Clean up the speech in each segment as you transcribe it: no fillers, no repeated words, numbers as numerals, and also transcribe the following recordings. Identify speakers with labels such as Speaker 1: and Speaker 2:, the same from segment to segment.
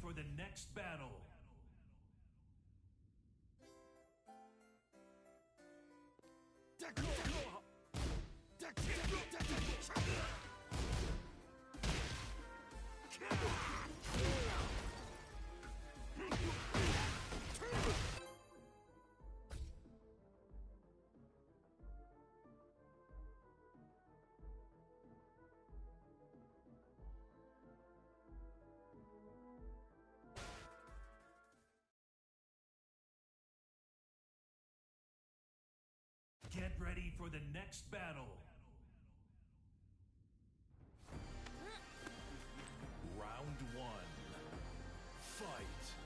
Speaker 1: for the next battle. Get ready for the next battle. Round 1. Fight.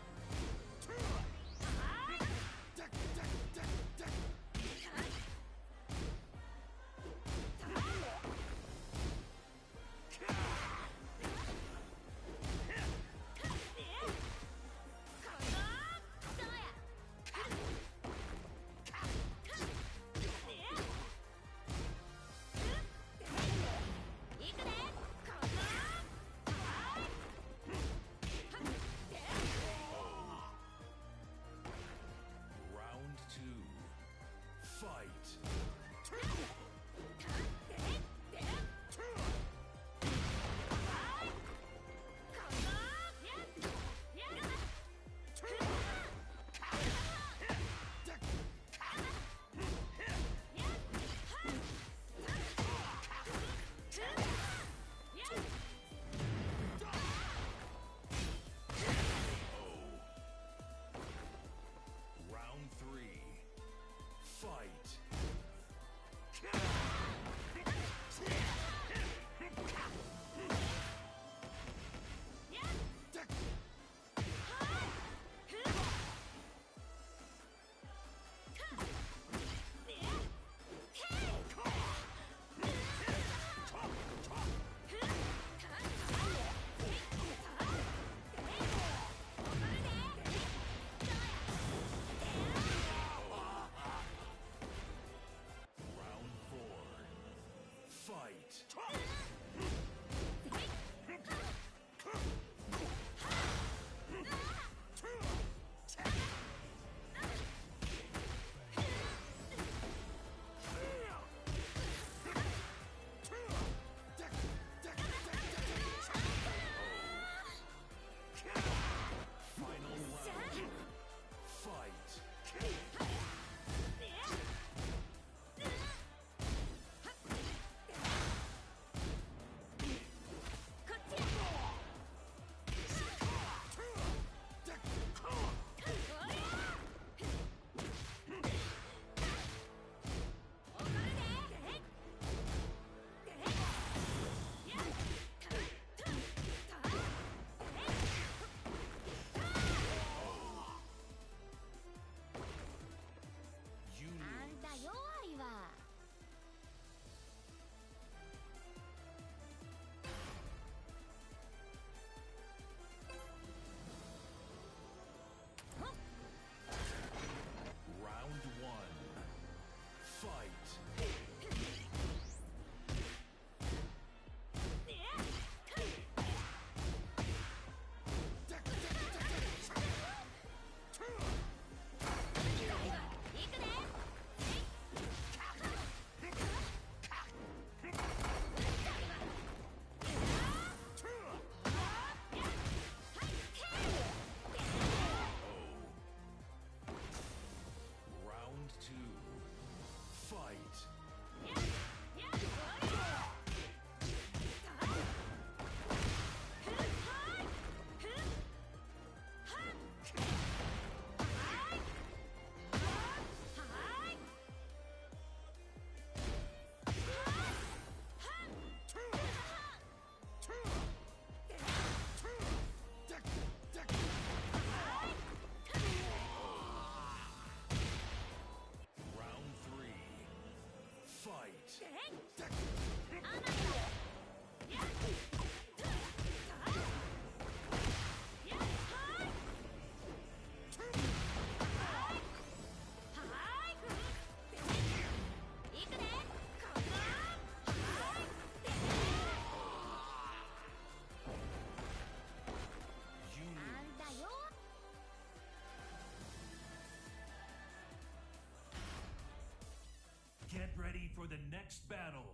Speaker 1: ready for the next battle.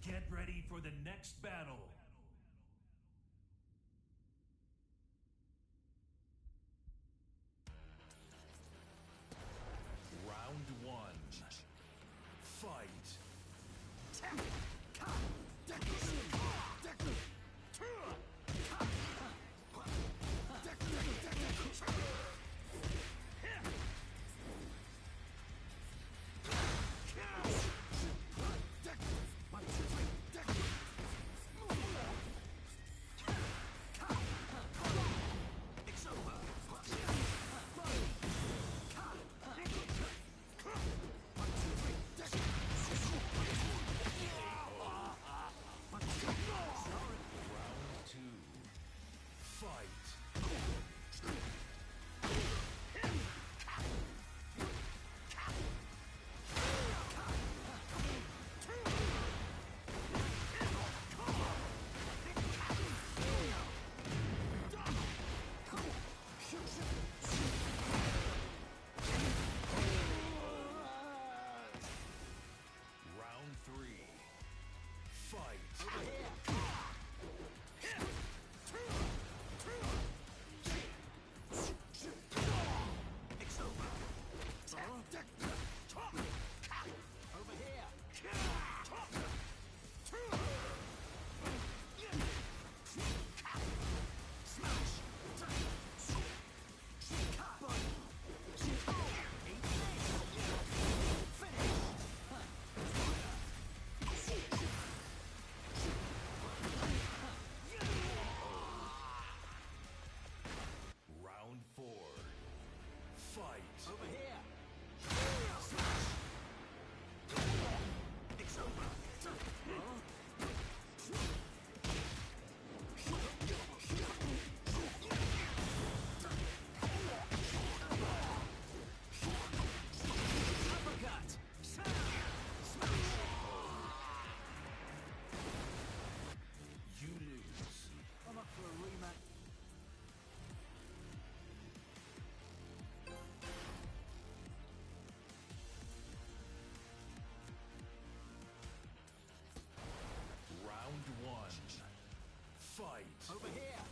Speaker 1: Get ready for the next battle. Round one. Fight. Fight! Over here!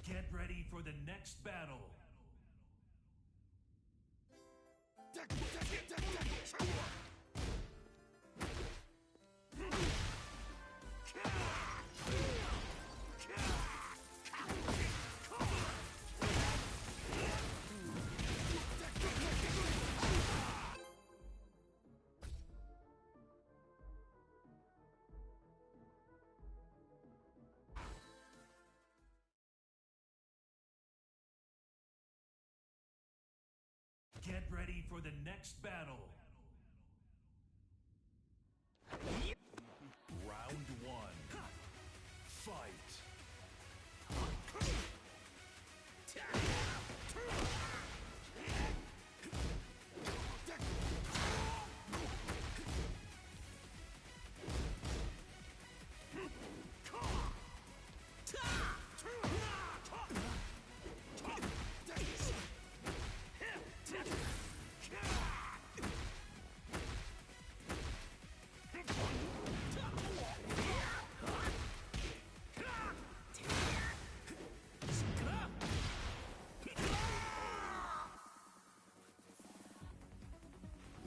Speaker 1: Get ready for the next battle. Get ready for the next battle. Round one. Fight.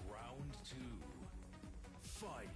Speaker 1: Round two. Fight.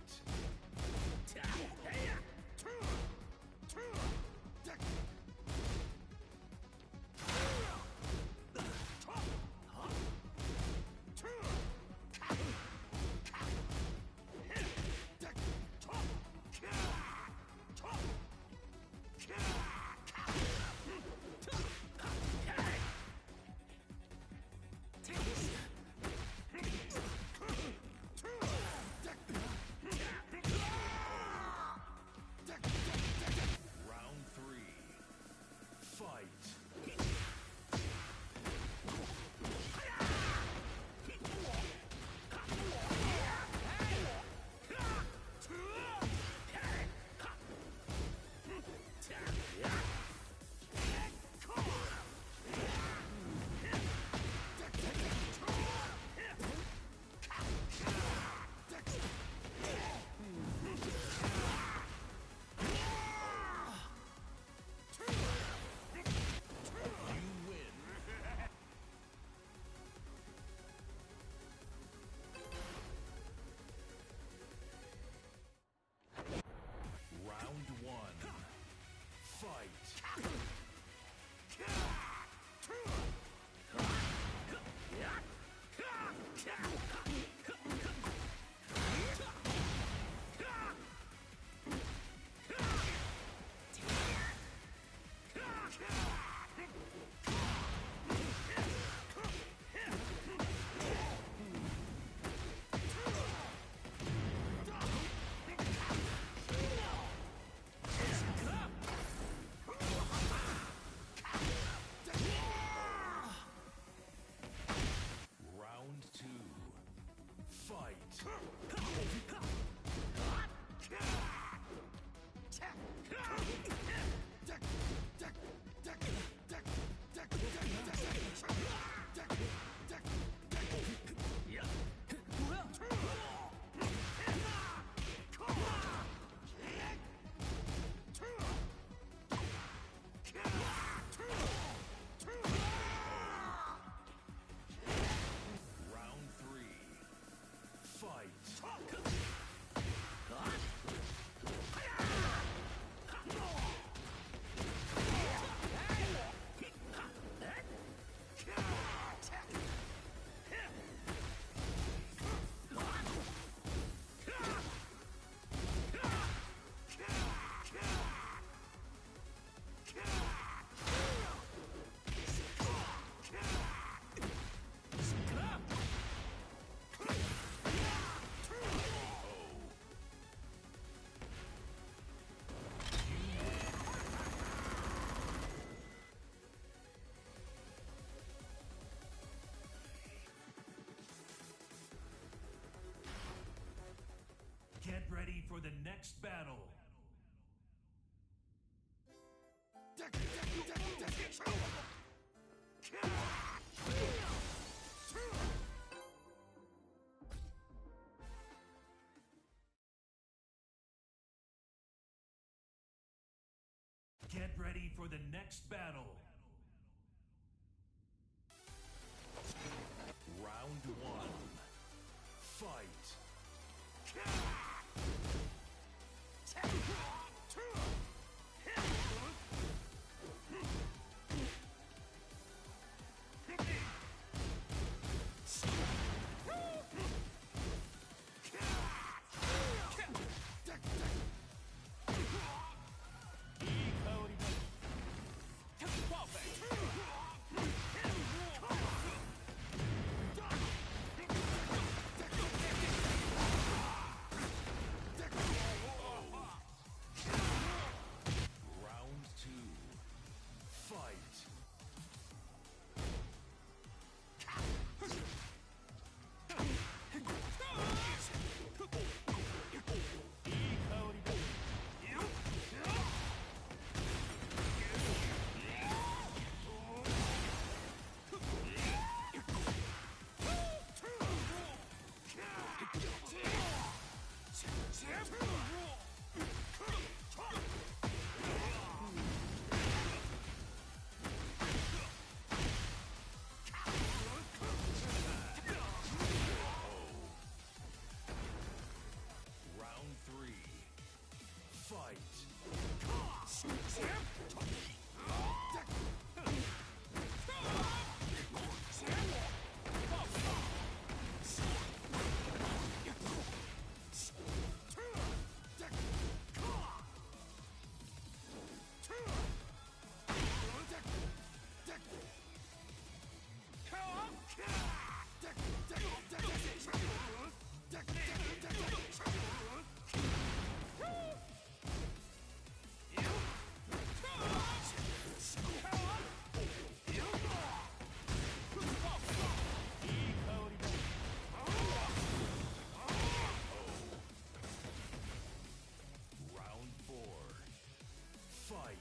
Speaker 1: Round three. Get ready for the next battle. Get ready for the next battle.
Speaker 2: Round one. Fight. Round two. Fight. Round three. Fight. Round four. Fight.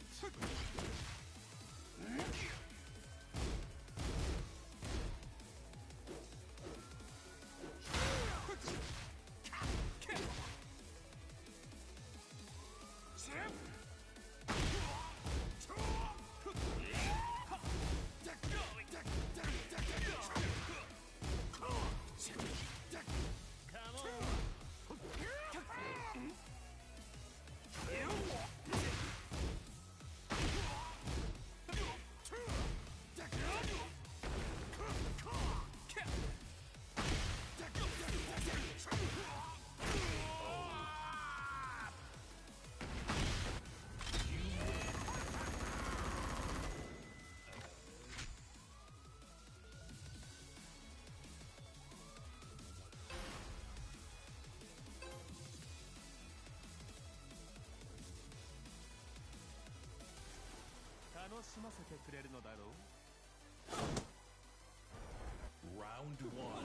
Speaker 2: Round one.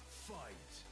Speaker 2: Fight.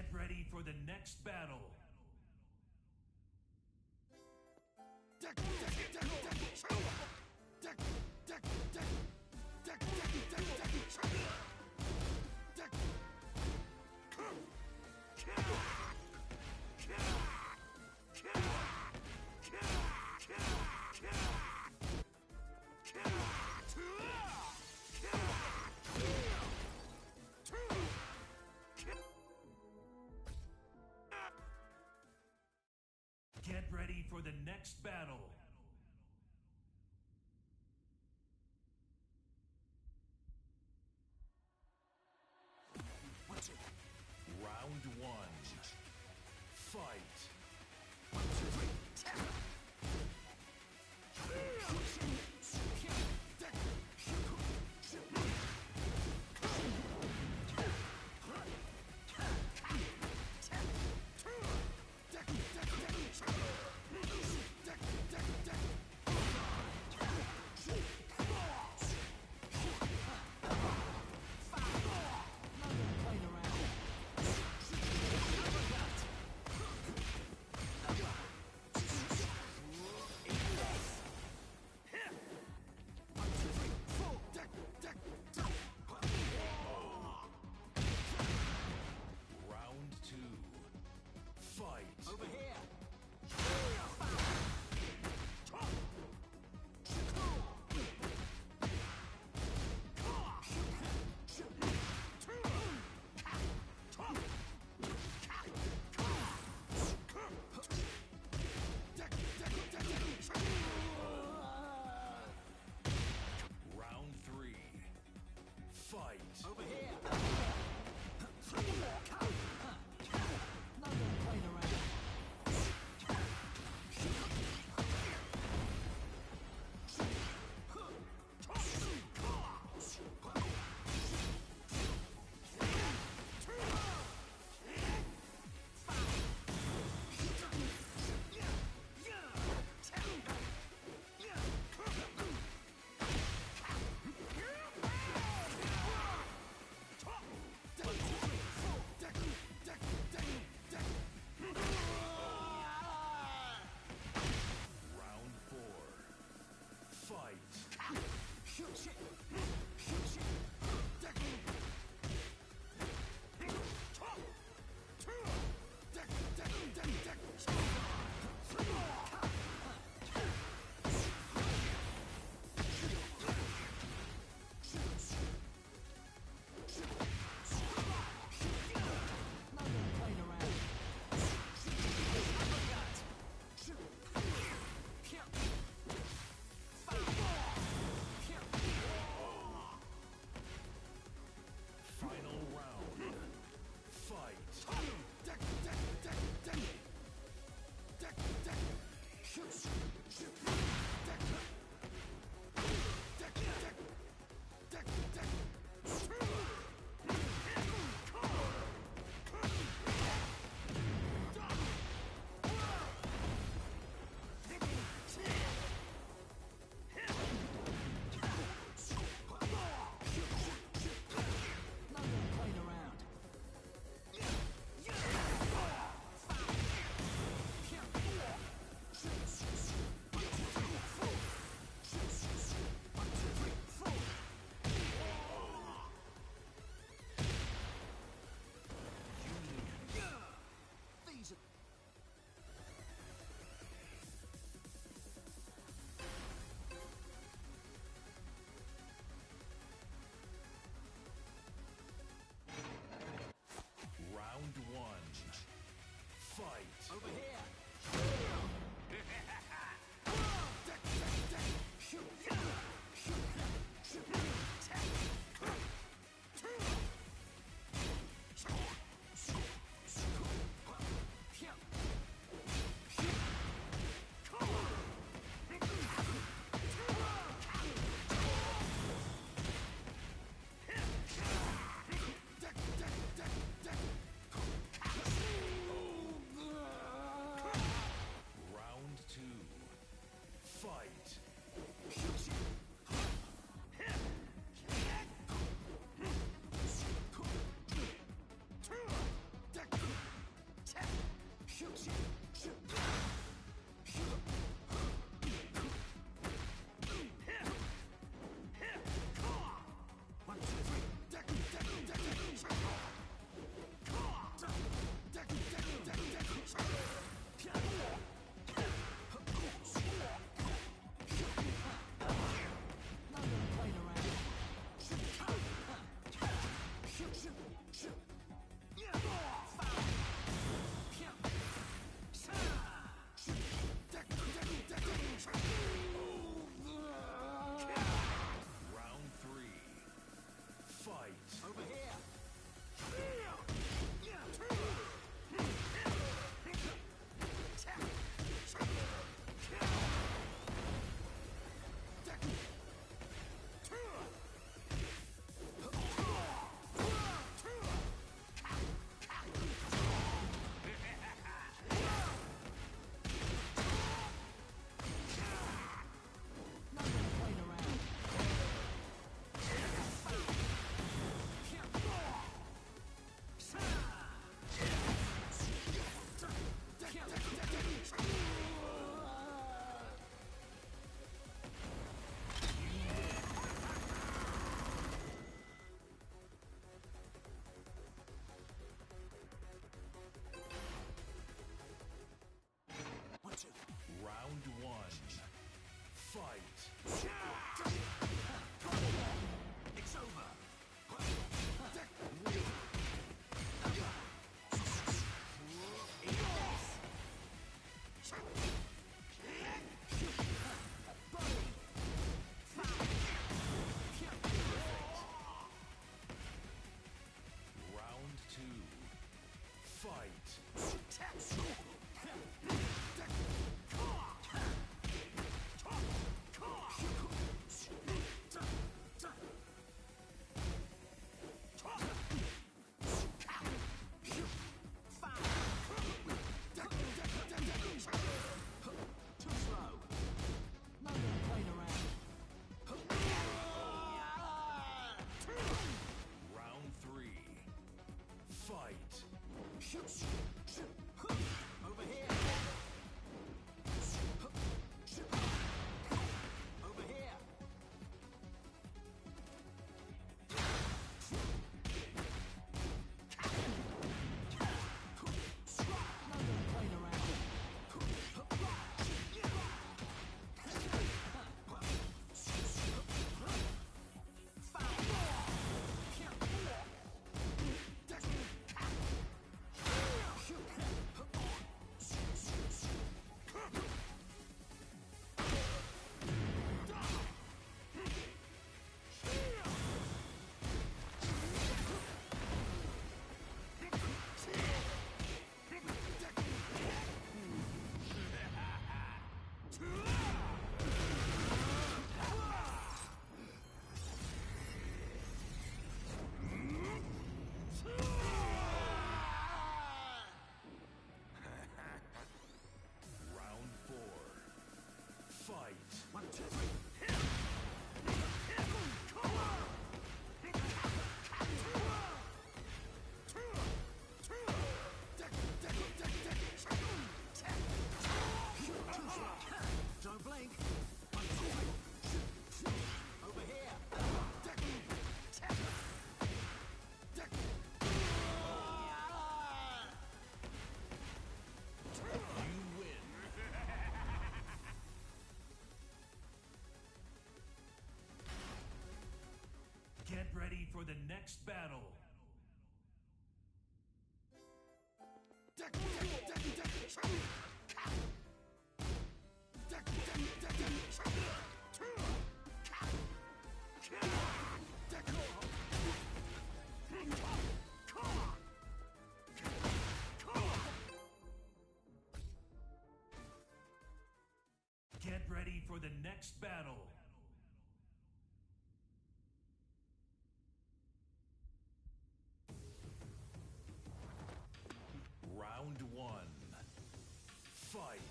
Speaker 1: Get ready for the next battle. Get ready for the next battle.
Speaker 2: Round one. Fight. Fight.
Speaker 1: It's over.
Speaker 2: Round 2. Fight. Round 3. Fight.
Speaker 1: Over here. Over here.
Speaker 2: Round 4. Fight.
Speaker 1: 1, 2, 3. Don't blink. 1, 2, 3. Over here.
Speaker 2: You win.
Speaker 1: Get ready for the next battle. Get ready for the next battle.
Speaker 2: Round 1. Fight.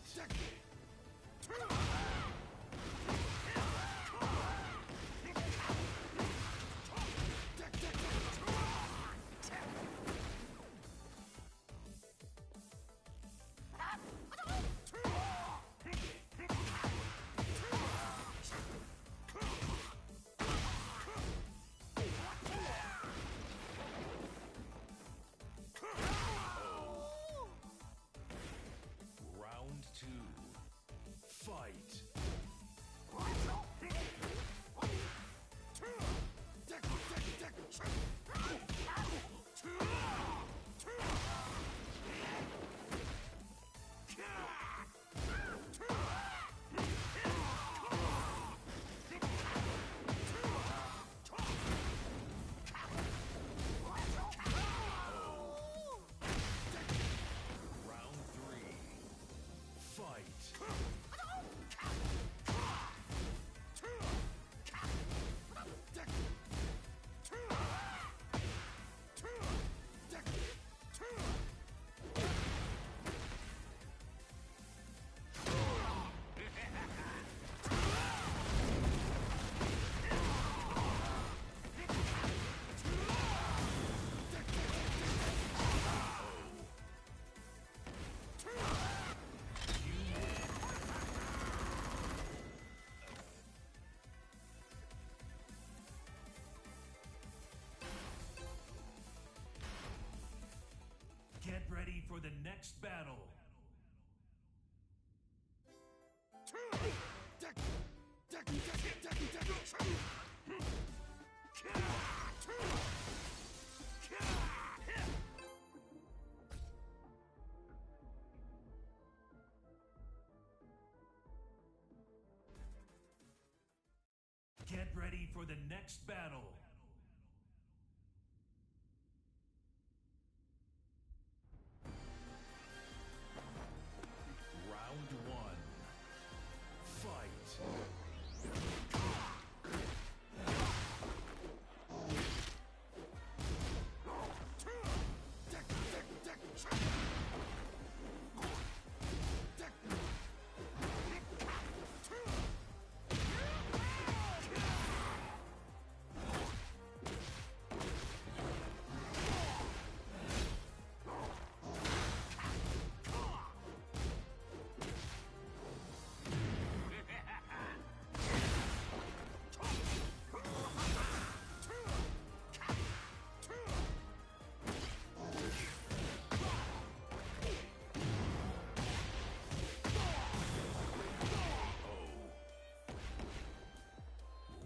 Speaker 2: Round 2. Fight. Round 3. Fight.
Speaker 1: Get ready for the next battle. Get ready for the next battle.
Speaker 2: Round one. Fight.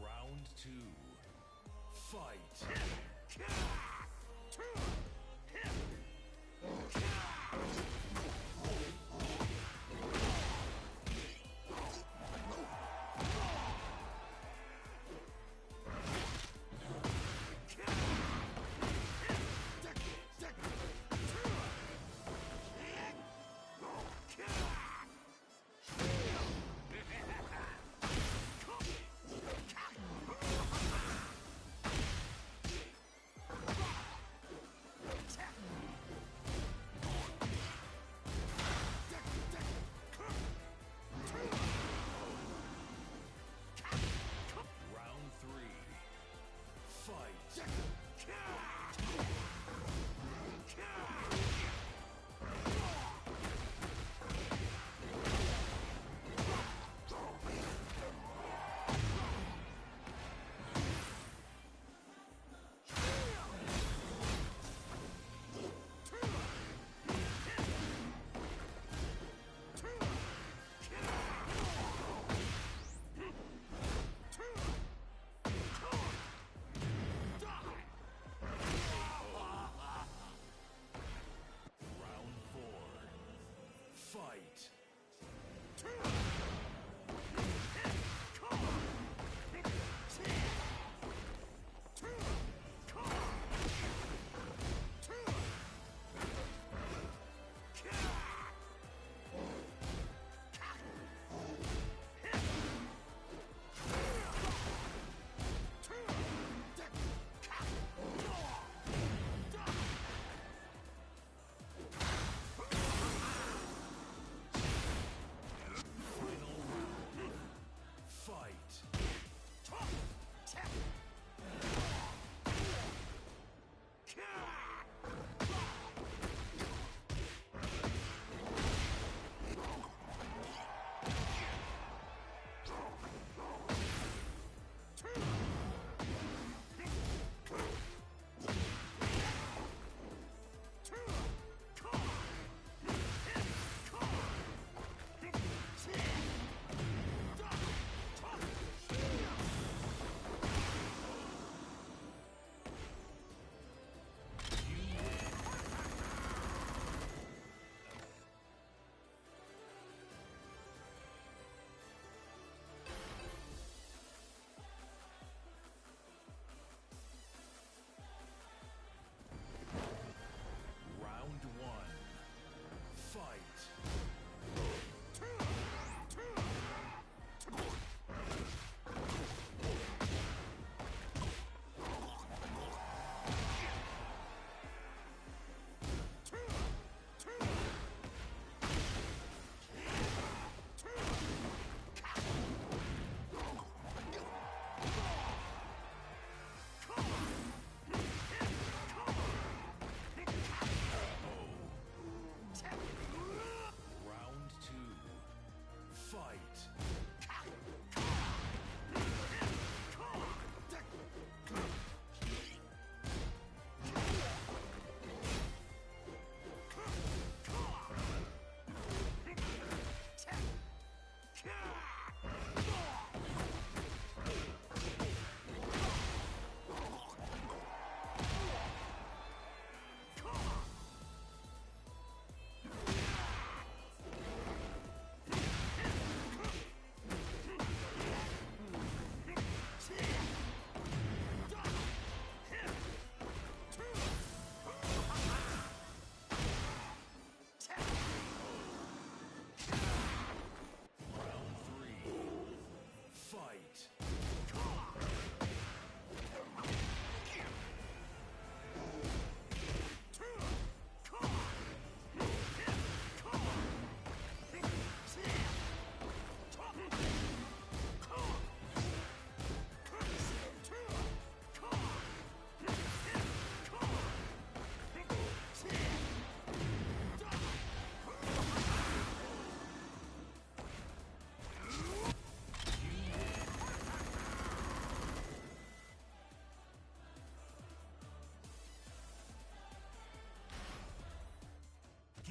Speaker 2: Round two. Fight.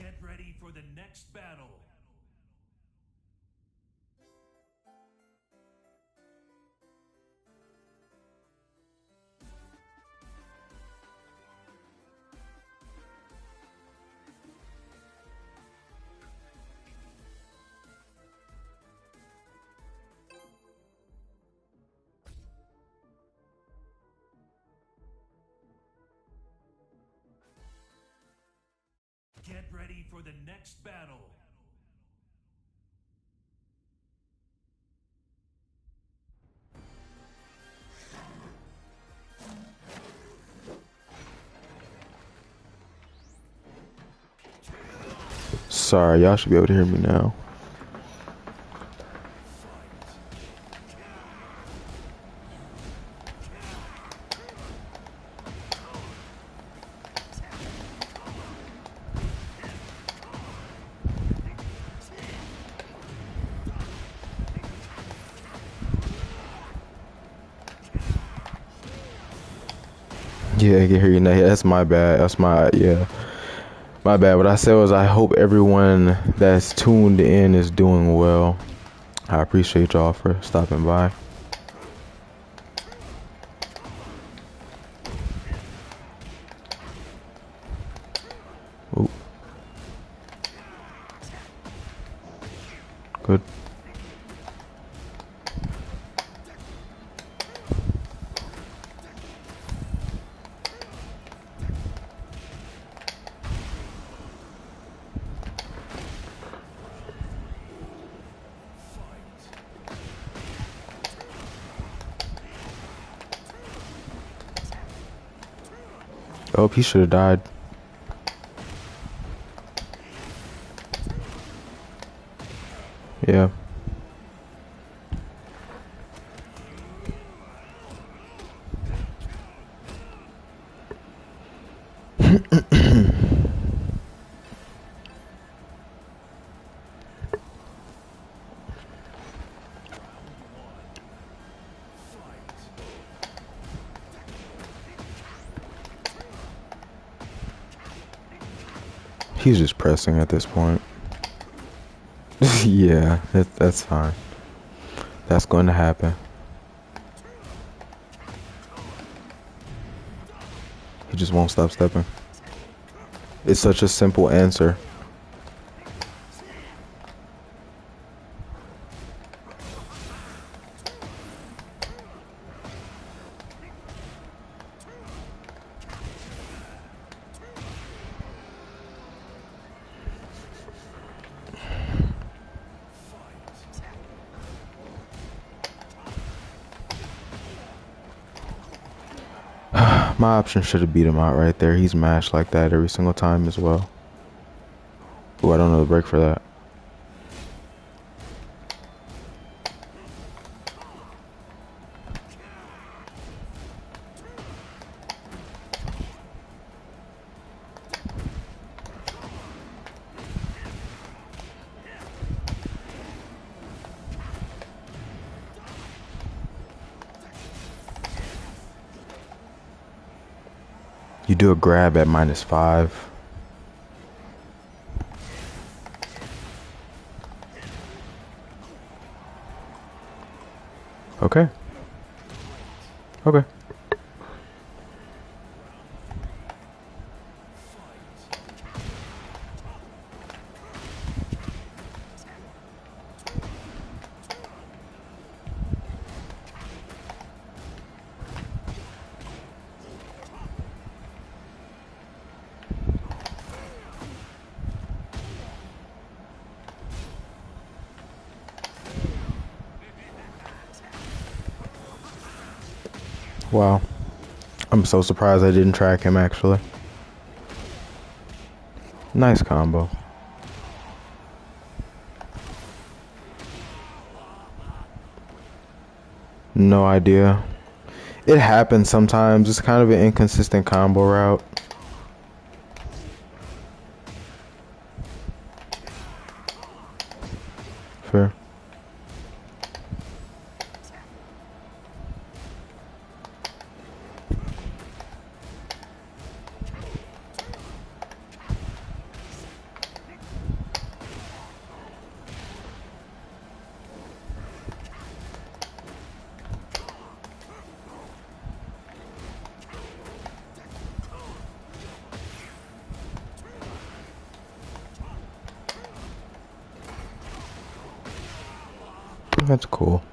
Speaker 1: Get ready for the next battle. Get ready for the next battle.
Speaker 3: Sorry, y'all should be able to hear me now. Yeah, I can hear you now. Yeah, that's my bad. That's my my bad. What I said was I hope everyone that's tuned in is doing well. I appreciate y'all for stopping by. Ooh. Good. Oh, he should have died. Yeah. He's just pressing at this point. Yeah, that's fine. That's going to happen. He just won't stop stepping. It's such a simple answer. My option should have beat him out right there. He's mashed like that every single time as well. Ooh, I don't know the break for that. You do a grab at -5. Okay. Okay. Wow. I'm so surprised I didn't track him, actually. Nice combo. No idea. It happens sometimes. It's kind of an inconsistent combo route. Fair. That's cool.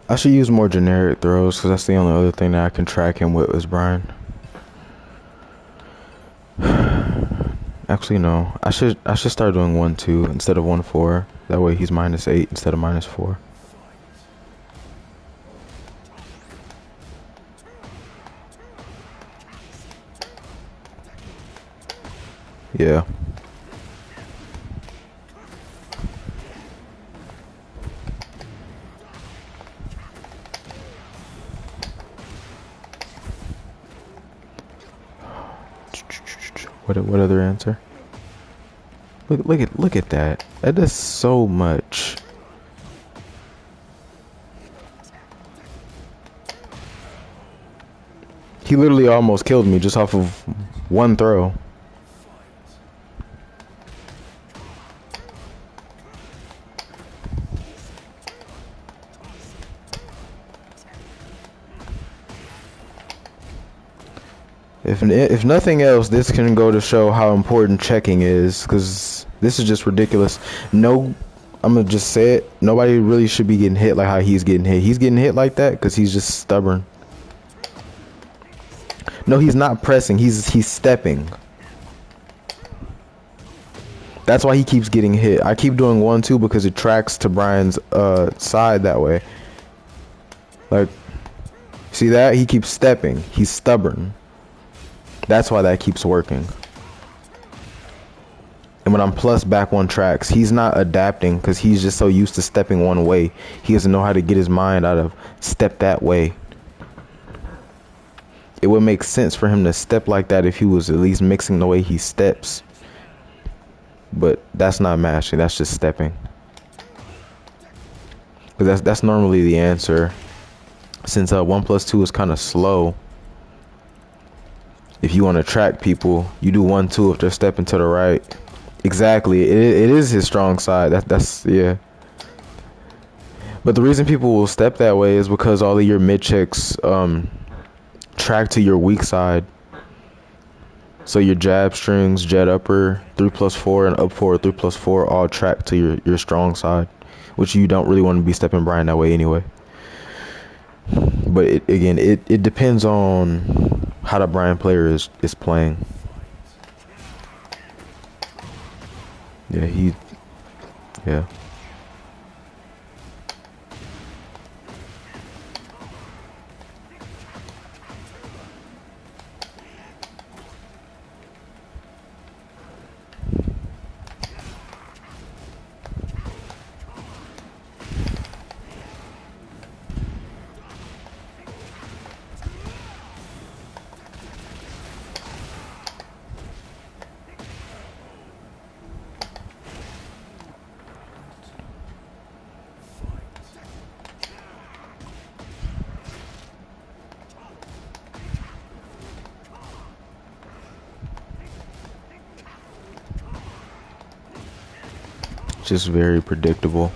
Speaker 3: I should use more generic throws because that's the only other thing that I can track him with is Bryan. Actually, no. I should start doing 1-2 instead of 1-4. That way he's -8 instead of -4. Yeah. What other answer? Look at that. That does so much. He literally almost killed me just off of one throw. If nothing else, this can go to show how important checking is, because this is just ridiculous. No, I'm gonna just say it. Nobody really should be getting hit like how he's getting hit. He's getting hit like that because he's just stubborn. No, he's not pressing. He's stepping. That's why he keeps getting hit. I keep doing 1-2 because it tracks to Bryan's side that way. Like, see that? He keeps stepping. He's stubborn. That's why that keeps working. And when I'm plus back 1 tracks, he's not adapting because he's just so used to stepping one way. He doesn't know how to get his mind out of step that way. It would make sense for him to step like that if he was at least mixing the way he steps. But that's not mashing, that's just stepping. Because that's normally the answer. Since 1+2 is kind of slow. If you want to track people, you do 1-2 if they're stepping to the right. Exactly, it is his strong side. That's yeah. But the reason people will step that way is because all of your mid checks track to your weak side. So your jab strings, jet upper, 3+4, and up forward 3+4 all track to your strong side, which you don't really want to be stepping Bryan that way anyway. But it depends on how the Bryan player is playing. Yeah. Just very predictable.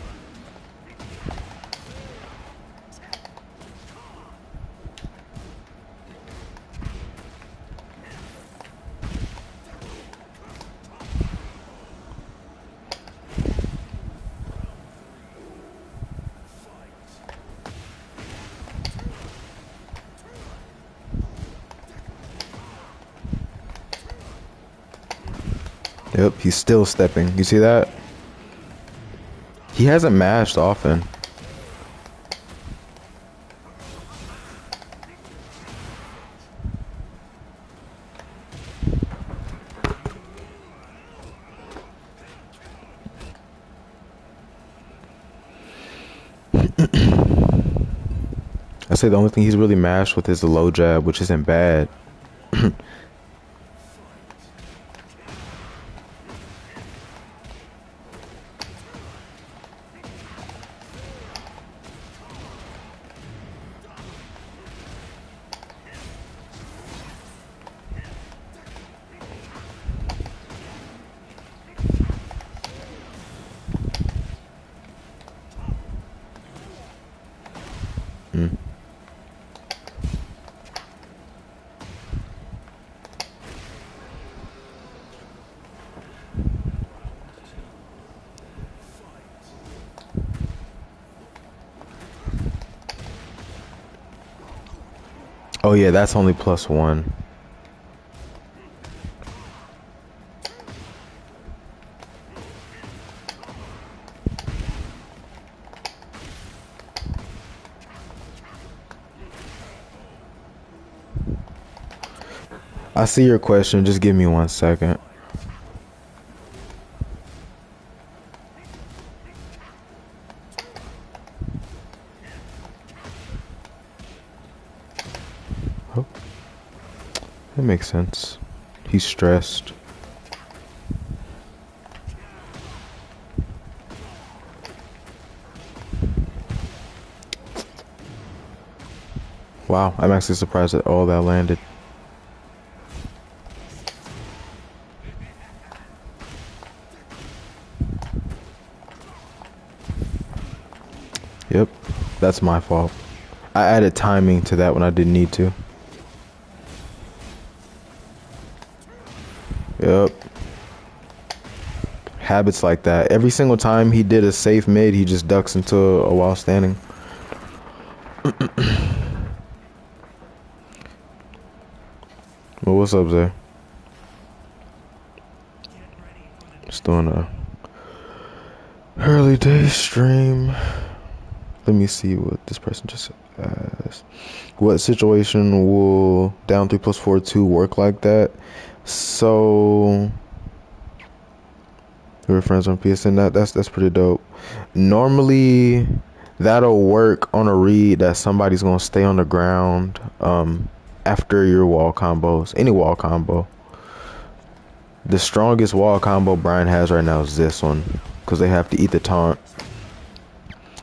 Speaker 3: Yep, he's still stepping. You see that? He hasn't mashed often. I say the only thing he's really mashed with is the low jab, which isn't bad. Oh yeah, that's only +1. I see your question. Just give me 1 second. Oh, that makes sense. He's stressed. Wow, I'm actually surprised that all that landed. Yep, that's my fault. I added timing to that when I didn't need to. Yep. Habits like that. Every single time he did a safe mid, he just ducks into a while standing. Well, what's up, Zay? Just doing a early day stream. Let me see what this person just asked. What situation will down 3+4 2 work like that? So we're friends on PSN. That's pretty dope. Normally that'll work on a read that somebody's gonna stay on the ground after your wall combos. Any wall combo. The strongest wall combo Bryan has right now is this one, because they have to eat the taunt.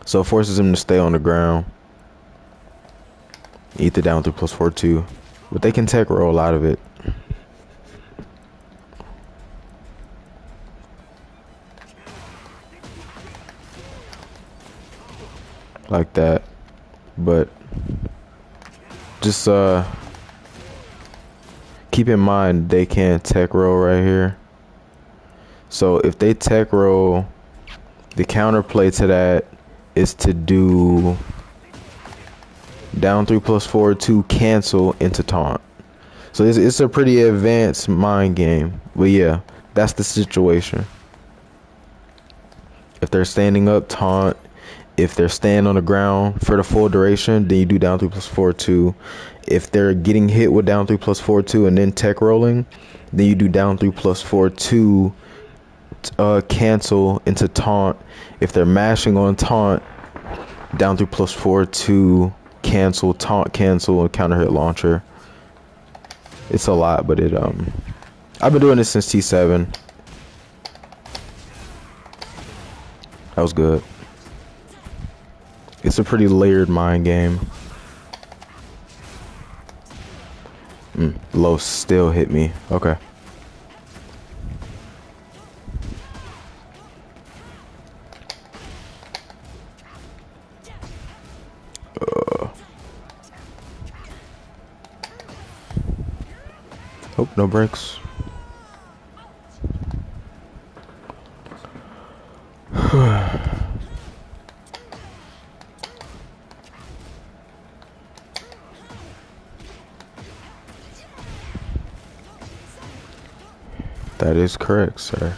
Speaker 3: So it forces him to stay on the ground. Eat the down 3+4 2. But they can tech roll out of it. Like that. But just keep in mind they can't tech roll right here. So if they tech roll, the counterplay to that is to do down 3+4 2 cancel into taunt. So it's a pretty advanced mind game. But yeah, that's the situation. If they're standing up, taunt. If they're staying on the ground for the full duration, then you do down 3+4 2. If they're getting hit with down 3+4 2 and then tech rolling, then you do down 3+4 2 cancel into taunt. If they're mashing on taunt, down 3+4 2 cancel, taunt cancel, and counter hit launcher. It's a lot, but I've been doing this since T7. That was good. It's a pretty layered mind game. Low still hit me. Okay. Oh, no breaks. That is correct, sir.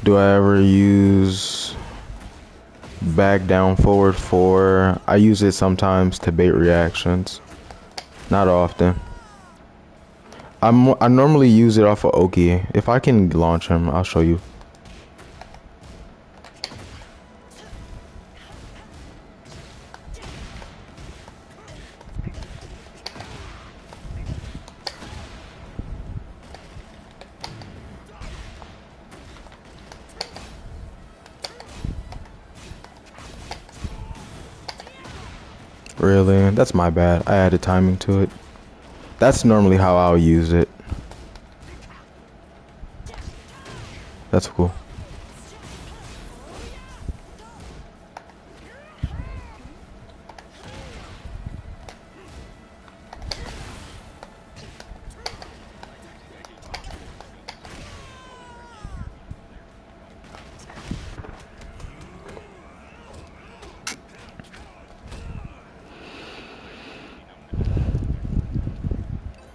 Speaker 3: Do I ever use back down forward 4? I use it sometimes to bait reactions. Not often. I normally use it off of Oki. If I can launch him, I'll show you. Really? That's my bad. I added timing to it. That's normally how I'll use it. That's cool.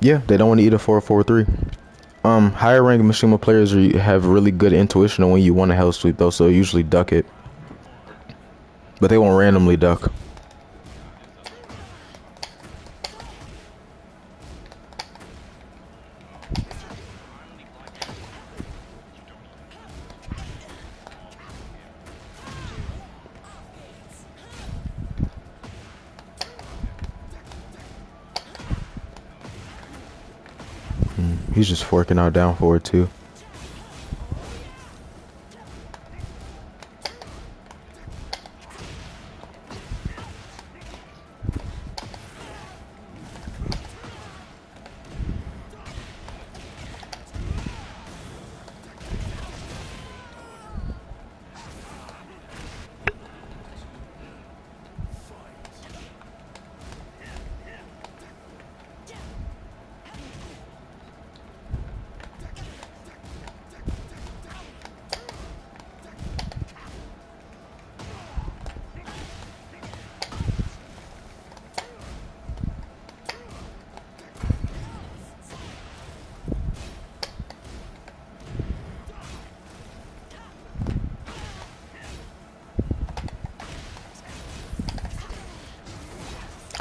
Speaker 3: Yeah, they don't want to eat a 4-4-3. Higher rank Mishima players have really good intuition on when you want to hell sweep though, so they usually duck it. But they won't randomly duck. He's just forking out down forward too.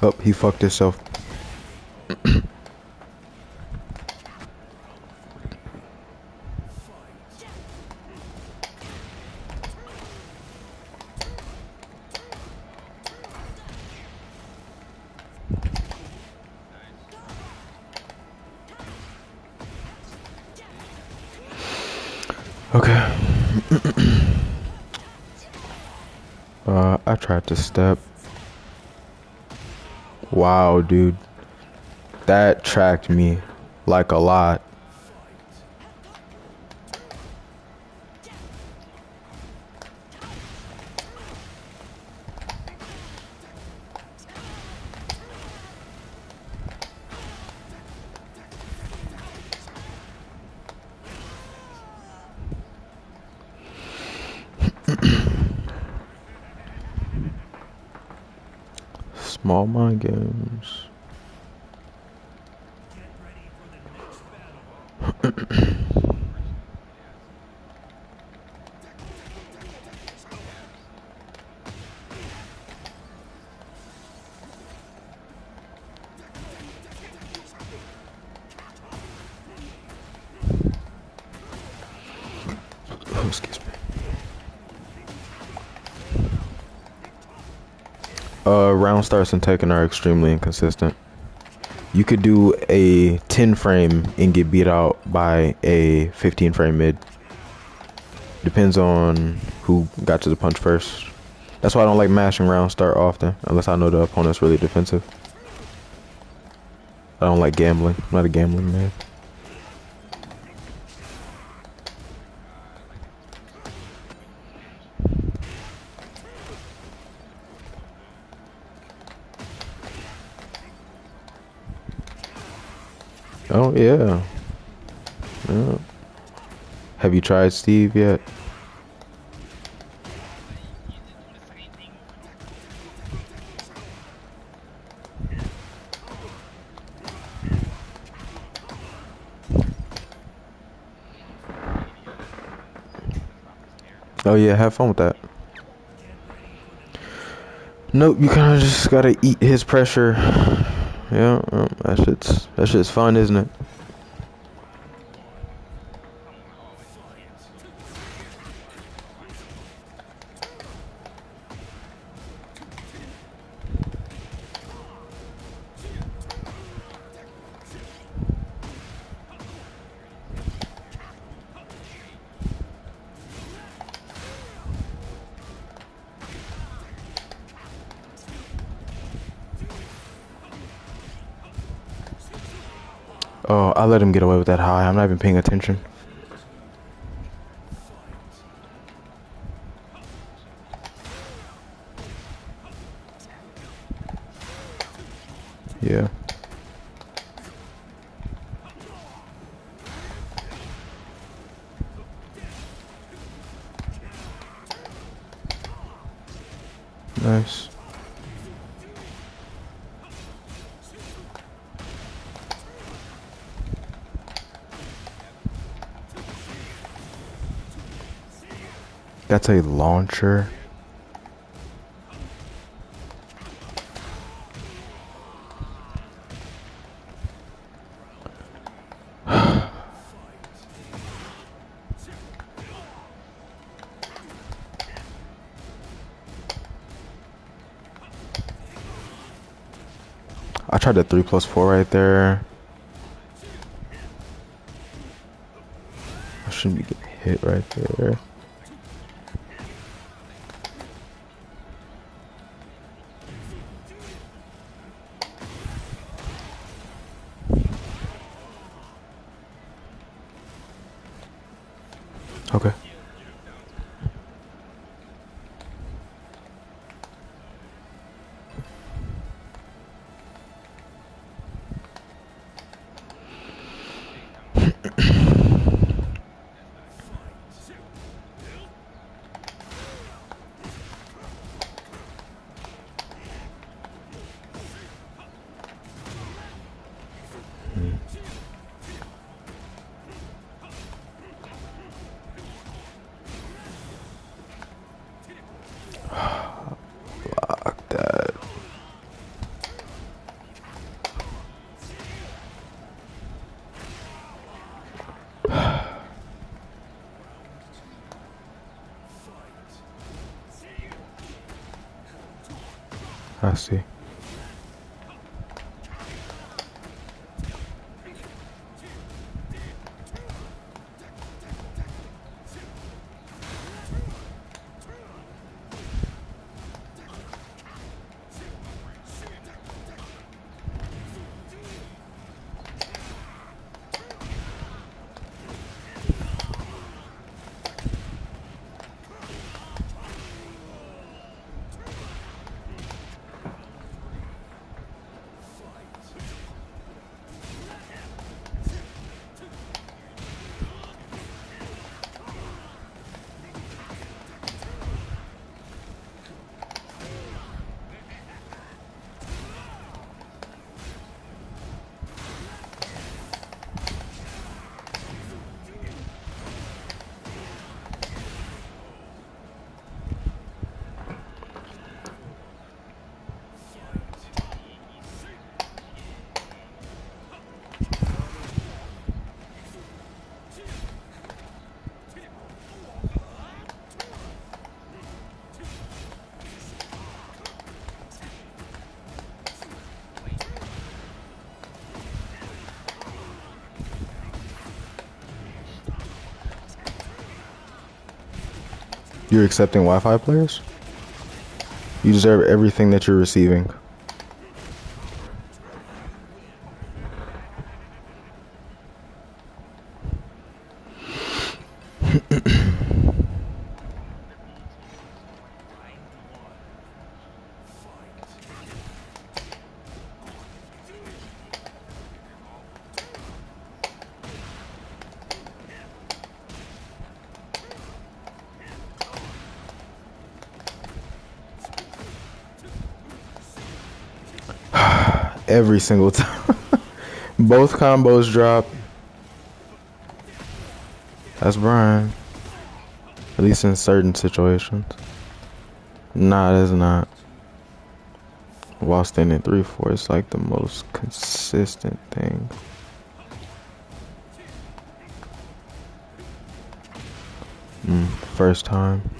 Speaker 3: Oh, he fucked himself. Okay. I tried to step. Wow, dude. That tracked me like a lot. Small mind games.
Speaker 1: Get ready for the next battle.
Speaker 3: Oh, excuse me. Round starts in Tekken are extremely inconsistent. You could do a 10 frame and get beat out by a 15 frame mid. Depends on who got to the punch first. That's why I don't like mashing round start often, unless I know the opponent's really defensive. I don't like gambling. I'm not a gambling man. Oh yeah. Yeah. Have you tried Steve yet? Oh yeah, have fun with that. Nope, you kind of just gotta eat his pressure. Yeah, that shit's fun, isn't it? Oh, I let him get away with that high. I'm not even paying attention. Yeah. Nice. That's a launcher. I tried the 3+4 right there. I shouldn't be getting hit right there. Okay. Block that. I see. You're accepting Wi-Fi players? You deserve everything that you're receiving. Every single time. Both combos drop. That's Bryan. At least in certain situations. Nah, that's not. While standing 3-4, it's like the most consistent thing. First time.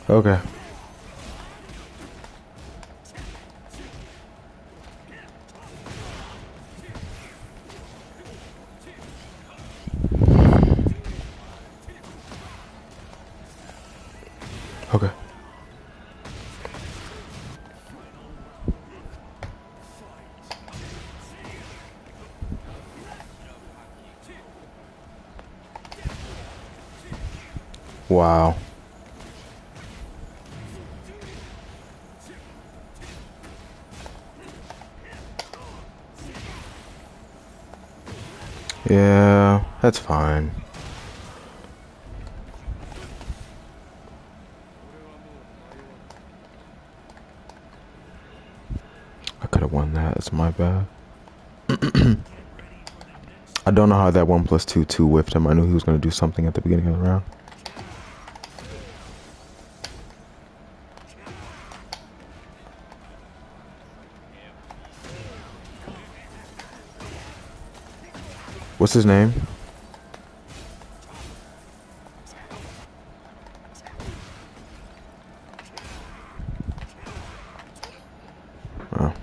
Speaker 3: Okay. Okay. Wow. Yeah, that's fine. I could have won that. It's my bad. I don't know how that 1+2 whiffed him. I knew he was going to do something at the beginning of the round. What's his name? Oh.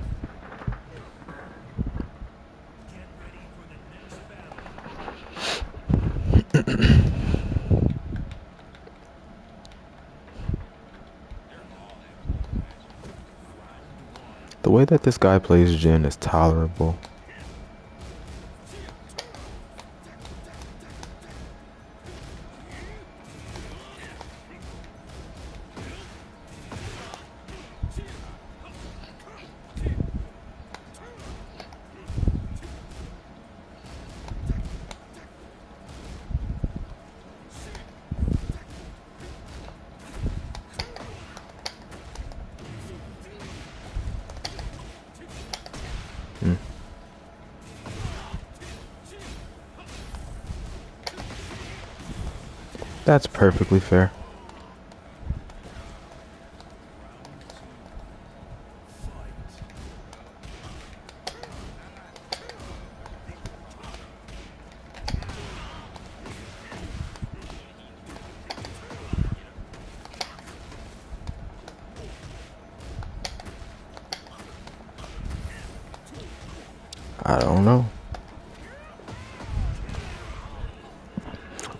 Speaker 3: The way that this guy plays Jin is tolerable. That's perfectly fair. I don't know.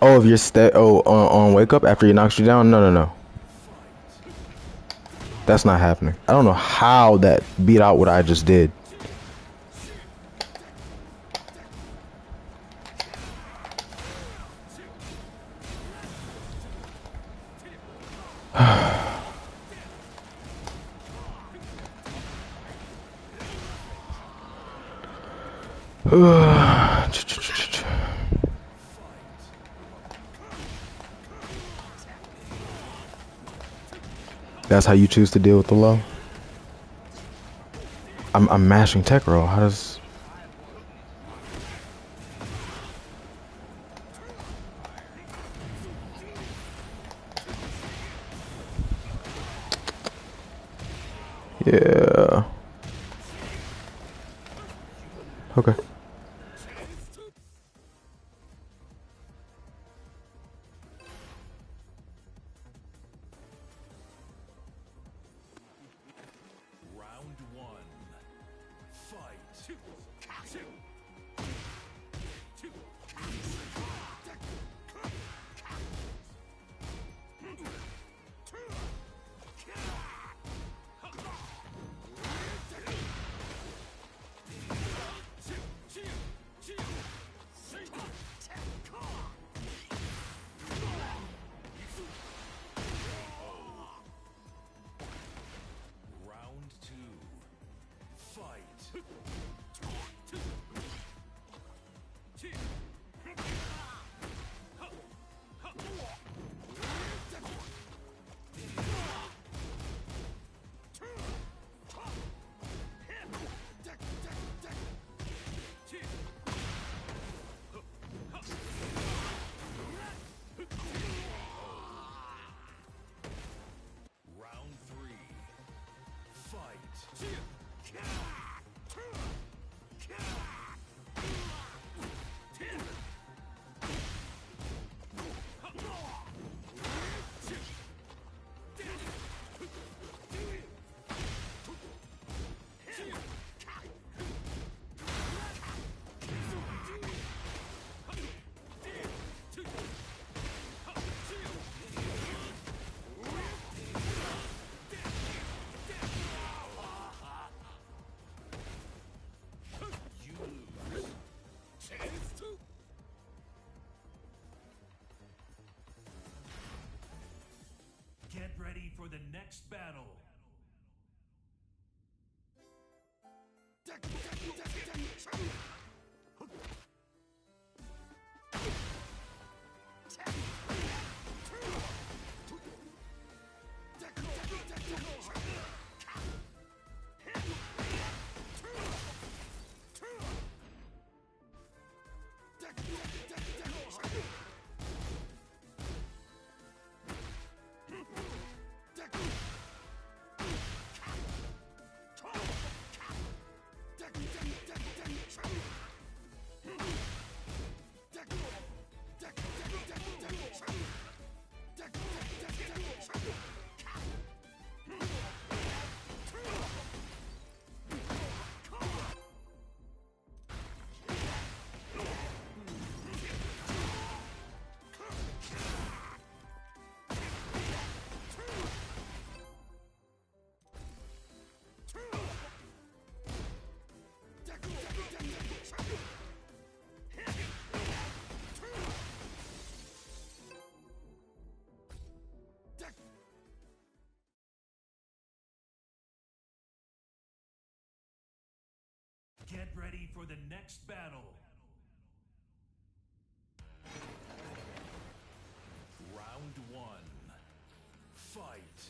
Speaker 3: Oh, if you're on wake up after he knocks you down? No. That's not happening. I don't know how that beat out what I just did. That's how you choose to deal with the low? I'm mashing tech roll. How does... Yeah. Okay.
Speaker 2: Round one. Fight. Round two. Fight.
Speaker 1: next battle. Get ready for the next battle.
Speaker 2: Round one. Fight.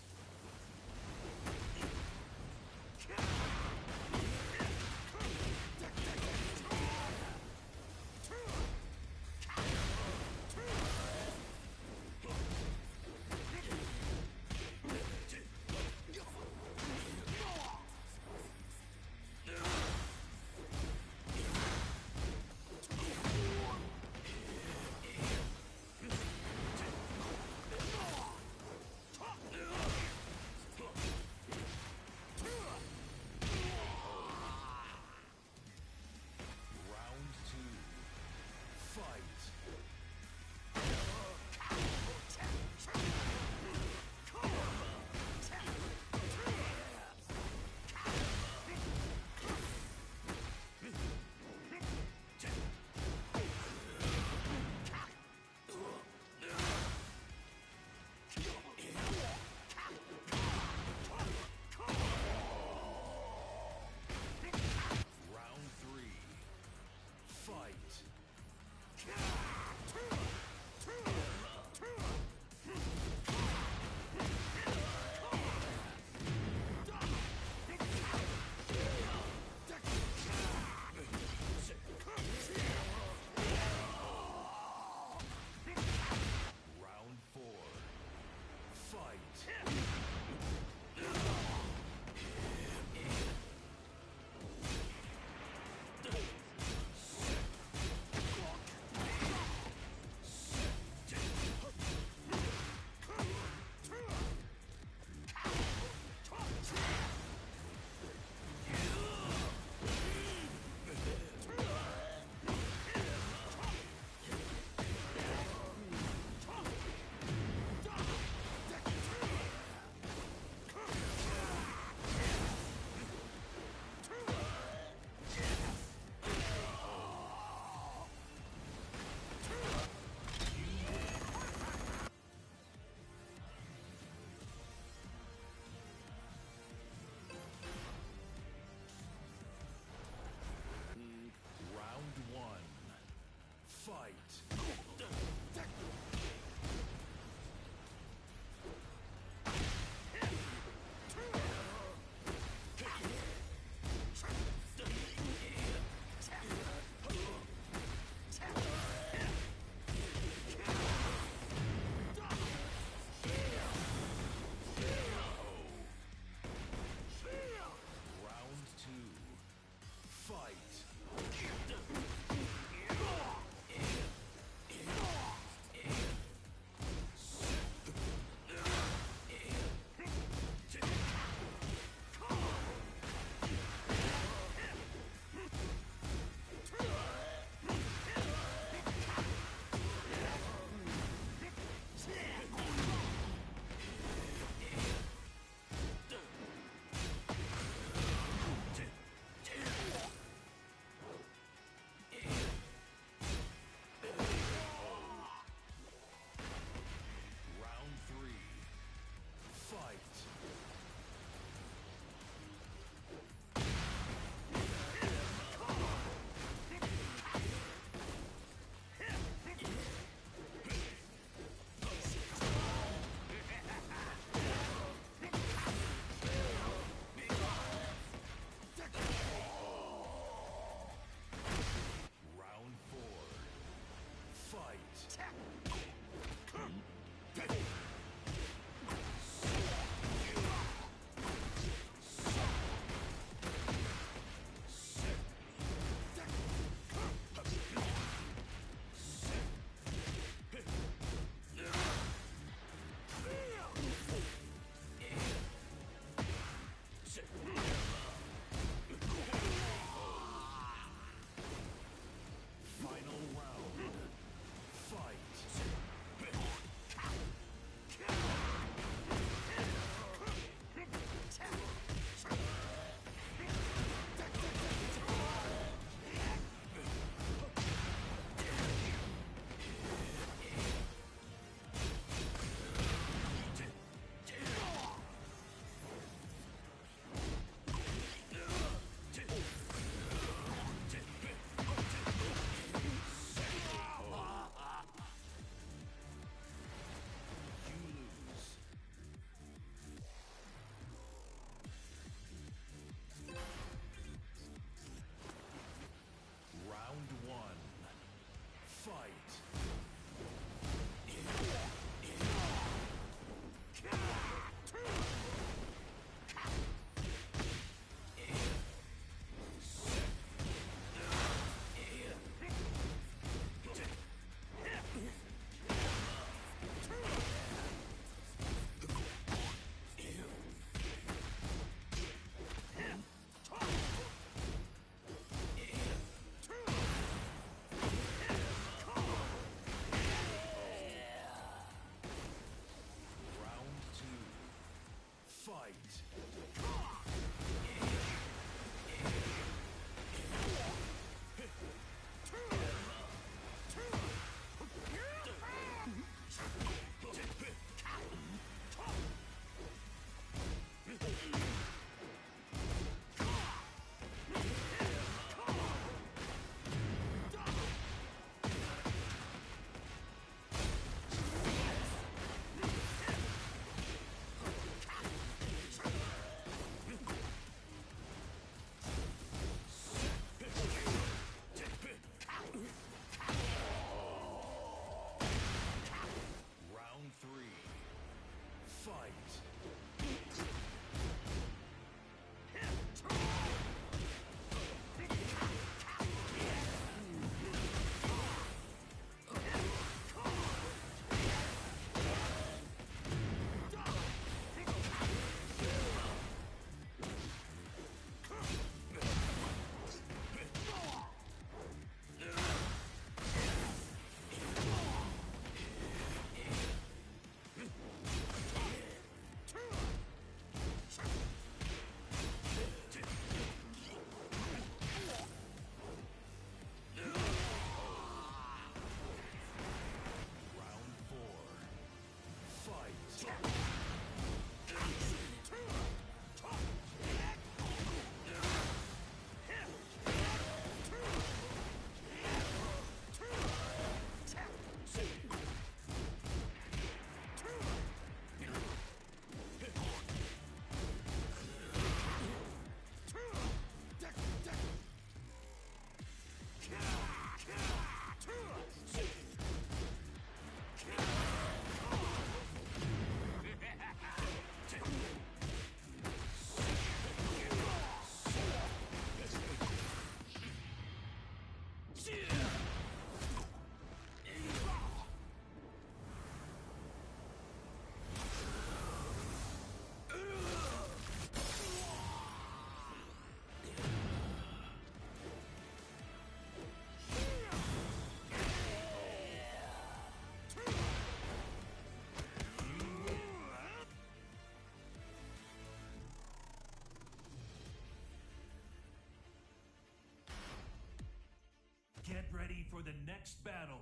Speaker 1: for the next battle.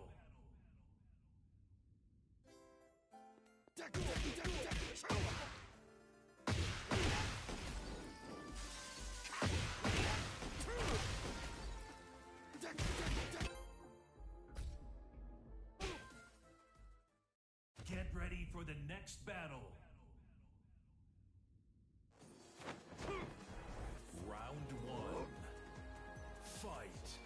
Speaker 1: Get ready for the next battle.
Speaker 2: Round one. Fight.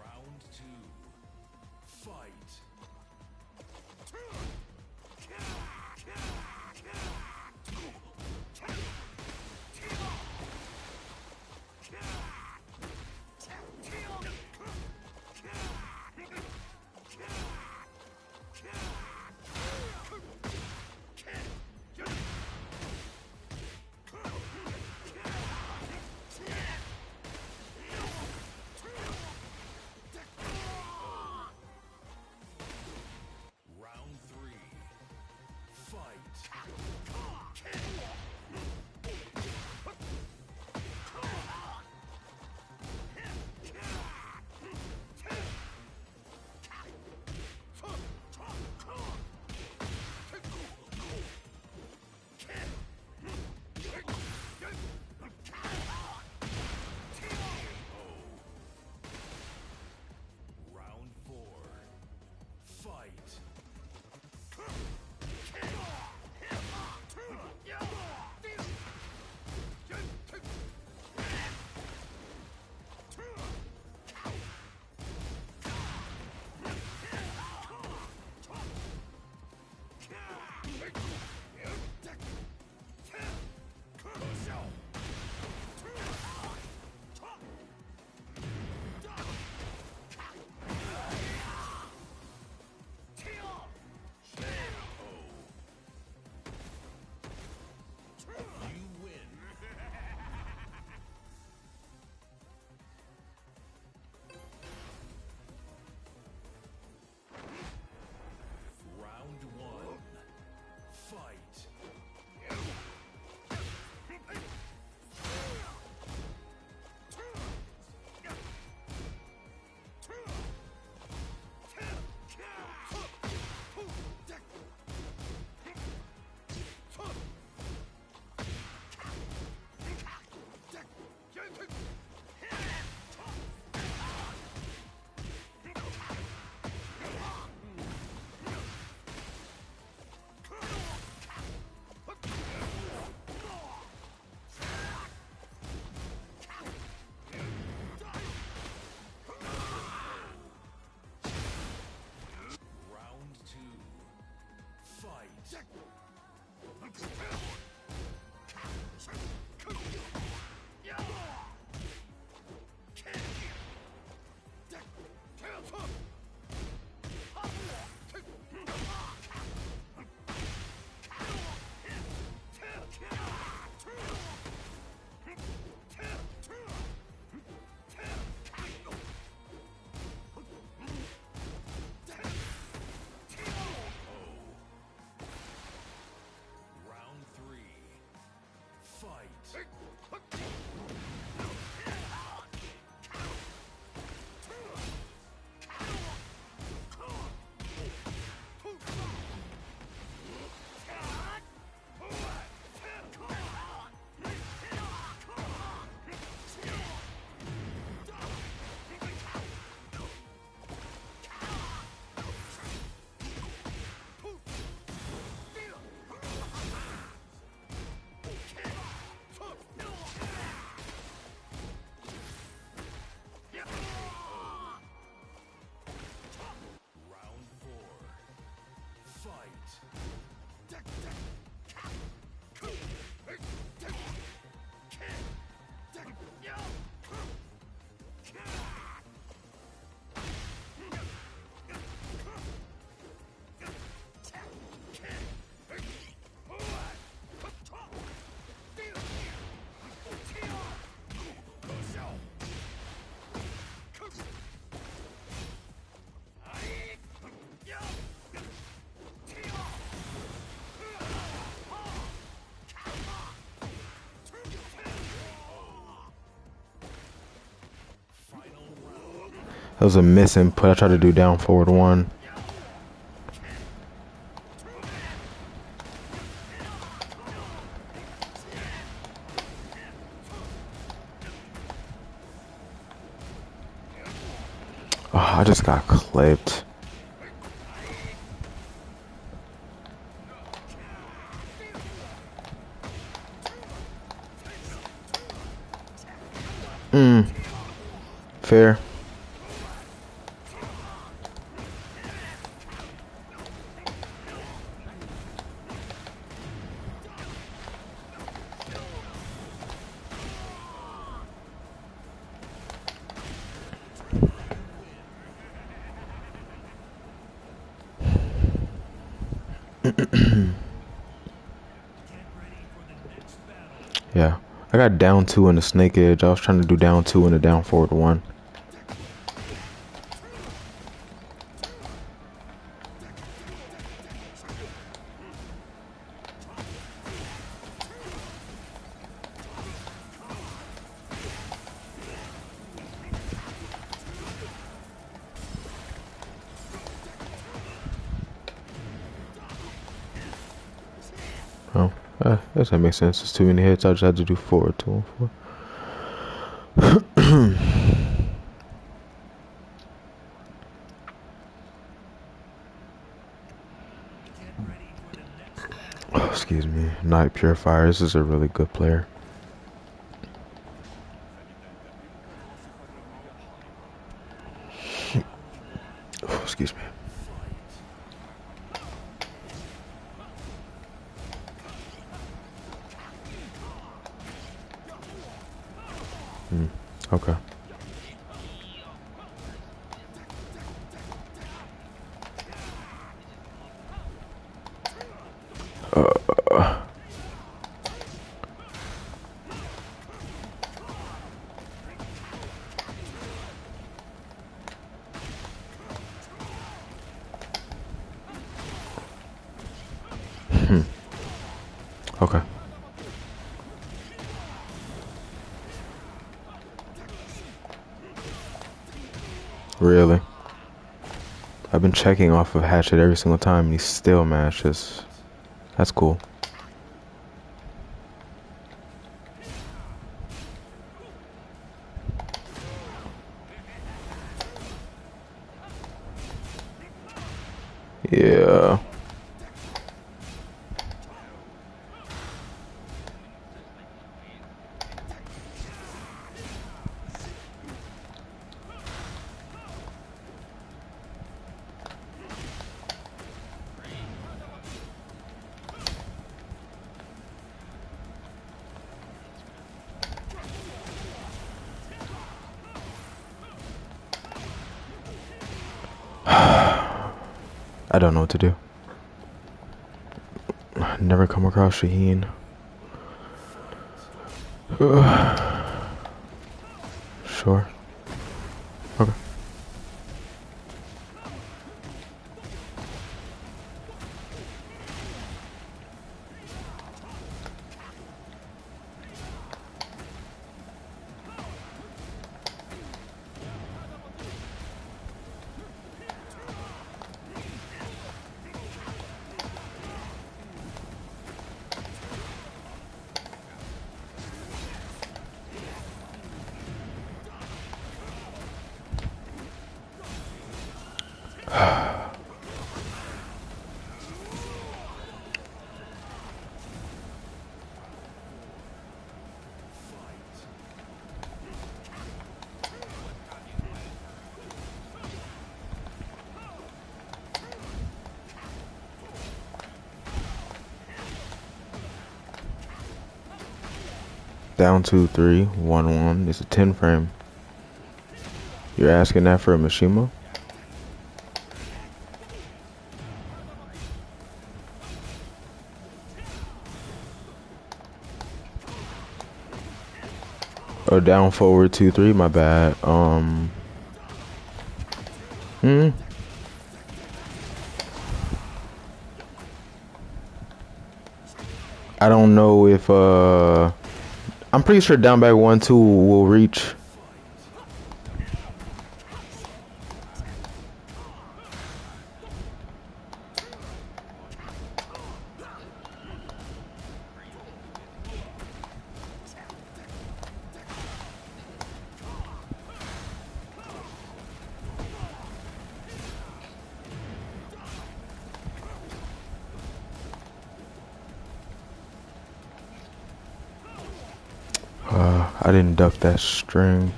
Speaker 2: Round two. Fight. Round three. Fight. Round four. Fight. You win. Round one. Fight. Round two. Fight. Round three. Fight.
Speaker 3: That was a miss input. I tried to do down forward one. Oh, I just got clipped. Fair. Yeah. I got down 2 in the snake edge. I was trying to do down 2 in the down forward 1. Oh, I guess that makes sense. It's too many hits. I just had to do 4, 2, and 4. Oh, excuse me. Night Purifier. This is a really good player. Oh, excuse me. Okay. Okay. Really? I've been checking off of Hatchet every single time and he still matches. That's cool. Yeah. I don't know what to do. I never come across Shaheen. Sure. Okay. Down 2, 3, 1, 1. It's a 10 frame. You're asking that for a Mishima? Or down forward 2, 3, my bad. I don't know if I'm pretty sure down back 1, 2 will reach. I didn't duck that string.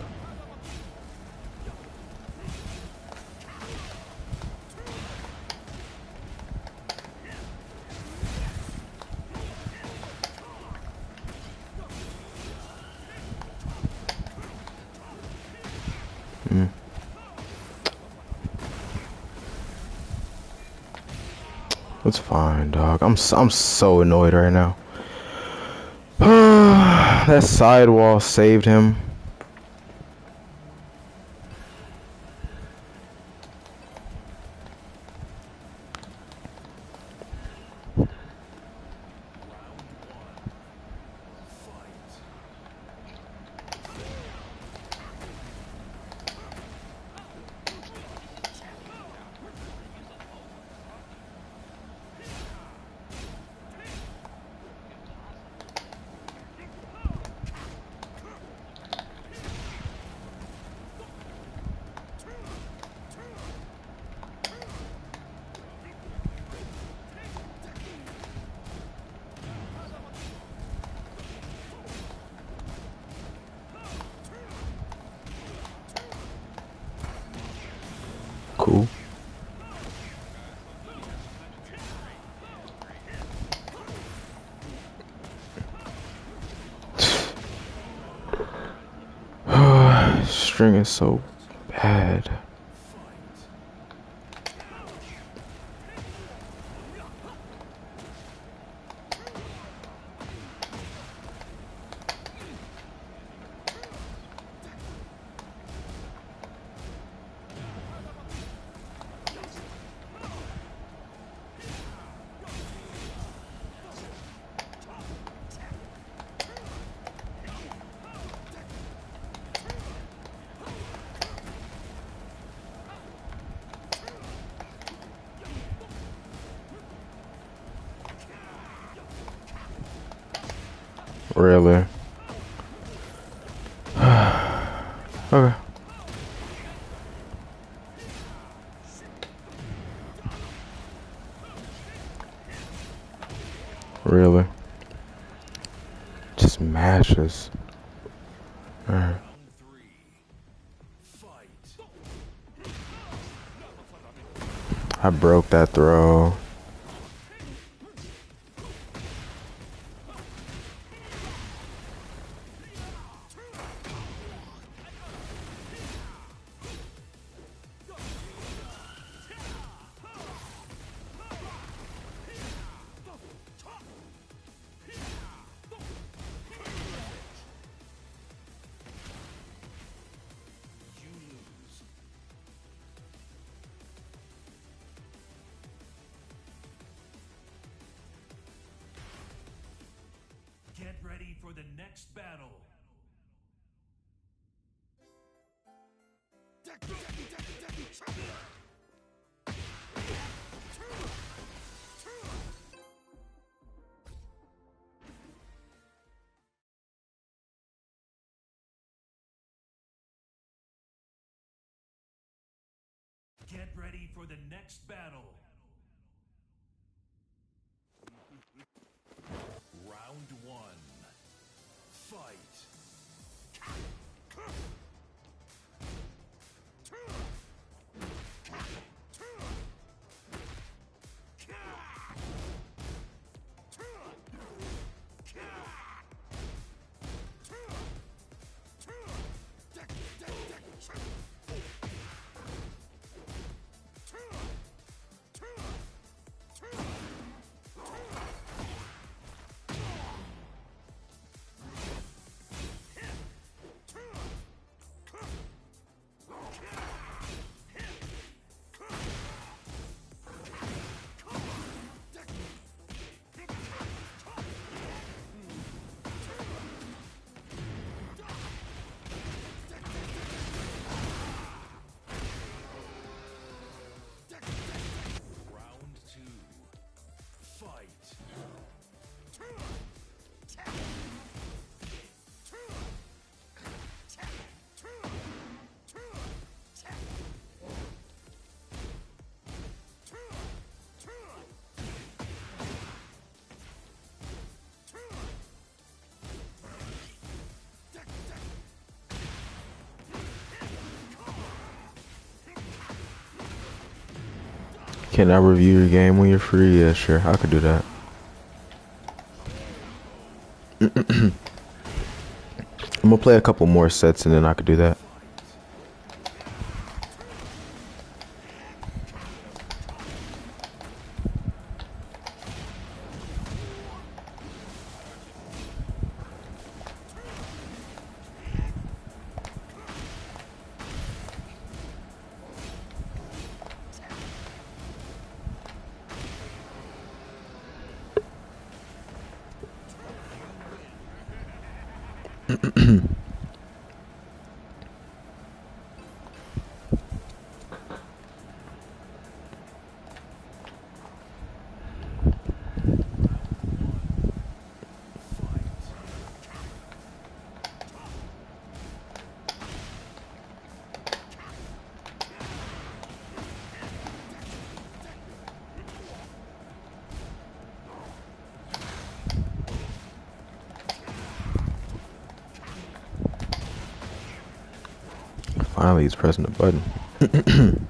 Speaker 3: It's fine, dog. I'm so annoyed right now. That sidewall saved him. Cool. String is so bad. Really? Okay. Really? Just mashes. Alright. I broke that throw.
Speaker 1: Get ready for the next battle. Get ready for the next battle.
Speaker 2: Round one. Fight.
Speaker 3: Can I review your game when you're free? Yeah, sure. I could do that. I'm gonna play a couple more sets and then I could do that. Finally, he's pressing the button.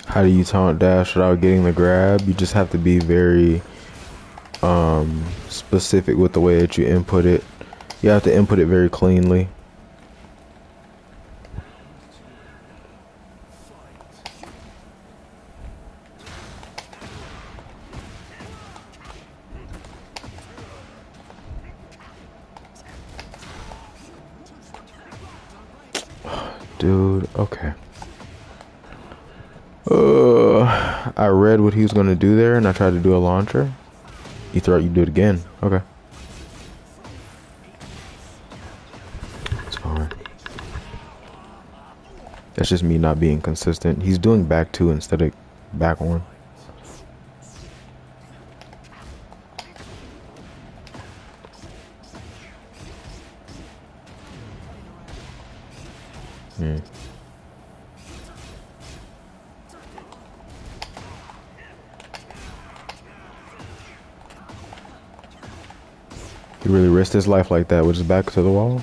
Speaker 3: How do you taunt dash without getting the grab? You just have to be very specific with the way that you input it. You have to input it very cleanly. Dude, okay. I read what he was gonna do there, and I tried to do a launcher. You do it again. Okay. It's fine. That's just me not being consistent. He's doing back two instead of back one. He really risked his life like that with his back to the wall?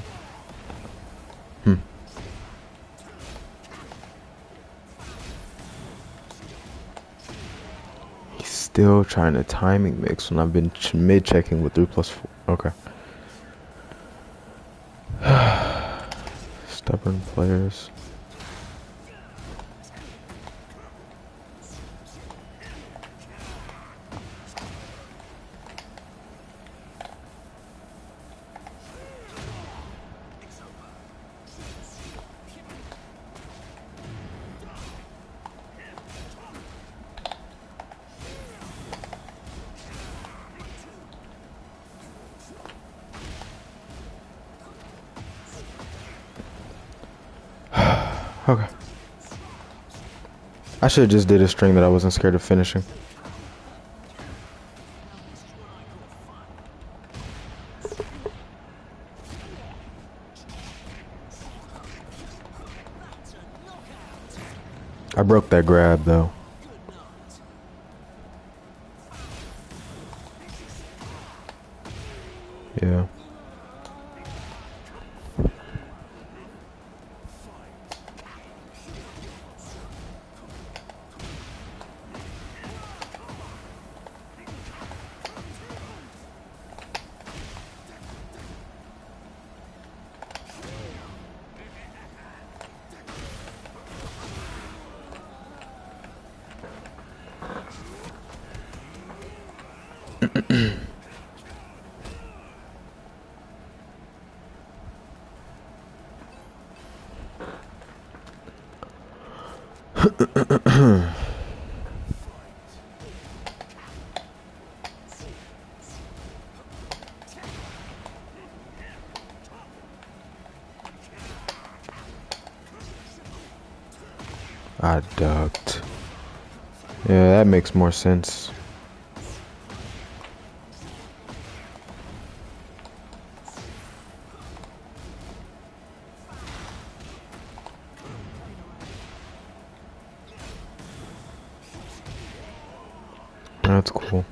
Speaker 3: still trying to timing mix when I've been mid-checking with 3+4. Okay. Stubborn players. Okay. I should have just did a string that I wasn't scared of finishing. I broke that grab though. Yeah. I ducked. Yeah, that makes more sense. That's cool.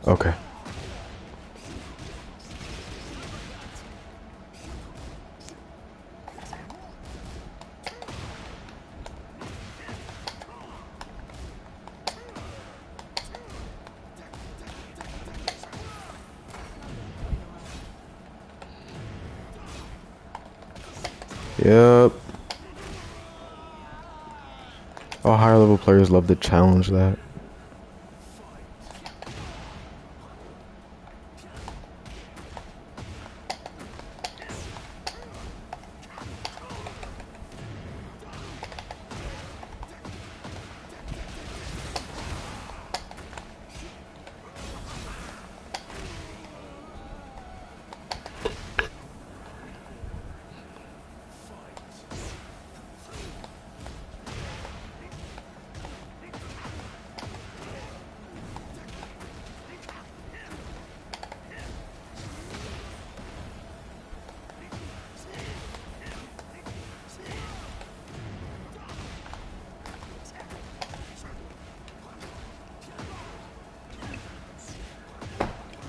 Speaker 3: Okay. Yep. All higher level players love to challenge that.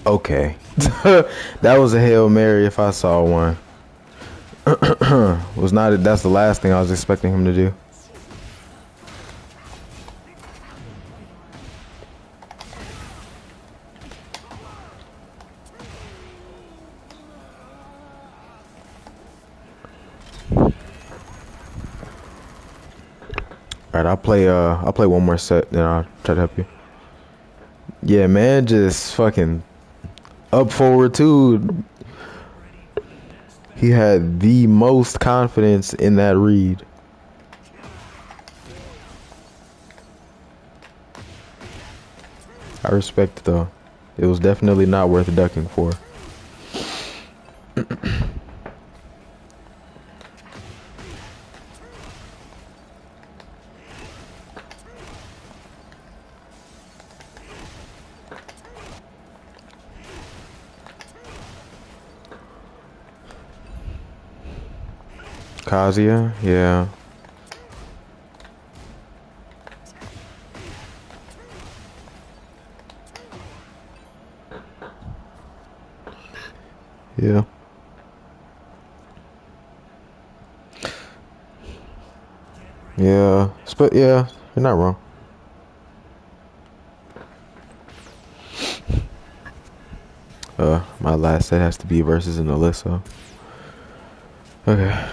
Speaker 3: Okay. That was a Hail Mary if I saw one. Was not that's the last thing I was expecting him to do. Alright, I'll play one more set, then I'll try to help you. Yeah, man, just fucking up forward too. He had the most confidence in that read. I respect it though. It was definitely not worth ducking for. Kazuya, yeah. Yeah. Yeah. Yeah, you're not wrong. My last set has to be versus an Alyssa. Okay.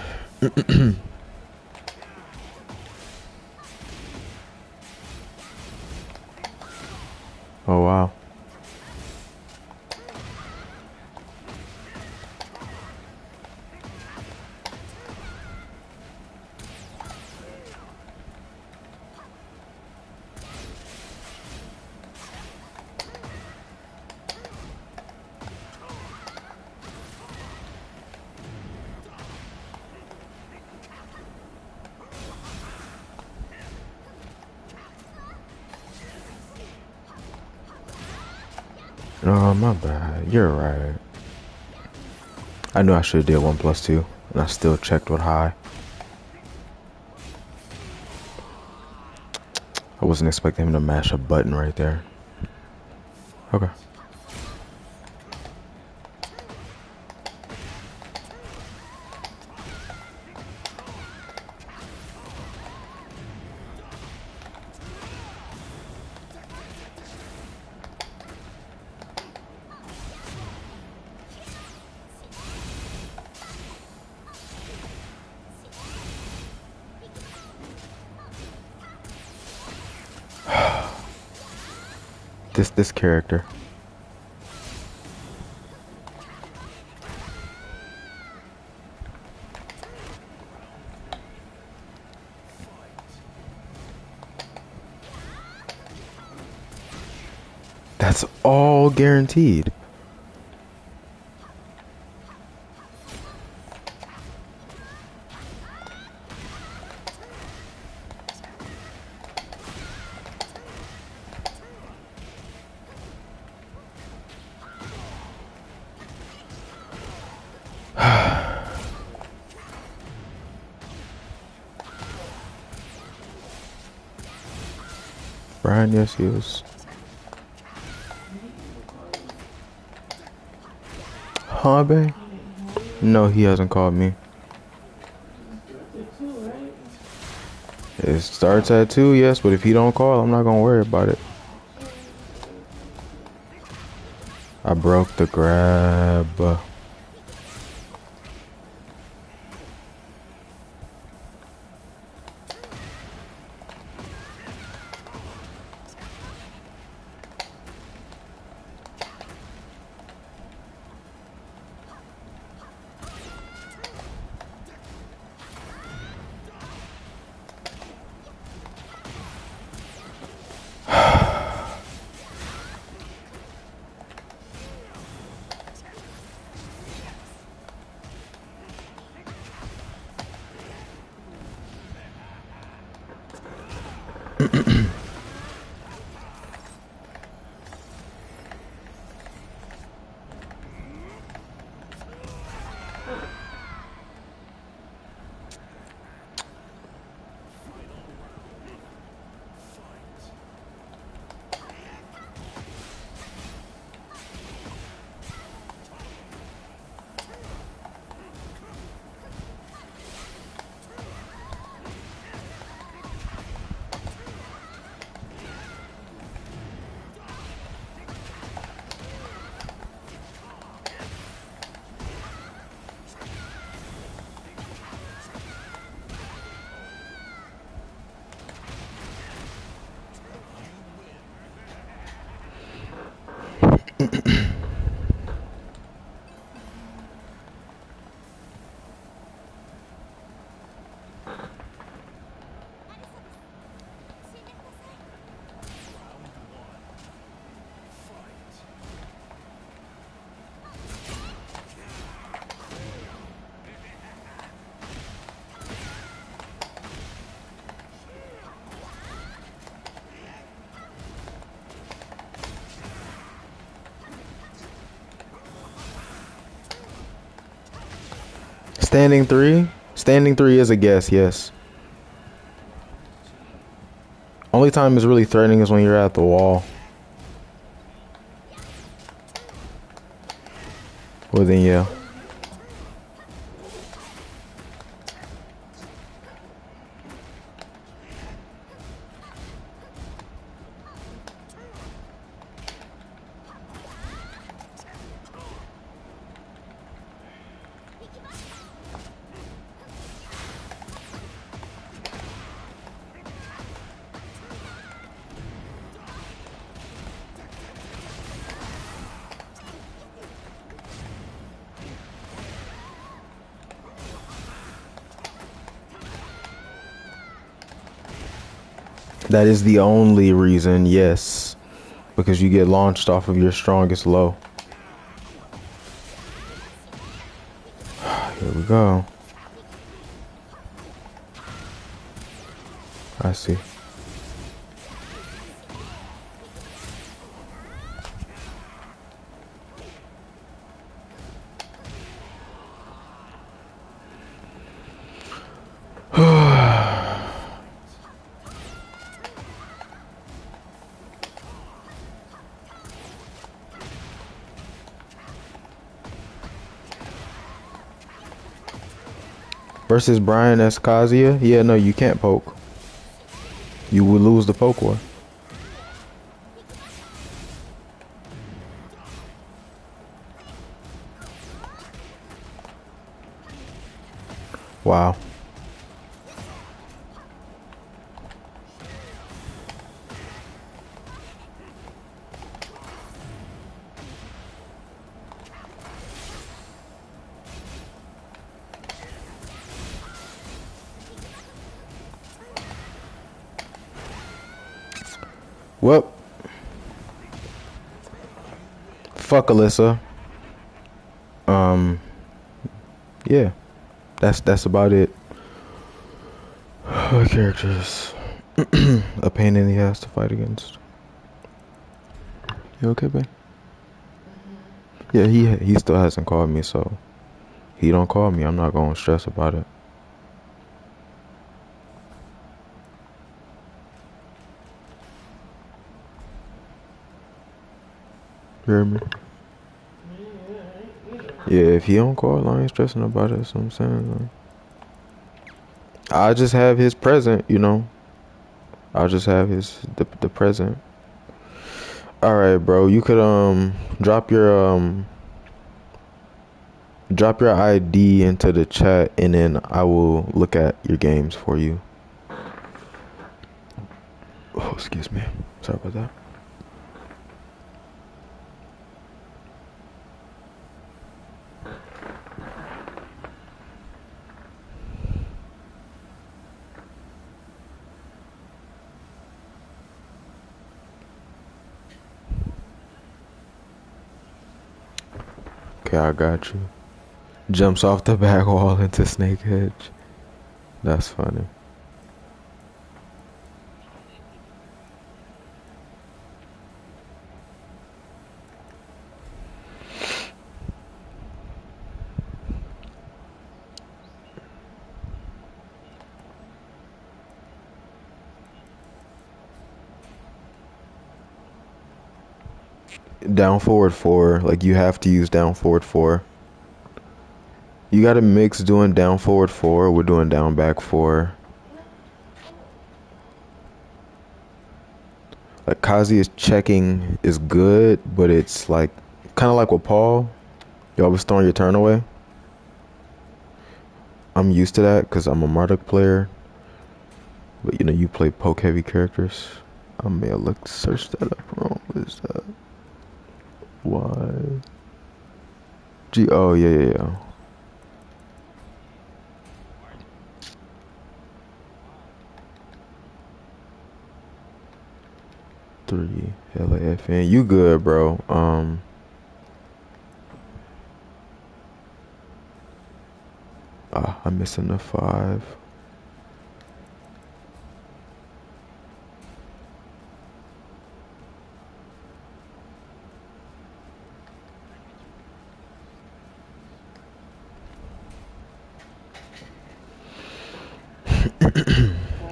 Speaker 3: Oh wow. Oh, my bad. You're right. I knew I should have did 1+2, and I still checked with high. I wasn't expecting him to mash a button right there. Okay. This character. That's all guaranteed. Bryan, yes, he is. Huh, babe? No, he hasn't called me. It starts at 2, yes, but if he don't call, I'm not gonna worry about it. I broke the grab. Standing 3? Standing 3 is a guess, yes. Only time is really threatening is when you're at the wall. Well then, yeah. That is the only reason, yes. Because you get launched off of your strongest low. Here we go. I see. Versus Bryan as Kazuya? Yeah, no, you can't poke. You will lose the poke war. Wow. Well, fuck Alyssa. Yeah, that's about it. Characters, a pain in the ass to fight against. You okay, babe? Yeah, he still hasn't called me, so he don't call me, I'm not gonna stress about it. You hear me? Yeah, if he don't call, I ain't stressing about it. That's what I'm saying. I just have his present, you know. I'll just have the present. All right, bro. You could drop your ID into the chat, and then I will look at your games for you. Oh, excuse me. Sorry about that. Okay, I got you. Jumps off the back wall into Snake Hedge. That's funny. Down forward 4. Like, you have to use down forward 4. You gotta mix doing down forward 4 with doing down back 4. Like, Kazi's checking is good, but it's like kind of like with Paul. You always throwing your turn away. I'm used to that because I'm a Marduk player. But you know, you play poke heavy characters. I may have searched that up wrong. What is that? Why? Oh, yeah. 3 LAFN. You good, bro. I'm missing the 5.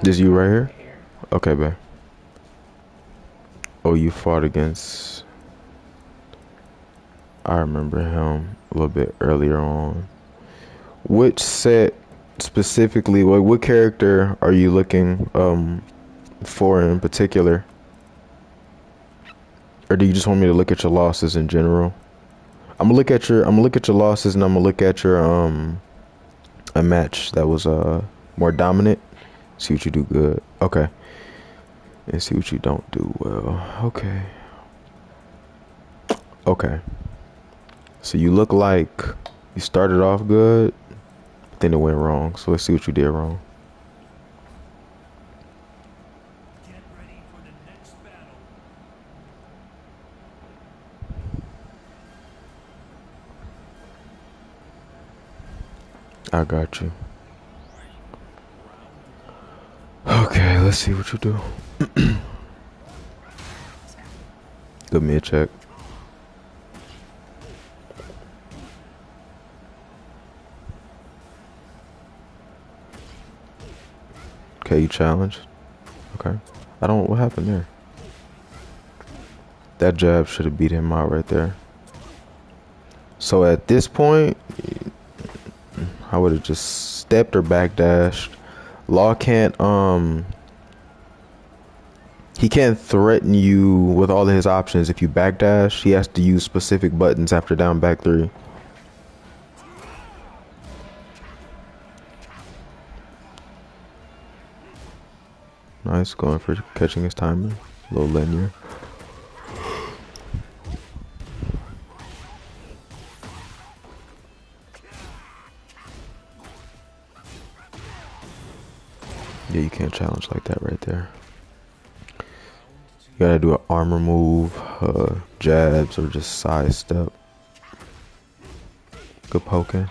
Speaker 3: This you right here? Okay, babe. Oh, you fought against... I remember him a little bit earlier on. Which set specifically, what character are you looking for in particular? Or do you just want me to look at your losses in general? I'm gonna look at your losses, and I'm gonna look at your a match that was more dominant. See what you do good. Okay. And see what you don't do well. Okay. Okay. So you look like you started off good, but then it went wrong. So let's see what you did wrong. I got you. Okay, let's see what you do. Good mid check. Okay, you challenged. Okay. I don't. What happened there? That jab should have beat him out right there. So at this point, I would have just stepped or backdashed. Law can't he can't threaten you with all of his options if you backdash. He has to use specific buttons after down back 3. Nice, going for catching his timer. A little linear. Yeah, you can't challenge like that right there. You gotta do an armor move, jabs, or just side step. Good poking.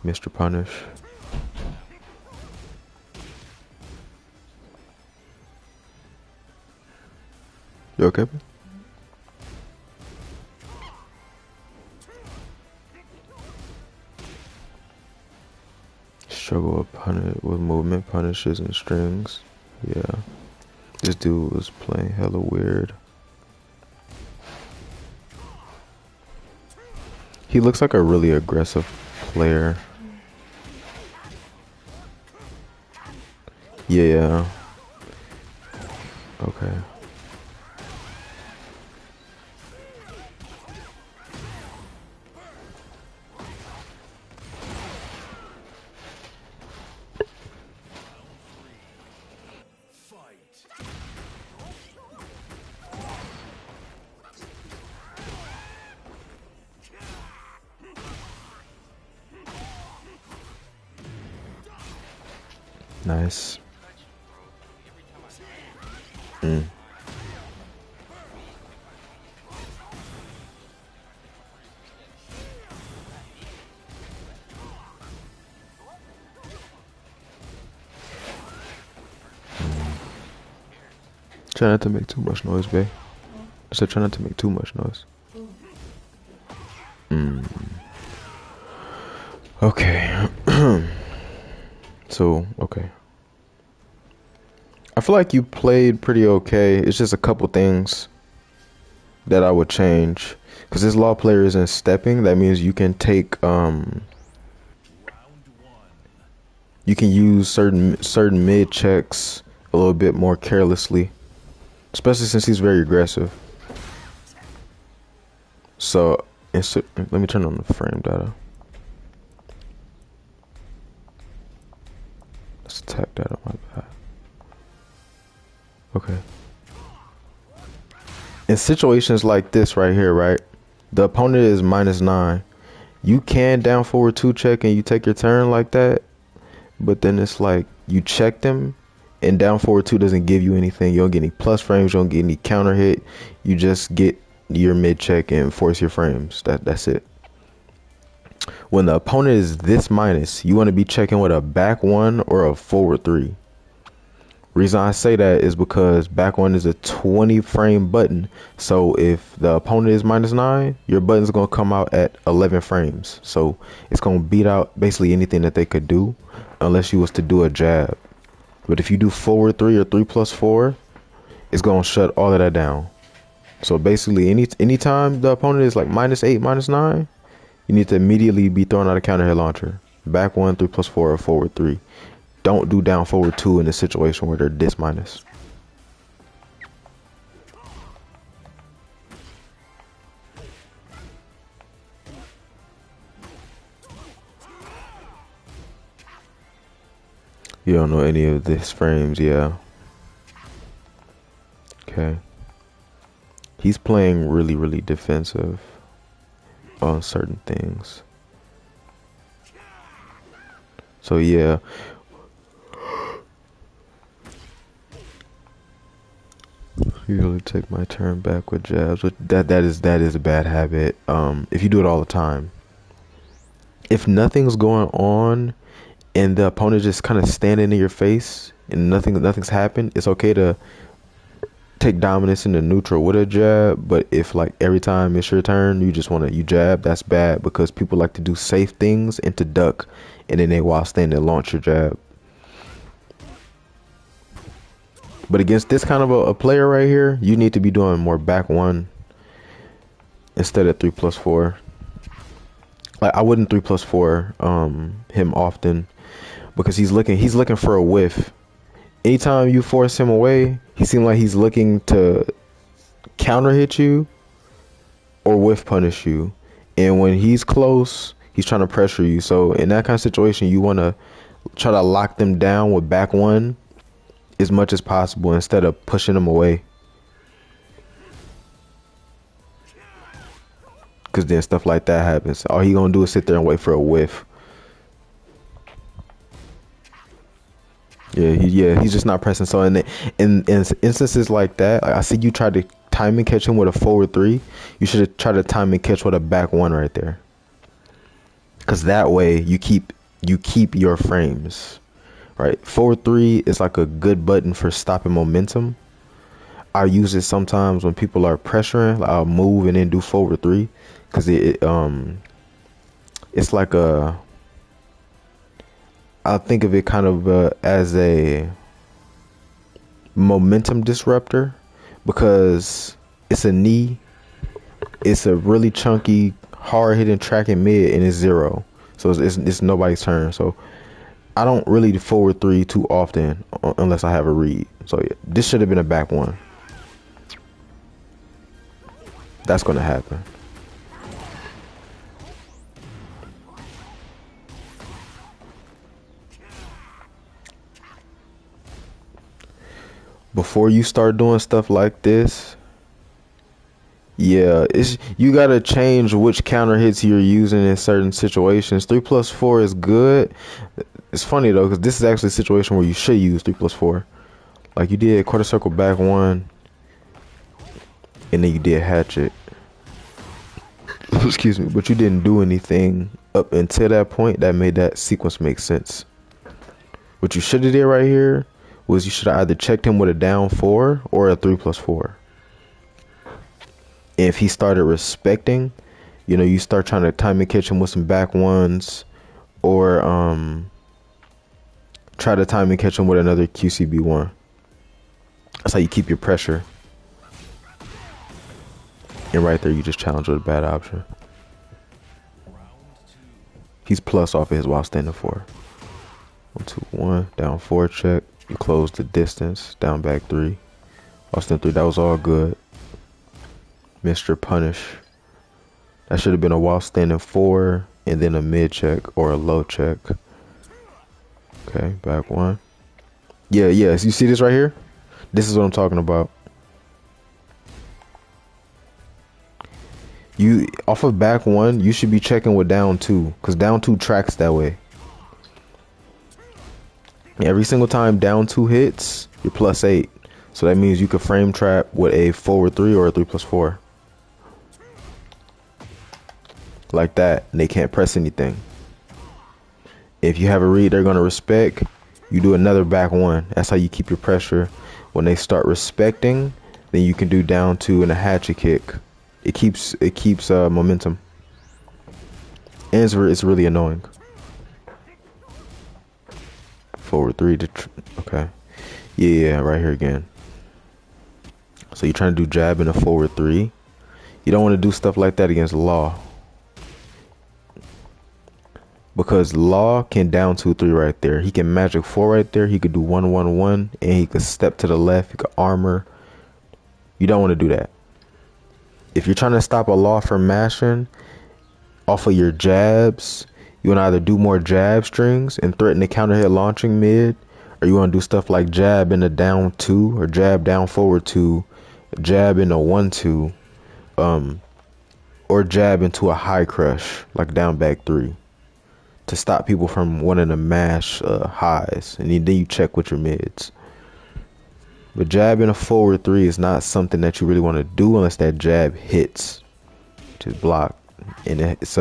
Speaker 3: Mr. Punish. You okay? Struggle with movement, punishes, and strings. Yeah. This dude was playing hella weird. He looks like a really aggressive player. Yeah. Okay. Nice. Try not to make too much noise, babe. I said try not to make too much noise. Okay. So, okay. I feel like you played pretty okay. It's just a couple things that I would change. Because this law player isn't stepping. That means you can take, you can use certain mid checks a little bit more carelessly. Especially since he's very aggressive. So, let me turn on the frame data. Let's attack data, my bad. Okay. In situations like this right here, right? The opponent is -9. You can down forward 2 check and you take your turn like that. But then it's like you check them and down forward 2 doesn't give you anything. You don't get any plus frames, you don't get any counter hit. You just get your mid check and force your frames. That's it. When the opponent is this minus, you want to be checking with a back 1 or a forward 3. Reason I say that is because back 1 is a 20 frame button. So if the opponent is -9, your button's going to come out at 11 frames. So it's going to beat out basically anything that they could do unless you was to do a jab. But if you do forward 3 or 3+4, it's going to shut all of that down. So basically anytime the opponent is like -8, -9, you need to immediately be throwing out a counter hit launcher. Back 1, 3+4, or forward 3. Don't do down forward 2 in a situation where they're this minus. You don't know any of this frames, yeah. Okay. He's playing really, really defensive on certain things. So yeah. Usually take my turn back with jabs. That is a bad habit. If you do it all the time, if nothing's going on and the opponent just kind of standing in your face and nothing's happened, it's okay to take dominance in the neutral with a jab. But if like every time it's your turn you just want to jab, that's bad, because people like to do safe things and to duck, and then they while standing launch your jab. But against this kind of a player right here, you need to be doing more back one instead of 3+4. Like I wouldn't 3+4 him often, because he's looking for a whiff. Anytime you force him away, he seems like he's looking to counter hit you or whiff punish you. And when he's close, he's trying to pressure you. So in that kind of situation, you want to try to lock them down with back one as much as possible instead of pushing them away. Because then stuff like that happens. All he gonna do is sit there and wait for a whiff. He's just not pressing. So in instances like that, like I see you try to time and catch him with a forward 3. You should try to time and catch with a back 1 right there. Because that way you keep your frames, right? Forward 3 is like a good button for stopping momentum. I use it sometimes when people are pressuring. Like I'll move and then do forward 3, because it's like a, I think of it kind of as a momentum disruptor, because it's a knee, it's a really chunky, hard hitting tracking mid, and it's 0, so it's nobody's turn. So I don't really forward 3 too often unless I have a read. So yeah, this should have been a back 1. That's gonna happen. Before you start doing stuff like this, yeah, you gotta change which counter hits you're using in certain situations. 3+4 is good. It's funny though, because this is actually a situation where you should use 3+4. Like you did quarter circle back 1, and then you did hatchet. Excuse me, but you didn't do anything up until that point that made that sequence make sense. What you should have did right here was you should have either checked him with a down 4 or a 3+4. If he started respecting, you start trying to time and catch him with some back 1s, or try to time and catch him with another QCB1. That's how you keep your pressure. And right there, you just challenge with a bad option. He's plus off of his while standing 4. 1, 2, 1, down 4 check. You close the distance, down back 3. Austin 3, that was all good. Mr. Punish. That should have been a while standing 4, and then a mid check or a low check. Okay, back 1. Yeah, so you see this right here? This is what I'm talking about. You off of back 1, you should be checking with down 2, because down 2 tracks that way. Every single time down 2 hits, you're +8. So that means you could frame trap with a forward 3 or a 3+4. Like that, and they can't press anything. If you have a read they're going to respect, you do another back 1. That's how you keep your pressure. When they start respecting, then you can do down 2 and a hatchet kick. It keeps momentum. And it's really annoying. Forward 3 to okay. Yeah, right here again. So you're trying to do jab in a forward 3. You don't want to do stuff like that against Law, because Law can down 2-3 right there. He can magic 4 right there. He could do 1-1-1, and he could step to the left. He could armor. You don't want to do that. If you're trying to stop a Law from mashing off of your jabs, you want to either do more jab strings and threaten the counter hit launching mid, or you want to do stuff like jab in a down 2 or jab down forward 2, jab in a 1-2, or jab into a high crush like down back 3, to stop people from wanting to mash highs, and then you check with your mids. But jab in a forward 3 is not something that you really want to do unless that jab hits to block, and it's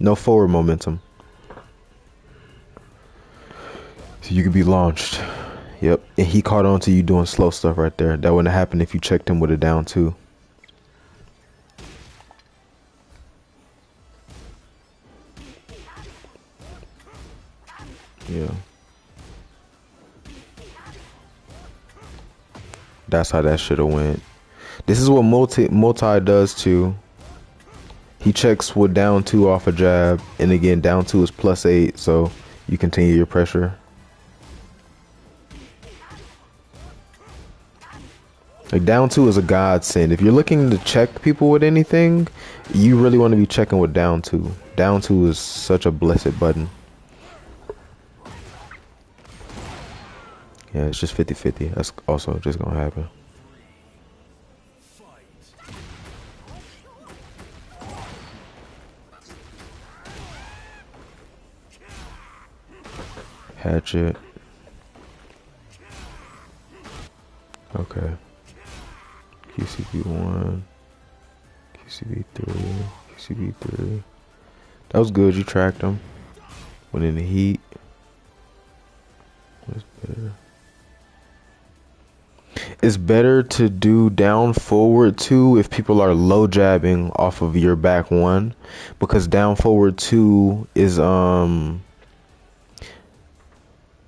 Speaker 3: No forward momentum. So you could be launched. Yep. And he caught on to you doing slow stuff right there. That wouldn't happen if you checked him with a down two. Yeah. That's how that should have went. This is what multi does too. He checks with down two off a jab, and again down two is +8, so you continue your pressure. Like down two is a godsend. If you're looking to check people with anything, you really want to be checking with down two. Down two is such a blessed button. Yeah, it's just 50-50. That's also just gonna happen. Hatchet. Okay. QCB1. QCB3. QCB3. That was good. You tracked him. Went in the heat. What's better? It's better to do down forward 2 if people are low jabbing off of your back 1, because down forward 2 is down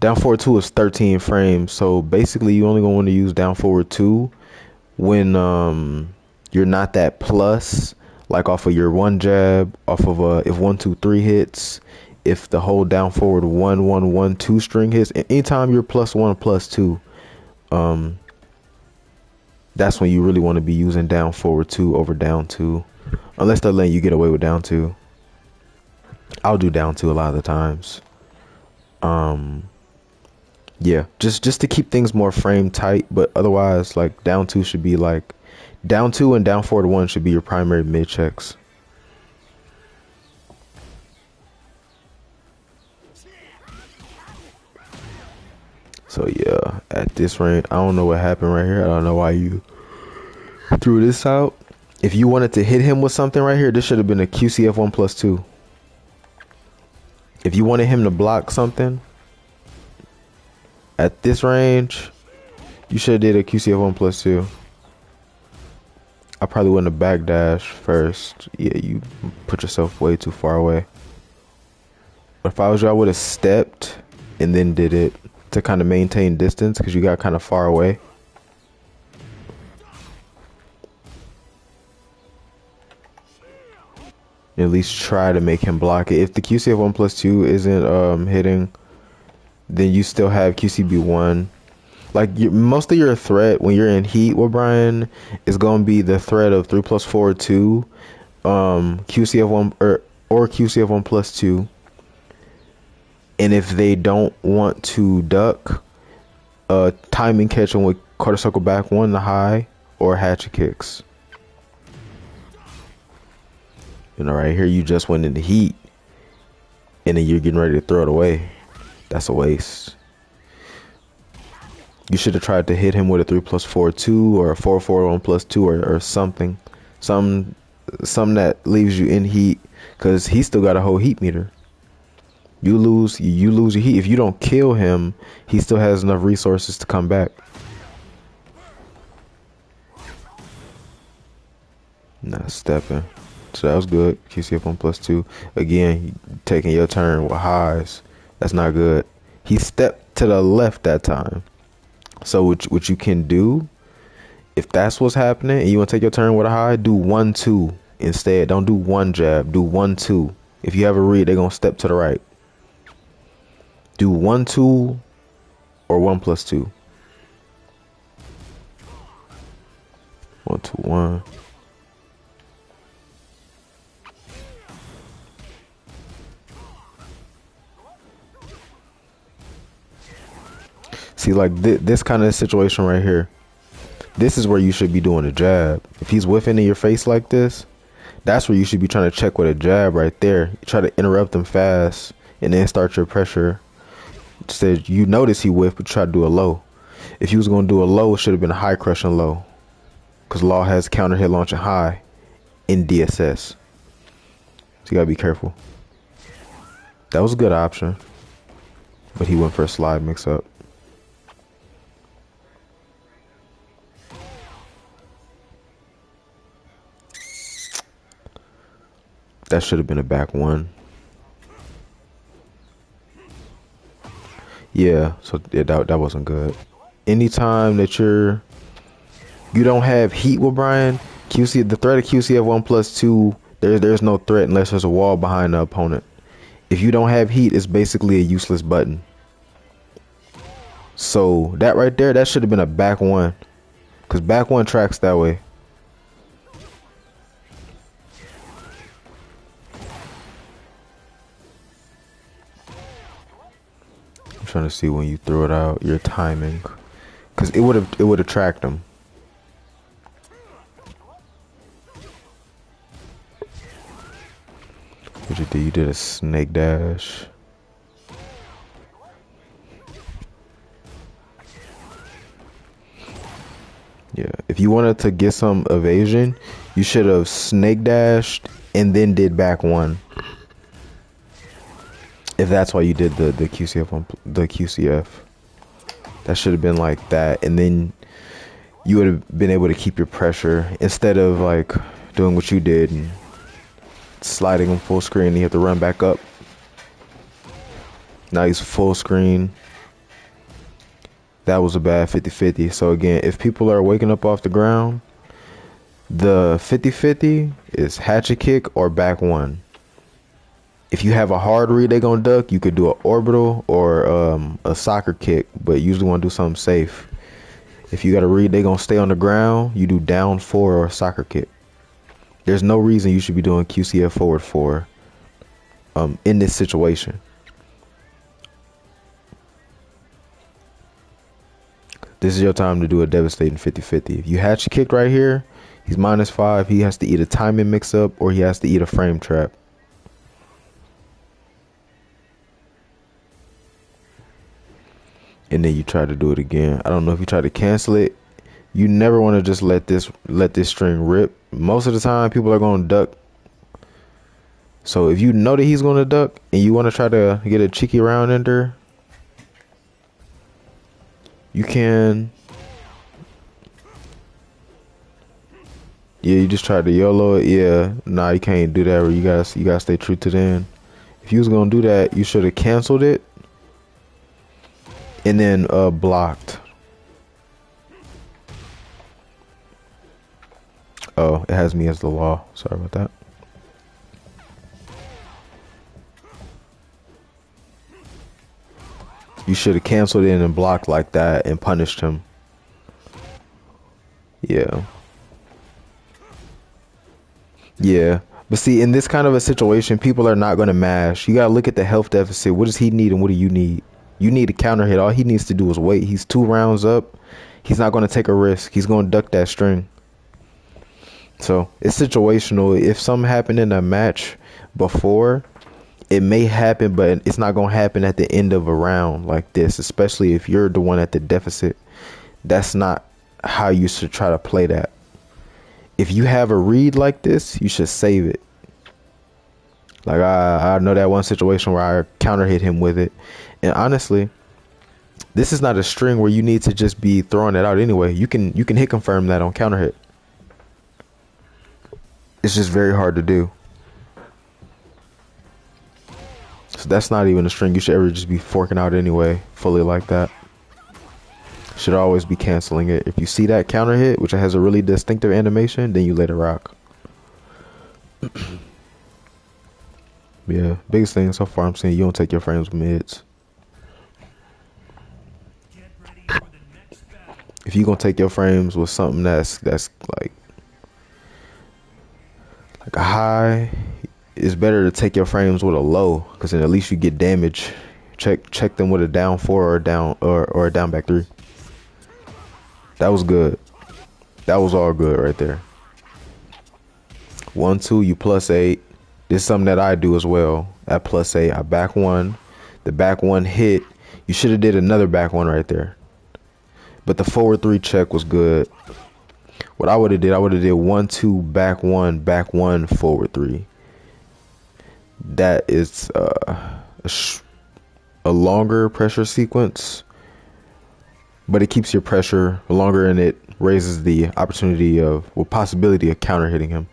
Speaker 3: forward 2 is 13 frames. So basically you only gonna want to use down forward 2 when you're not that plus, like off of your 1 jab, off of if 1 2 3 hits, if the whole down forward 1 1 1 2 string hits, anytime you're +1 +2, that's when you really want to be using down forward 2 over down 2, unless they're letting you get away with down 2. I'll do down 2 a lot of the times. Yeah, just to keep things more frame tight, but otherwise, like down 2 should be like down 2 and down forward 1 should be your primary mid checks. So yeah, at this range, I don't know what happened right here. I don't know why you threw this out. If you wanted to hit him with something right here, this should have been a QCF 1+2. If you wanted him to block something at this range, you should have did a QCF 1+2. I probably wouldn't have backdashed first. Yeah, you put yourself way too far away. But if I was you, I would have stepped and then did it to kind of maintain distance, because you got kind of far away. At least try to make him block it. If the QCF 1+2 isn't hitting, then you still have QCB1. Like most of your threat when you're in heat with Bryan is gonna be the threat of 3 + 4 2, QCF1 or QCF 1+2. And if they don't want to duck, timing catching with quarter circle back 1 to high or hatchet kicks. You know, right here you just went in the heat, and then you're getting ready to throw it away. That's a waste. You should have tried to hit him with a 3 + 4 2 or a 4 4 1+2 or something, some that leaves you in heat, because he still got a whole heat meter. You lose your heat. If you don't kill him, he still has enough resources to come back. Not stepping. So that was good. QCF 1+2. Again, taking your turn with highs. That's not good. He stepped to the left that time. So what you can do, if that's what's happening and you want to take your turn with a high, do 1 2 instead. Don't do 1 jab. Do 1 2. If you have a read, they're gonna step to the right. Do 1 2 or 1+2. 1 2 1. See, like this kind of situation right here, this is where you should be doing a jab. If he's whiffing in your face like this, that's where you should be trying to check with a jab right there. You try to interrupt him fast and then start your pressure. Instead, you notice he whiffed, but try to do a low. If he was going to do a low, it should have been a high crushing low, because Law has counter hit launching high in DSS. So you got to be careful. That was a good option. But he went for a slide mix-up. That should have been a back one. Yeah, so yeah, that wasn't good. Anytime that you don't have heat with Bryan, the threat of QCF 1+2, there's no threat unless there's a wall behind the opponent. If you don't have heat, it's basically a useless button. So that right there, that should have been a back one, because back one tracks that way. I'm trying to see when you throw it out, your timing, because it would have tracked him. What you did? You did a snake dash. Yeah, if you wanted to get some evasion, you should have snake dashed and then did back one. If that's why you did the QCF, that should have been like that, and then you would have been able to keep your pressure instead of like doing what you did and sliding him full screen. And you have to run back up. Now he's full screen. That was a bad 50-50. So again, if people are waking up off the ground, the 50-50 is hatchet kick or back one. If you have a hard read they gonna duck, you could do an orbital or a soccer kick, but usually want to do something safe. If you got a read they gonna stay on the ground, you do down 4 or a soccer kick. There's no reason you should be doing QCF forward 4 in this situation. This is your time to do a devastating 50-50. If you hatch kick right here, he's -5. He has to eat a timing mix-up or he has to eat a frame trap. And then you try to do it again. I don't know if you try to cancel it. You never want to just let this string rip. Most of the time, people are going to duck. So if you know that he's going to duck and you want to try to get a cheeky round ender, you can. Yeah, you just try to YOLO it. Yeah, nah, you can't do that. You gotta stay true to the end. If you was gonna do that, you should have canceled it and then blocked. Oh, it has me as the law. Sorry about that. You should have canceled it and blocked like that and punished him. Yeah. Yeah. But see, in this kind of a situation, people are not going to mash. You got to look at the health deficit. What does he need and what do you need? You need a counter hit. All he needs to do is wait. He's 2 rounds up. He's not going to take a risk. He's going to duck that string. So it's situational. If something happened in a match before, it may happen, but it's not going to happen at the end of a round like this, especially if you're the one at the deficit. That's not how you should try to play that. If you have a read like this, you should save it. Like I know that one situation where I counter hit him with it. And honestly, this is not a string where you need to just be throwing it out anyway. You can hit confirm that on counter hit. It's just very hard to do. So that's not even a string you should ever just be forking out anyway, fully like that. Should always be canceling it. If you see that counter hit, which has a really distinctive animation, then you let it rock. Yeah, biggest thing so far I'm saying, you don't take your frames with mids. If you gonna take your frames with something that's like a high, it's better to take your frames with a low, because then at least you get damage. Check them with a down 4 or a down or a down back 3. That was good. That was all good right there. 1-2, you +8. This is something that I do as well. At +8, I back 1. The back 1 hit. You should have did another back 1 right there. But the forward 3 check was good. What I would have did 1-2, back 1, forward 3. That is a longer pressure sequence, but it keeps your pressure longer and it raises the opportunity of, well, possibility of counter hitting him.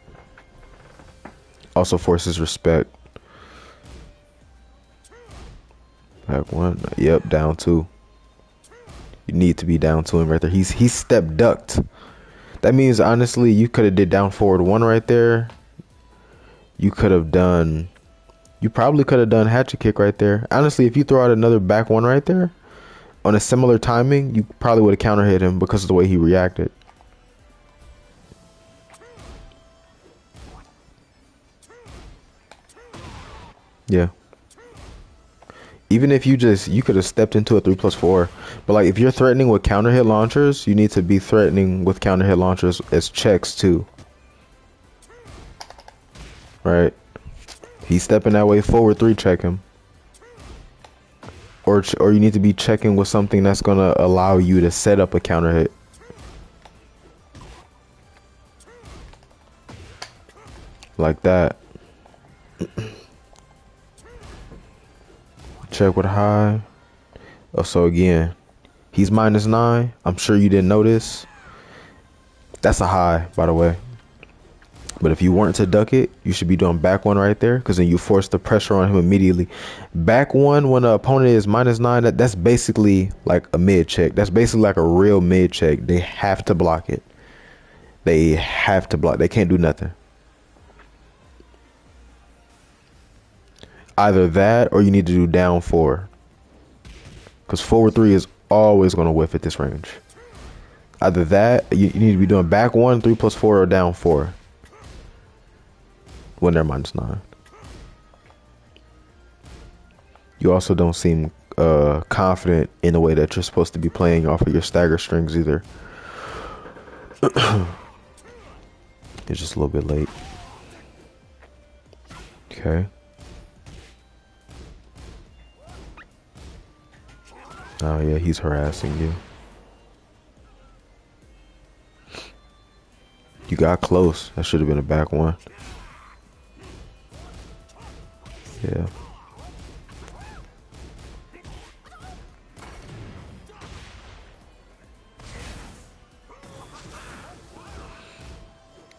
Speaker 3: Also forces respect. Back one. Yep, down two. You need to be down to him right there. He's step ducked. That means honestly you could have did down forward one right there. You probably could have done hatchet kick right there. Honestly, if you throw out another back one right there on a similar timing, you probably would have counter hit him because of the way he reacted. Yeah. Even if you could have stepped into a 3+4, but like if you're threatening with counter hit launchers, you need to be threatening with counter hit launchers as checks too. Right? He's stepping that way forward, 3 check him. Or you need to be checking with something that's gonna allow you to set up a counter hit. Like that. Check with high. Oh, so again, he's -9. I'm sure you didn't notice. That's a high, by the way. But if you weren't to duck it, you should be doing back one right there, because then you force the pressure on him immediately. Back one when the opponent is -9, that's basically like a mid check. That's basically like a real mid check. They have to block it. They have to block. They can't do nothing. Either that or you need to do down 4. Because forward 3 is always going to whiff at this range. Either that, you need to be doing back 1, 3+4, or down 4. When they're -9. You also don't seem confident in the way that you're supposed to be playing off of your stagger strings either. It's just a little bit late. Okay. Oh yeah, he's harassing you. You got close. That should have been a back one. Yeah.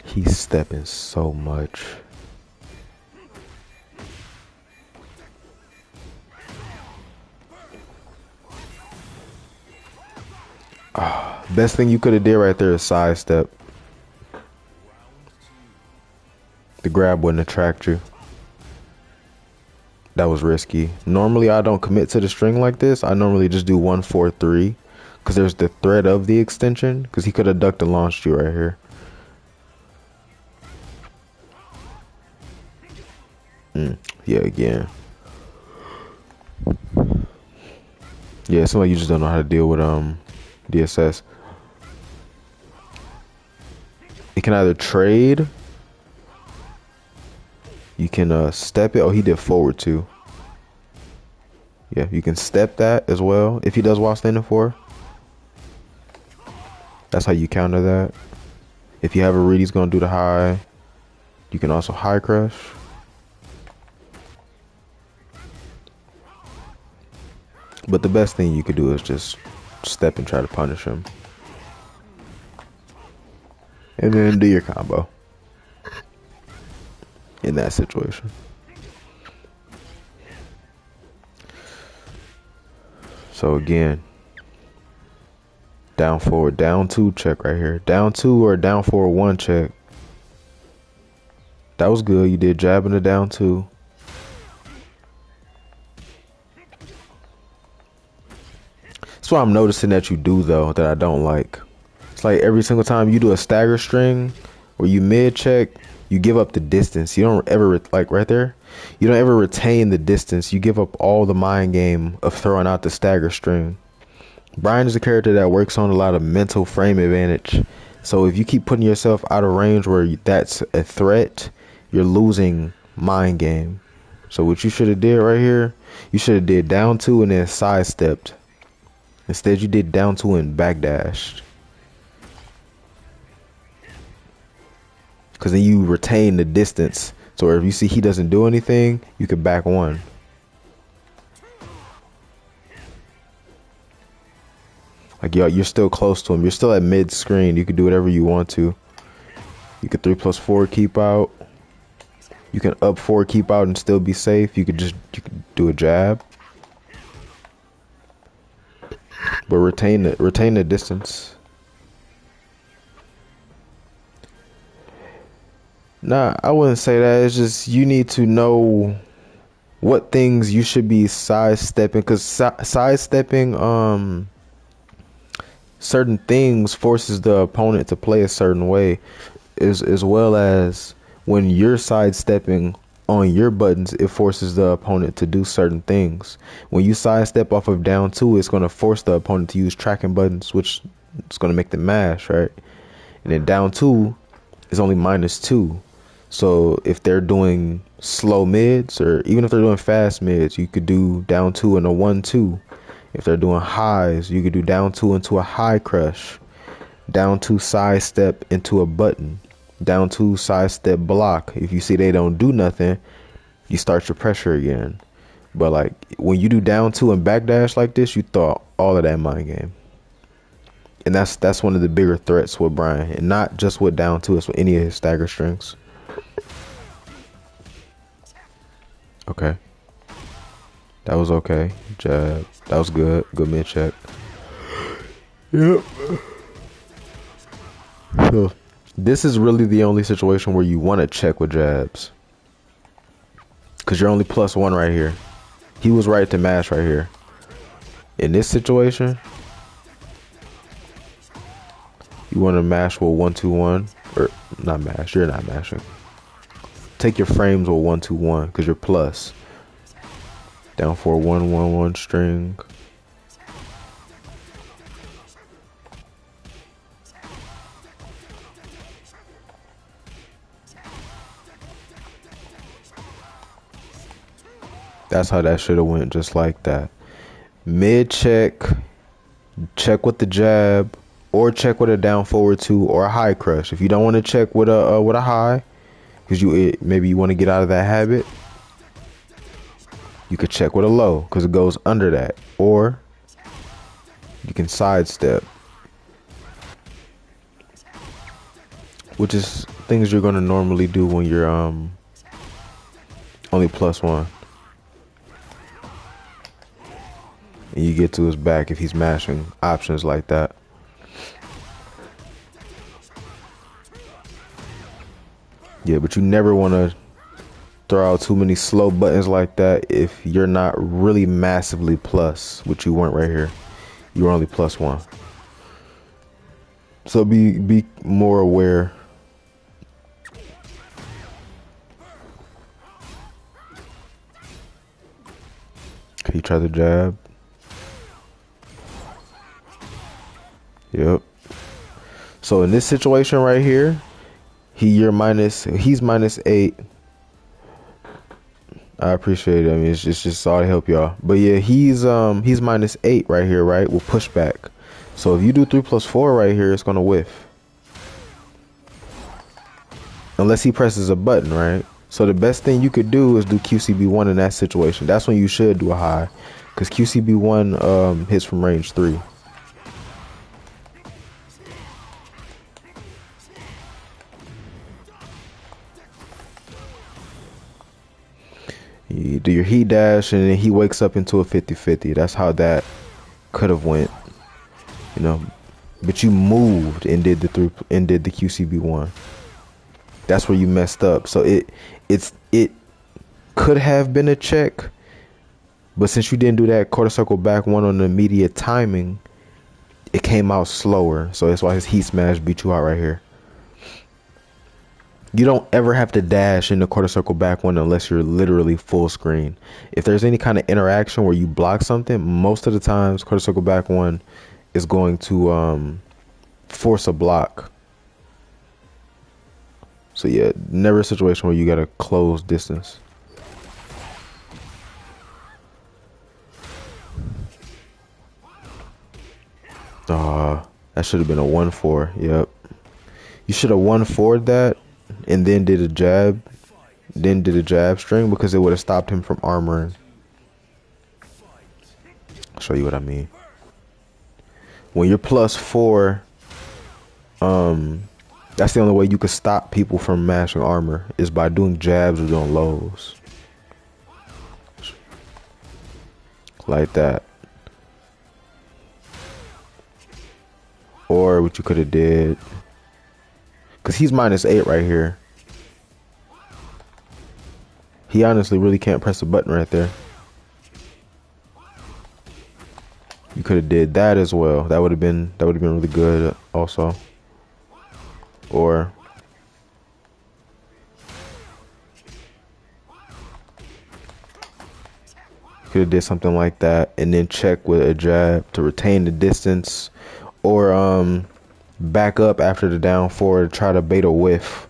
Speaker 3: He's stepping so much. Best thing you could have did right there is sidestep. The grab wouldn't attract you. That was risky. Normally I don't commit to the string like this. I normally just do 1, 4, 3, because there's the threat of the extension, because he could have ducked and launched you right here. Yeah, again. Yeah, it's like you just don't know how to deal with DSS. You can either trade. You can step it. Oh, he did forward too. Yeah, you can step that as well if he does while standing 4. That's how you counter that. If you have a read, he's gonna do the high. You can also high crush. But the best thing you could do is just step and try to punish him. And then do your combo. In that situation. So again, down forward, down 2 check right here. Down 2 or down forward 1 check. That was good. You did jab in the down 2. That's what I'm noticing that you do though, that I don't like. It's like every single time you do a stagger string where you mid check, you give up the distance. You don't ever, like right there, you don't ever retain the distance. You give up all the mind game of throwing out the stagger string. Bryan is a character that works on a lot of mental frame advantage. So if you keep putting yourself out of range where that's a threat, you're losing mind game. So what you should have did right here, you should have did down 2 and then sidestepped. Instead, you did down 2 and backdashed. Because then you retain the distance. So if you see he doesn't do anything, you could back 1. Like, yo, you're still close to him. You're still at mid screen. You can do whatever you want to. You could 3+4 keep out. You can up 4 keep out and still be safe. You could do a jab. But retain the distance. Nah, I wouldn't say that. It's just you need to know what things you should be sidestepping, because sidestepping certain things forces the opponent to play a certain way, as well as when you're sidestepping on your buttons, it forces the opponent to do certain things. When you sidestep off of down 2, it's going to force the opponent to use tracking buttons, which is going to make them mash, right? And then down 2 is only -2. So if they're doing slow mids, or even if they're doing fast mids, you could do down 2 and a 1-2. If they're doing highs, you could do down 2 into a high crush, down 2 side step into a button, down 2 side step block. If you see they don't do nothing, you start your pressure again. But like when you do down 2 and backdash like this, you throw all of that mind game. And that's one of the bigger threats with Bryan, and not just with down 2, it's with any of his stagger strings. Okay. That was okay. Jab. That was good. Good mid check. Yep. So this is really the only situation where you want to check with jabs, because you're only +1 right here. He was right to mash right here. In this situation, you want to mash with 1-2-1, or not mash. You're not mashing. Take your frames with 1-2-1 because you're plus. Down for 1-1-1 string. That's how that should have went, just like that. Mid check, check with the jab, or check with a down forward 2 or a high crush. If you don't want to check with a high, because maybe you want to get out of that habit, you could check with a low because it goes under that, or you can sidestep, which is things you're going to normally do when you're only +1. And you get to his back if he's mashing options like that. Yeah, but you never want to throw out too many slow buttons like that if you're not really massively plus, which you weren't right here. You were only +1. So be more aware. Can you try the jab? Yep. So in this situation right here, he's -8. I appreciate it. I mean, it's just all to help y'all. But yeah, he's -8 right here, right? With pushback. So if you do 3+4 right here, it's gonna whiff. Unless he presses a button, right? So the best thing you could do is do QCB1 in that situation. That's when you should do a high, because QCB1 hits from range 3. You do your heat dash, and then he wakes up into a 50-50. That's how that could have went, you know. But you moved and did the QCB1. That's where you messed up. So it could have been a check, but since you didn't do that quarter circle back 1 on the immediate timing, it came out slower. So that's why his heat smash beat you out right here. You don't ever have to dash in the quarter circle back 1 unless you're literally full screen. If there's any kind of interaction where you block something, most of the times quarter circle back 1 is going to force a block. So yeah, never a situation where you got a close distance. That should have been a 1-4. Yep. You should have 1-4'd that and then did a jab. Then did a jab string, because it would have stopped him from armoring. I'll show you what I mean. When you're +4, that's the only way you could stop people from mashing armor is by doing jabs or doing lows. Like that. Or what you could have did, because he's -8 right here. He honestly really can't press the button right there. You could have did that as well. That would have been really good also. Or could have did something like that and then check with a jab to retain the distance, or back up after the down 4 to try to bait a whiff.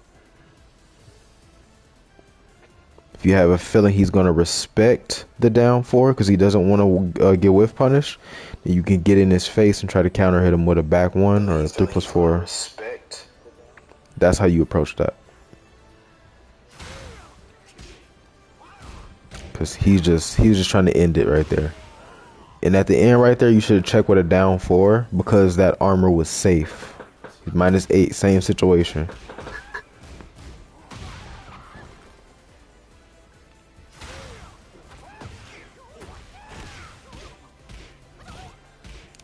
Speaker 3: If you have a feeling he's going to respect the down 4 because he doesn't want to get whiff punished, then you can get in his face and try to counter hit him with a back 1 or a 3+4. That's how you approach that. Because he was just trying to end it right there. And at the end right there, you should have checked with a down 4 because that armor was safe. -8, same situation.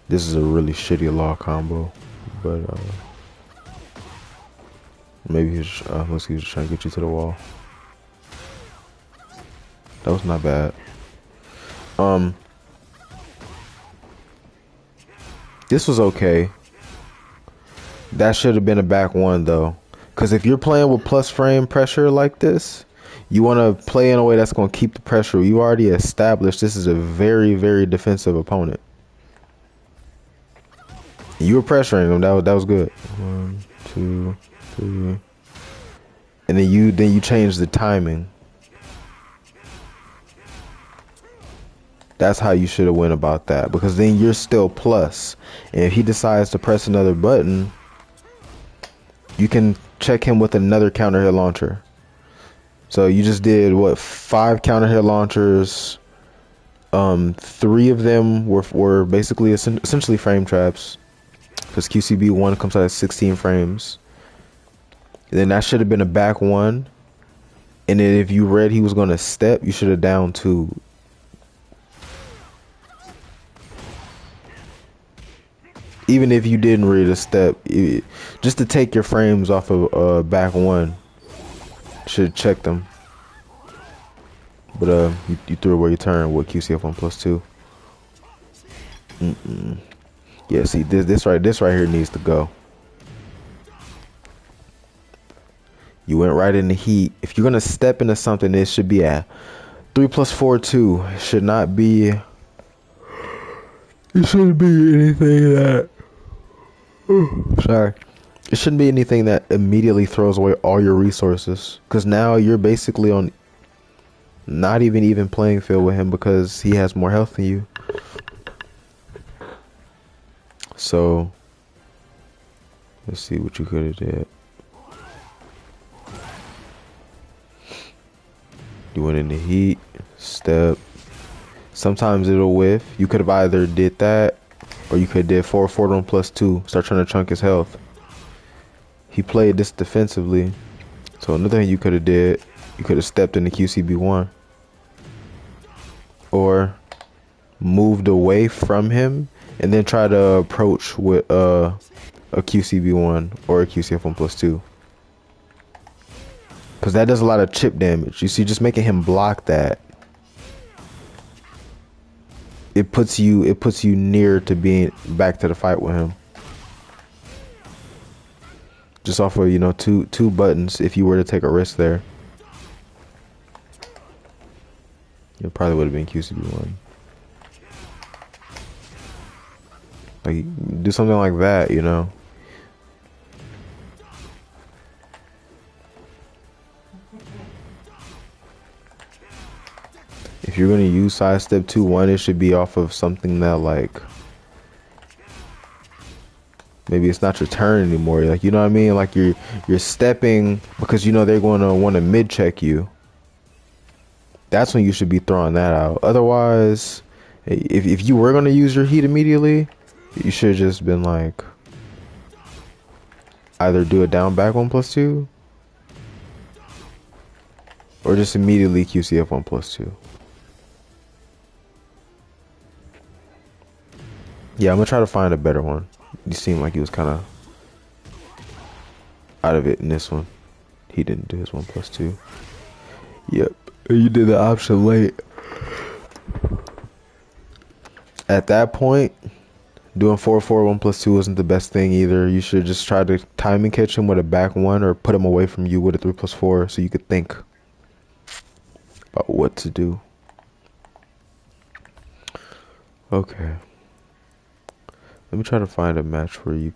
Speaker 3: This is a really shitty law combo, but maybe he's unless he's trying to get you to the wall. That was not bad. This was okay. That should have been a back 1 though, because if you're playing with plus frame pressure like this, you want to play in a way that's going to keep the pressure. You already established this is a very, very defensive opponent. You were pressuring him. That was good. 1, 2, 3, and then you change the timing. That's how you should have went about that, because then you're still plus, and if he decides to press another button, you can check him with another counter hit launcher. So you just did what, 5 counter hit launchers. 3 of them were basically essentially frame traps, because QCB 1 comes out at 16 frames. And then that should have been a back 1, and then if you read he was going to step, you should have down 2. Even if you didn't read a step, just to take your frames off of back 1, should have checked them. But you threw it where you turn with QCF 1+2. Yeah, see this right here needs to go. You went right in the heat. If you're gonna step into something, it should be a 3+4 2. It should not be. It shouldn't be anything that. Sorry. It shouldn't be anything that immediately throws away all your resources, because now you're basically on not even playing field with him because he has more health than you. So let's see what you could have did. You went in the heat, step. Sometimes it'll whiff. You could have either did that, or you could have did 4 forward on +2. Start trying to chunk his health. He played this defensively. So another thing you could have did, you could have stepped into QCB 1. Or moved away from him and then try to approach with a QCB 1 or a QCF 1+2. Because that does a lot of chip damage. You see, just making him block that, it puts you near to being back to the fight with him. Just off of, you know, two buttons. If you were to take a risk there, it probably would have been QCB 1. Like, do something like that, you know. If you're gonna use sidestep 2-1, it should be off of something that, like, maybe it's not your turn anymore. Like, you know what I mean? Like, you're stepping because you know they're going to want to mid check you. That's when you should be throwing that out. Otherwise, if you were gonna use your heat immediately, You should have just been like, either do a down back 1+2, or just immediately QCF 1+2. Yeah, I'm gonna try to find a better one. You seem like he was kind of out of it in this one. He didn't do his 1+2. Yep, you did the option late. At that point, doing 4-4 1+2 wasn't the best thing either. You should just try to timing catch him with a back 1 or put him away from you with a 3+4 so you could think about what to do. Okay. Let me try to find a match where you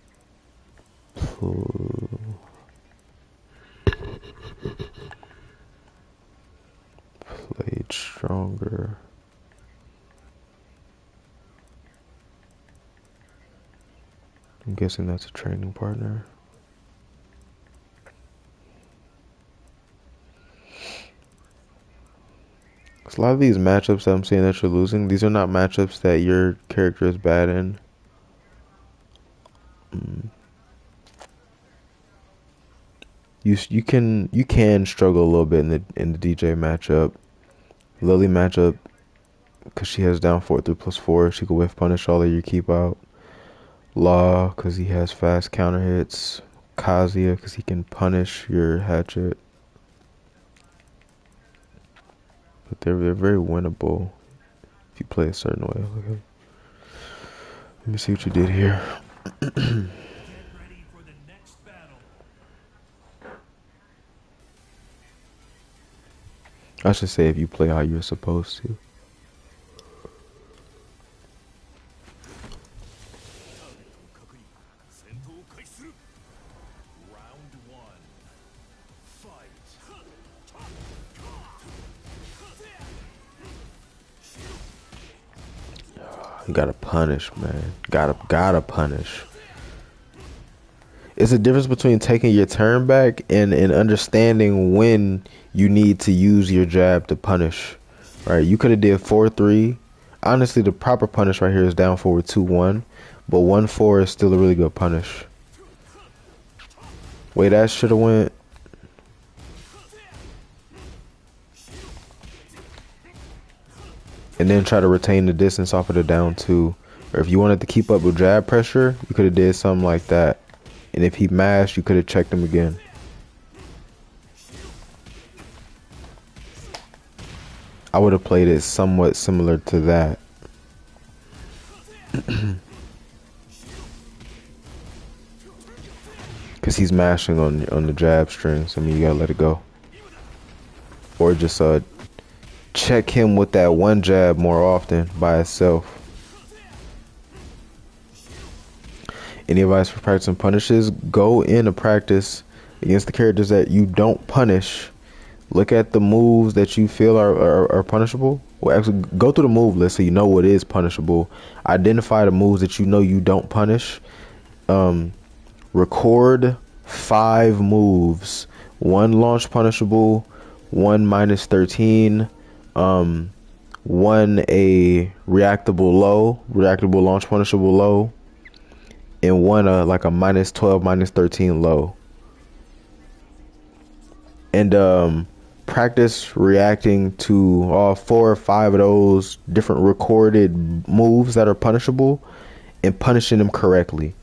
Speaker 3: played stronger. I'm guessing that's a training partner. A lot of these matchups that I'm seeing that you're losing, these are not matchups that your character is bad in. You can struggle a little bit in the DJ matchup. Lily matchup, because she has down 4 3+4, she can whiff punish all of your keep out. Law, because he has fast counter hits. Kazuya, because he can punish your hatchet. But they're very winnable if you play a certain way. Okay. Let me see what you did here.
Speaker 1: Get ready for the next battle.
Speaker 3: I should say if you play how you're supposed to.
Speaker 2: Round 1. Fight.
Speaker 3: You gotta punish, man. Gotta punish. It's a difference between taking your turn back and understanding when you need to use your jab to punish. Right? You could have did 4-3. Honestly, the proper punish right here is down forward 2-1, but 1-4 is still a really good punish. Way that should have went. And then try to retain the distance off of the down 2. Or if you wanted to keep up with jab pressure, you could have did something like that. And if he mashed, you could have checked him again. I would have played it somewhat similar to that. Because he's mashing on the jab strings. I mean, you gotta let it go. Or just check him with that one jab more often by itself. Any advice for practicing punishes? Go in to practice against the characters that you don't punish. Look at the moves that you feel are punishable. Well, actually, go through the move list so you know what is punishable. Identify the moves that you know you don't punish. Record 5 moves. 1 launch punishable, 1 -13, 1 a reactable low, reactable launch punishable low, and 1 like a -12, -13 low. And practice reacting to all 4 or 5 of those different recorded moves that are punishable and punishing them correctly.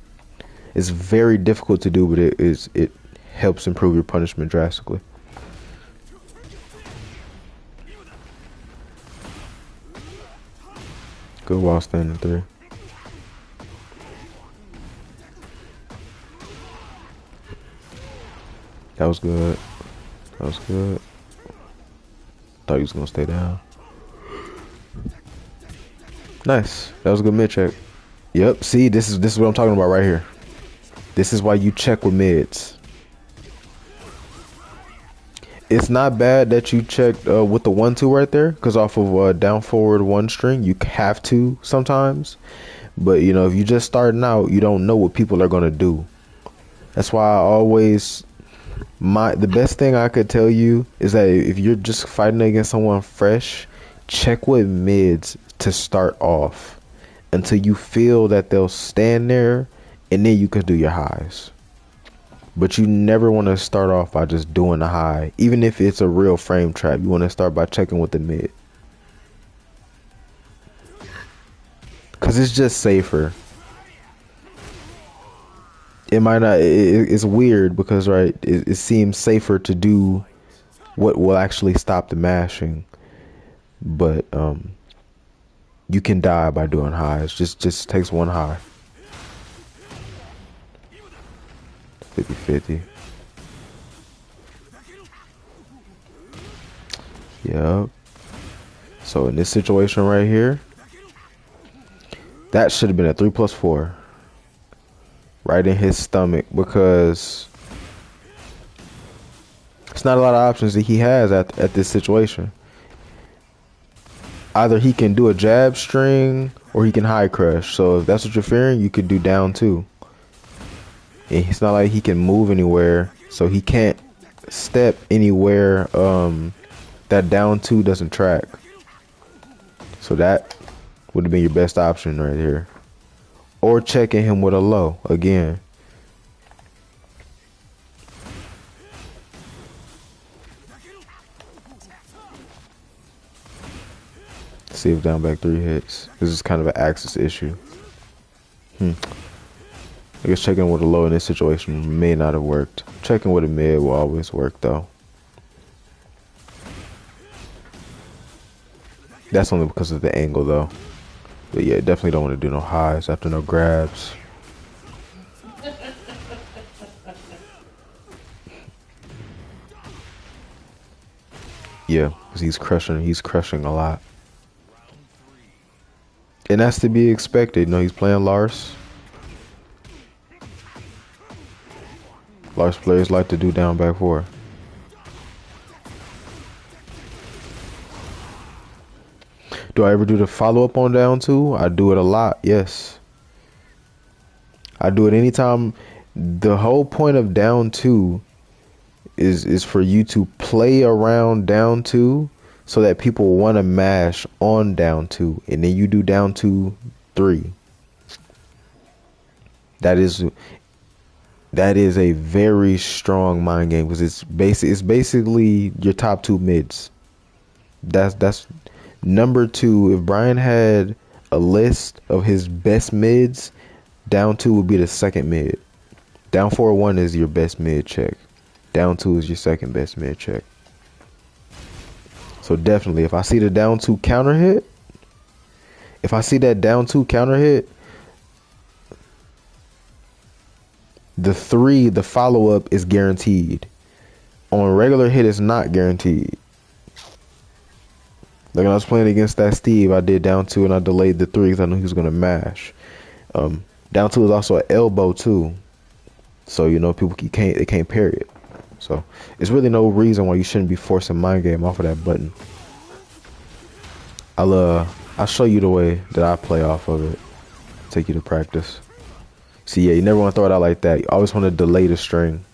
Speaker 3: It's very difficult to do, but it helps improve your punishment drastically. Good wall standing 3. That was good. That was good. Thought he was gonna stay down. Nice. That was a good mid check. Yep. See, this is what I'm talking about right here. This is why you check with mids. It's not bad that you checked with the 1-2 right there, because off of down forward 1 string, you have to sometimes. But you know, if you're just starting out, you don't know what people are gonna do. That's why I always. The best thing I could tell you is that if you're just fighting against someone fresh, check with mids to start off until you feel that they'll stand there, and then you can do your highs. But you never want to start off by just doing a high. Even if it's a real frame trap, you want to start by checking with the mid. Because it's just safer. It might not, it's weird because, right, it seems safer to do what will actually stop the mashing. But you can die by doing highs. Just takes one high. 50-50. Yep. So in this situation right here, that should have been a 3+4. Right in his stomach, because it's not a lot of options that he has at this situation. Either he can do a jab string or he can high crush. So if that's what you're fearing, you could do down 2. And it's not like he can move anywhere, so he can't step anywhere that down 2 doesn't track. So that would have been your best option right here. Or checking him with a low again. See if down back 3 hits. This is kind of an axis issue. I guess checking with a low in this situation may not have worked. Checking with a mid will always work though. That's only because of the angle though. But yeah, definitely don't want to do no highs after no grabs. Yeah, because he's crushing a lot. And that's to be expected. You know, he's playing Lars. Lars players like to do down back 4. Do I ever do the follow-up on down 2? I do it a lot, yes. I do it anytime. The whole point of down 2 is for you to play around down 2 so that people want to mash on down 2. And then you do down 2, 3. That is a very strong mind game because it's basically your top 2 mids. That's number 2. If Bryan had a list of his best mids, down 2 would be the second mid. Down 4-1 is your best mid check. Down 2 is your second best mid check. So definitely, if I see the down 2 counter hit, if I see that down 2 counter hit, the 3, the follow-up is guaranteed. On regular hit, it's not guaranteed. Like when I was playing against that Steve, I did down 2 and I delayed the 3 because I knew he was going to mash. Down 2 is also an elbow too. So, you know, people they can't parry it. So it's really no reason why you shouldn't be forcing mind game off of that button. I'll show you the way that I play off of it. Take you to practice. See, yeah, you never want to throw it out like that. You always want to delay the string.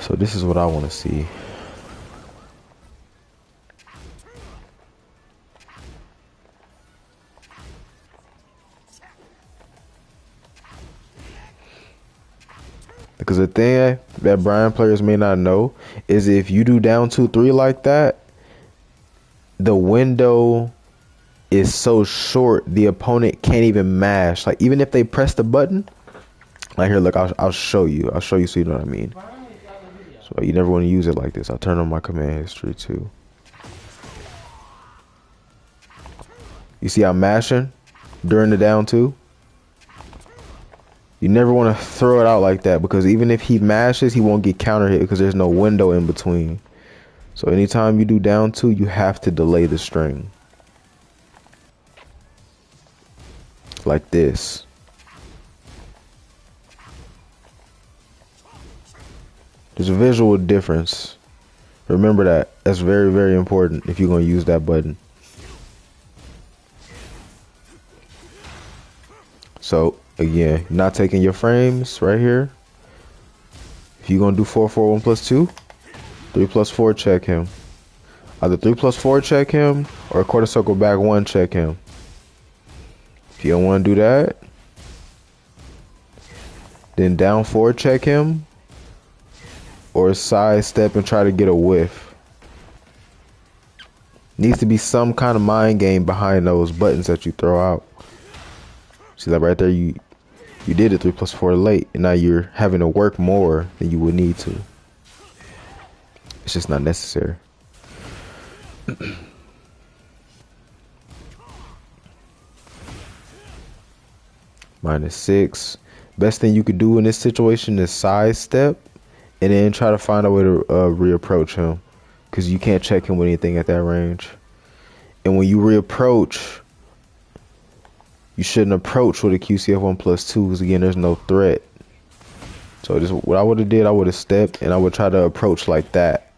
Speaker 3: So this is what I want to see. Because the thing that Bryan players may not know is if you do down 2, 3 like that, the window is so short the opponent can't even mash. Like even if they press the button, like here, look, I'll show you. I'll show you so you know what I mean. So you never want to use it like this. I'll turn on my command history too. You see I'm mashing during the down 2? You never want to throw it out like that because even if he mashes, he won't get counter hit because there's no window in between. So anytime you do down 2, you have to delay the string. Like this. There's a visual difference. Remember that. That's very, very important if you're going to use that button. So again, not taking your frames right here. If you're gonna do 4-4-1+2, 3+4 check him. Either 3+4 check him Or quarter circle back one, check him. If you don't want to do that, then down four, check him. Or side step and try to get a whiff. Needs to be some kind of mind game behind those buttons that you throw out. See that right there? You did it 3+4 late, and now you're having to work more than you would need to. It's just not necessary. -6. Best thing you could do in this situation is sidestep and then try to find a way to reapproach him, because you can't check him with anything at that range. And when you reapproach, you shouldn't approach with a QCF 1+2, because again, there's no threat. So just what I would have did, I would have stepped and I would try to approach like that.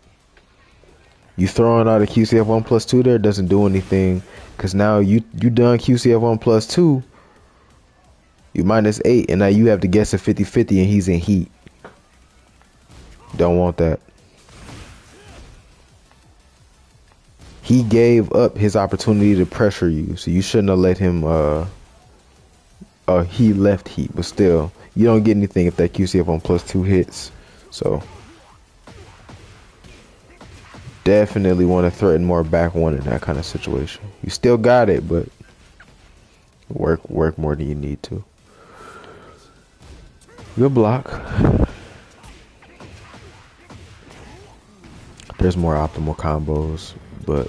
Speaker 3: You throwing out a QCF 1+2 there doesn't do anything, because now you done QCF 1+2. You -8, and now you have to guess a 50-50, and he's in heat. Don't want that. He gave up his opportunity to pressure you, so you shouldn't have let him. He left heat, but still, you don't get anything if that QCF 1+2 hits. So definitely want to threaten more back one in that kind of situation. You still got it, but work more than you need to. Good block. There's more optimal combos, but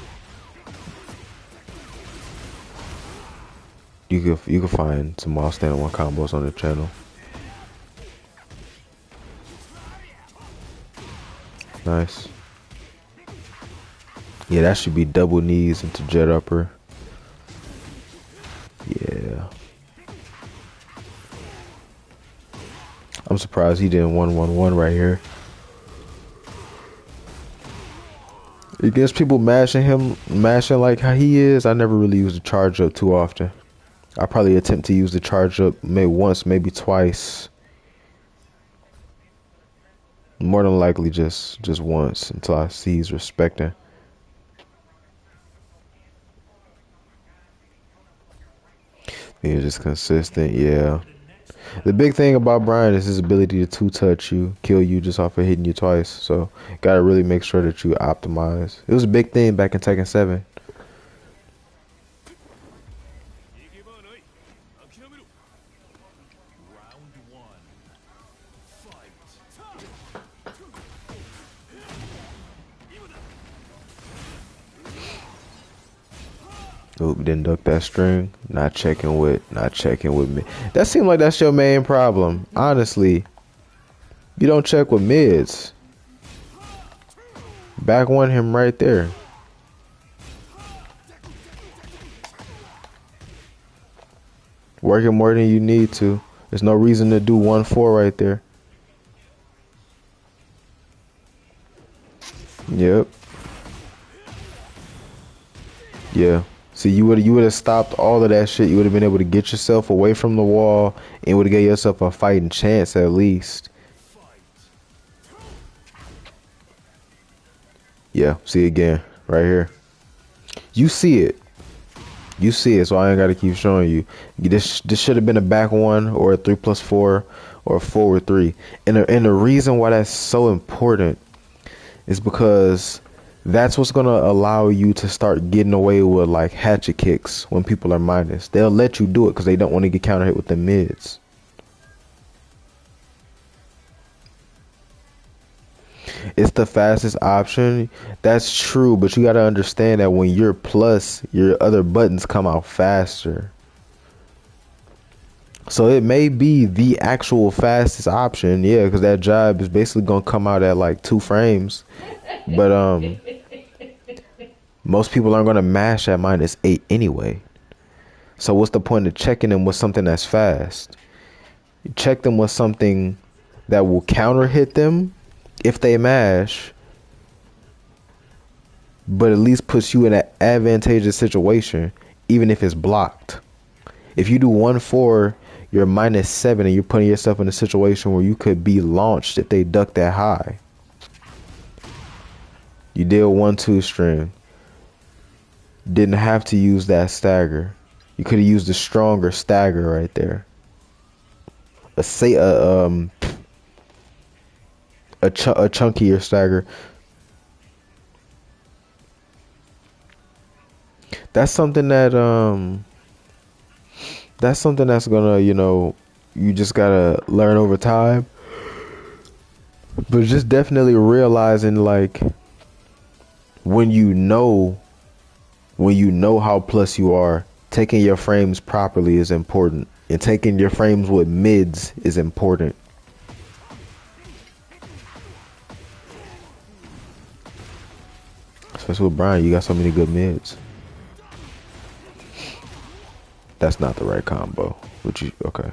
Speaker 3: you could find some outstanding one combos on the channel. Nice. Yeah, that should be double knees into jet upper. Yeah. I'm surprised he didn't 1-1-1 right here. Against people mashing like how he is, I never really use the charge up too often. I probably attempt to use the charge up maybe once, maybe twice. More than likely just once, until I see he's respecting. He's just consistent, yeah. The big thing about Bryan is his ability to two-touch you, kill you just off of hitting you twice. So, gotta really make sure that you optimize. It was a big thing back in Tekken 7. Oop, didn't duck that string. Not checking with me. That seemed like that's your main problem. Honestly, you don't check with mids. Back one him right there. Working more than you need to. There's no reason to do 1-4 right there. Yep. Yeah. See, you would have stopped all of that shit. You would have been able to get yourself away from the wall and would have gave yourself a fighting chance at least. Yeah, see again, right here. You see it. You see it, so I ain't got to keep showing you. This should have been a back one or a 3+4 or a forward 3. And the reason why that's so important is because that's what's going to allow you to start getting away with like hatchet kicks when people are minus. They'll let you do it because they don't want to get counter hit with the mids. It's the fastest option. That's true, but you got to understand that when you're plus, your other buttons come out faster. So it may be the actual fastest option, yeah, because that jab is basically going to come out at like 2 frames. But most people aren't going to mash at -8 anyway. So what's the point of checking them with something that's fast? You check them with something that will counter hit them if they mash, but at least puts you in an advantageous situation, even if it's blocked. If you do 1-4, you're -7, and you're putting yourself in a situation where you could be launched if they duck that high. You deal 1-2 string. didn't have to use that stagger. You could have used a stronger stagger right there. A chunkier stagger. That's something that's gonna, you just gotta learn over time. But just definitely realizing, like, when you know how plus you are, taking your frames properly is important, and taking your frames with mids is important. Especially with Bryan, you got so many good mids. That's not the right combo. Okay.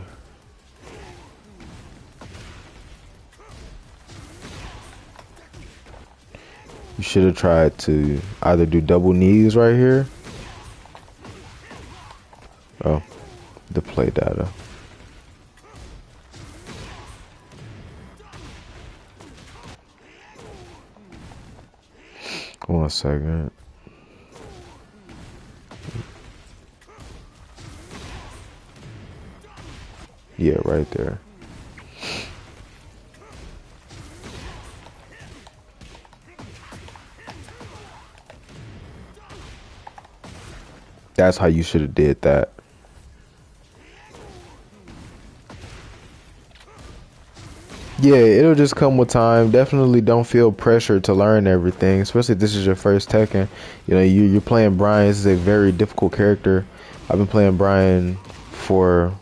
Speaker 3: You should have tried to either do double knees right here. Oh, the play data. One second. Yeah, right there. That's how you should have did that. Yeah, it'll just come with time. Definitely don't feel pressure to learn everything, especially if this is your first Tekken. You're playing Bryan. This is a very difficult character. I've been playing Bryan for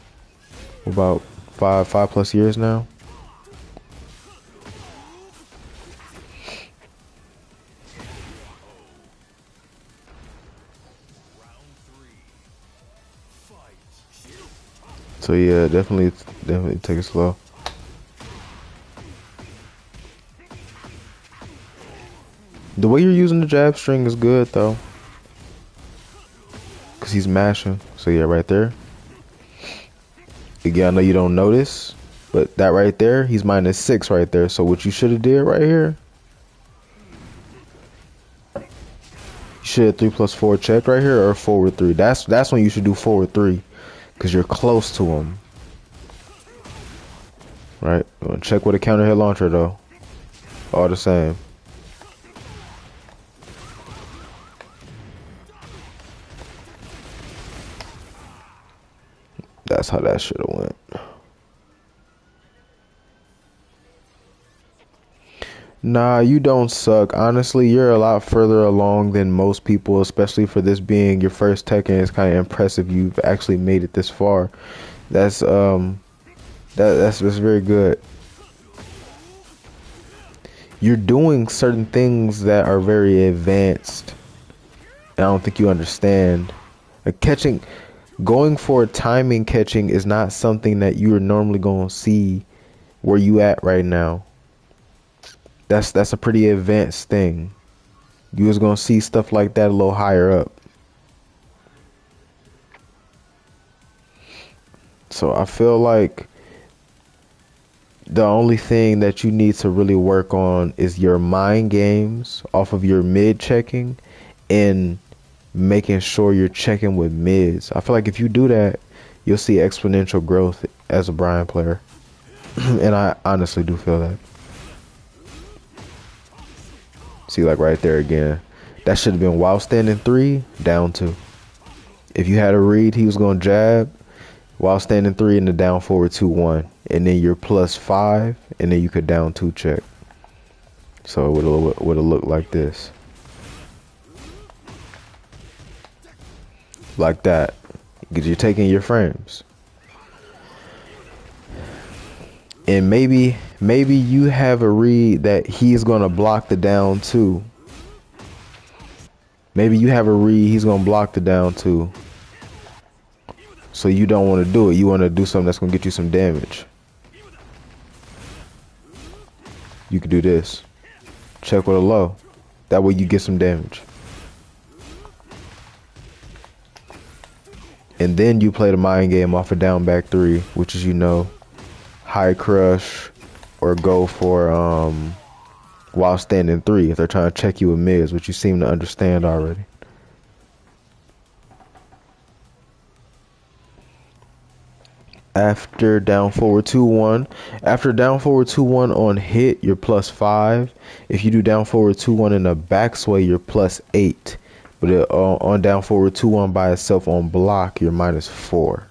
Speaker 3: about five plus years now. So yeah, definitely take it slow. The way you're using the jab string is good though, cause he's mashing. So yeah, right there. Again, I know you don't notice, but that right there, he's -6 right there. So what you should have did right here, you should have 3+4 checked right here, or forward 3. That's when you should do forward 3, cause you're close to him. Right? Check with a counter hit launcher though. All the same. That's how that should have went. Nah, you don't suck. Honestly, you're a lot further along than most people, especially for this being your first Tekken. It's kind of impressive you've actually made it this far. That's that's very good. You're doing certain things that are very advanced. I don't think you understand. Like going for timing catching is not something that you are normally going to see where you at right now. That's a pretty advanced thing. You was going to see stuff like that a little higher up. So I feel like the only thing that you need to really work on is your mind games off of your mid checking and making sure you're checking with mids. I feel like if you do that, you'll see exponential growth as a Bryan player. And I honestly do feel that. See, like right there again. That should have been while standing 3, down 2. If you had a read, he was going to jab while standing 3 and the down forward 2-1. And then you're +5, and then you could down 2 check. So it would have looked like this. Like that. Because you're taking your frames. And maybe you have a read that he's going to block the down 2. Maybe you have a read he's going to block the down 2. So you don't want to do it. You want to do something that's going to get you some damage. You could do this. Check with a low. That way you get some damage. And then you play the mind game off a down back 3, which is, high crush, or go for while standing 3 if they're trying to check you with mids, which you seem to understand already. After down forward 2-1. After down forward 2-1 on hit, you're +5. If you do down forward 2-1 in a backsway, you're +8. But on down forward 2-1 by itself on block, you're -4.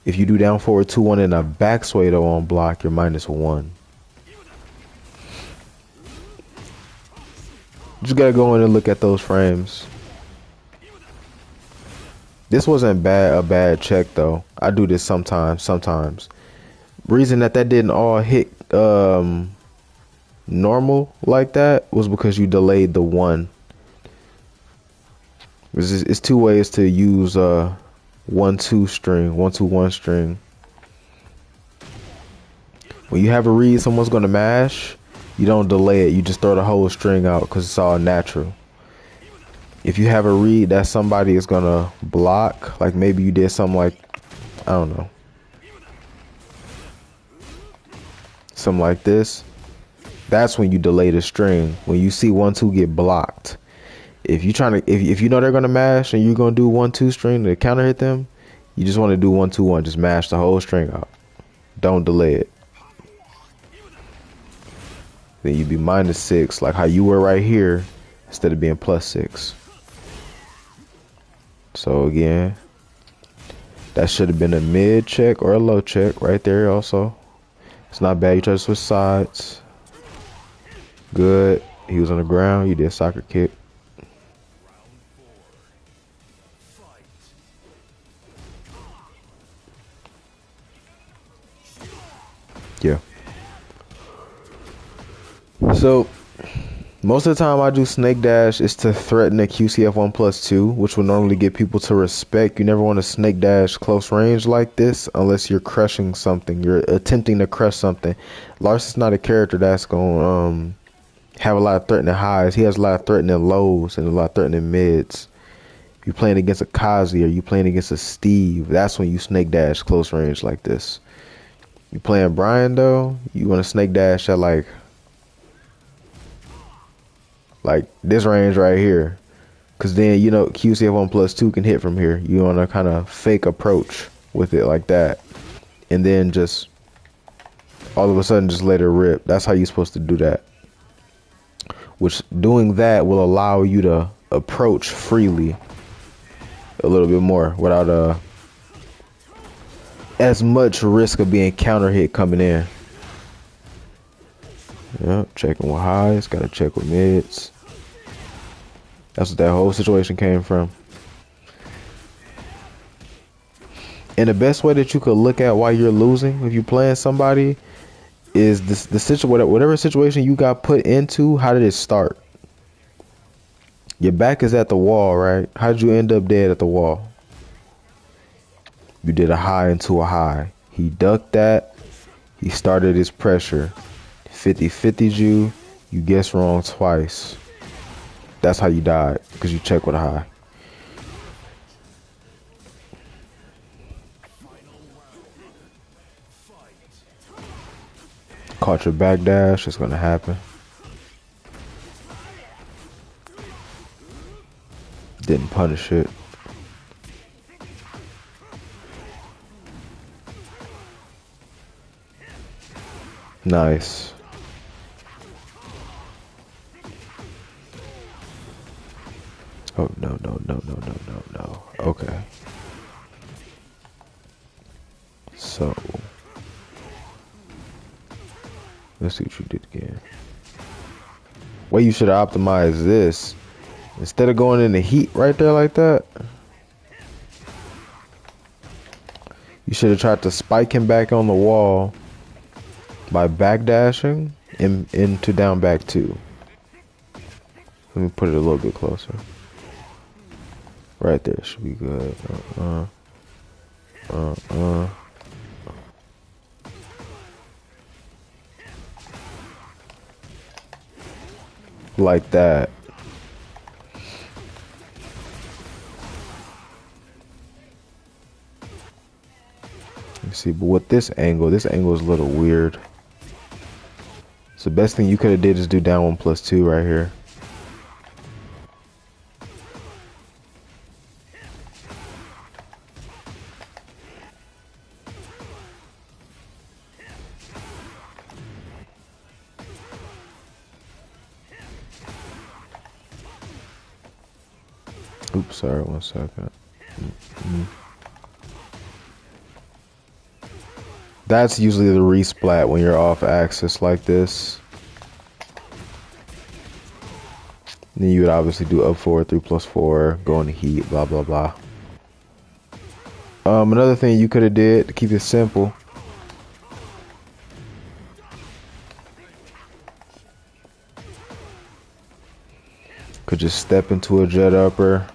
Speaker 3: If you do down forward 2-1 in a backsway though on block, you're -1. Just gotta go in and look at those frames. This wasn't a bad check though. I do this sometimes. Reason that didn't all hit normal like that was because you delayed the 1. It's 2 ways to use 1-2 string, 1-2-1 string. When you have a read someone's gonna mash, you don't delay it, you just throw the whole string out because it's all natural. If you have a read that somebody is gonna block, like maybe you did something like, I don't know, something like this, that's when you delay the string. When you see 1-2 get blocked, if you know they're gonna mash and you're gonna do 1-2 string to counter hit them, you just want to do 1-2-1, just mash the whole string out. Don't delay it. Then you'd be -6, like how you were right here, instead of being +6. So again, that should have been a mid check or a low check right there also. It's not bad. You try to switch sides. Good. He was on the ground. You did soccer kick. Yeah. So most of the time I do snake dash is to threaten a QCF 1+2, which would normally get people to respect. You never want to snake dash close range like this unless you're crushing something. You're attempting to crush something. Larson's not a character that's going to have a lot of threatening highs. He has a lot of threatening lows and a lot of threatening mids. If you're playing against a Kazi or you playing against a Steve, that's when you snake dash close range like this. You playing Bryan though, you want to snake dash at like this range right here, because then you know QCF 1+2 can hit from here. You want to kind of fake approach with it like that, and then just all of a sudden just let it rip. That's how you're supposed to do that, which doing that will allow you to approach freely a little bit more without as much risk of being counter hit coming in. Yep, checking with highs, gotta check with mids. That's what that whole situation came from. And the best way that you could look at why you're losing if you're playing somebody is whatever situation you got put into. How did it start? Your back is at the wall, right? How did you end up dead at the wall? You did a high into a high. He ducked that. He started his pressure. 50-50'd you. You guessed wrong twice. That's how you died, because you checked with a high. Caught your back dash. It's going to happen. Didn't punish it. Nice. Oh, no. Okay. So, let's see what you did again. Way you should have optimized this. Instead of going in the heat right there like that, you should have tried to spike him back on the wall by backdashing into down back 2. Let me put it a little bit closer. Right there should be good. Like that. Let's see, but with this angle is a little weird. So the best thing you could have did is do down 1+2 right here. Oops, sorry, 1 second. That's usually the resplat when you're off axis like this. Then you would obviously do up 4, 3+4, go into heat, blah blah blah. Another thing you could have did to keep it simple. Could just step into a jet upper.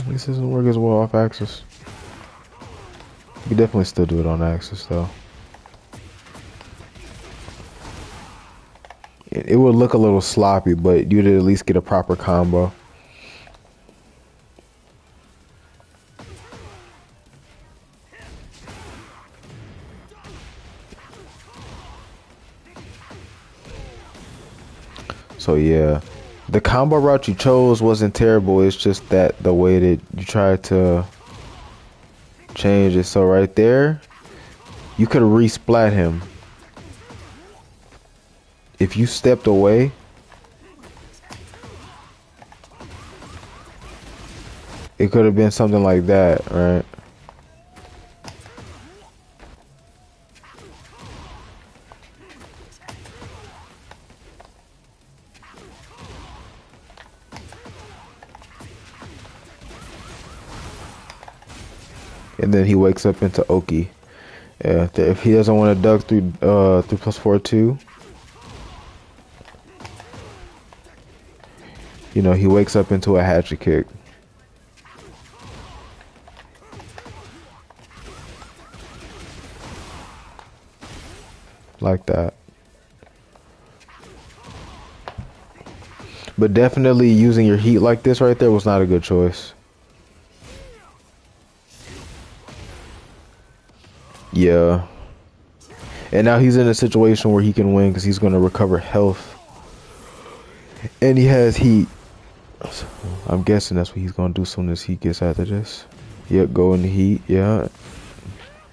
Speaker 3: This doesn't work as well off axis. You can definitely still do it on axis though. It would look a little sloppy, but you'd at least get a proper combo. So yeah, the combo route you chose wasn't terrible. It's just that the way that you tried to change it. So right there, you could have resplat him. If you stepped away, it could have been something like that, right? And then he wakes up into Oki. Yeah, if he doesn't want to duck through 3+4 2, you know, he wakes up into a hatchet kick. Like that. But definitely using your heat like this right there was not a good choice. Yeah. And now he's in a situation where he can win because he's going to recover health. And he has heat. So I'm guessing that's what he's going to do as soon as he gets after this. Yep, go in the heat. Yeah.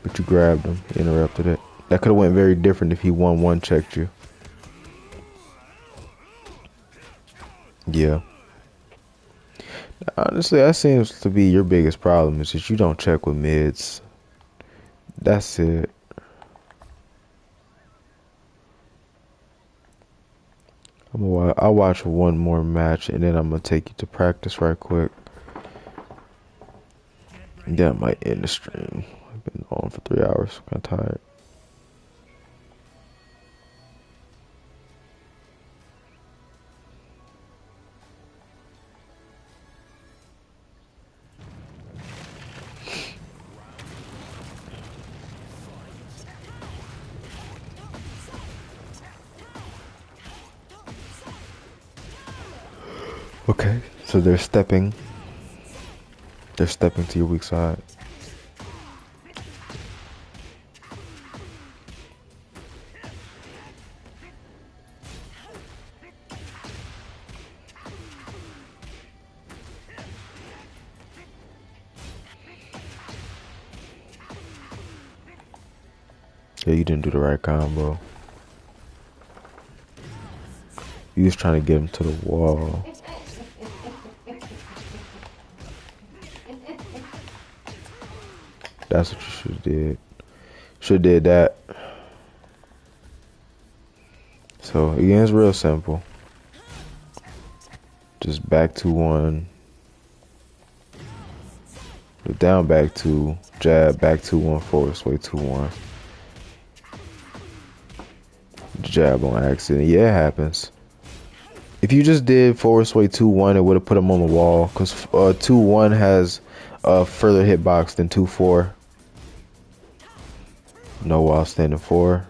Speaker 3: But you grabbed him. You interrupted it. That could have went very different if he 1-1 checked you. Yeah. Honestly, that seems to be your biggest problem is that you don't check with mids. That's it. I'll watch one more match and then I'm gonna take you to practice right quick. That might end the stream. I've been on for 3 hours. I'm kinda tired. Okay, so they're stepping to your weak side. Yeah, you didn't do the right combo. You was trying to get him to the wall. That's what you should have did. Should have did that. So again, it's real simple. Just back 2-1. Down back 2. Jab back 2-1 forward sway 2-1. Jab on accident. Yeah, it happens. If you just did forward sway 2-1, it would have put him on the wall. Because 2-1 has a further hitbox than 2-4. No while standing 4.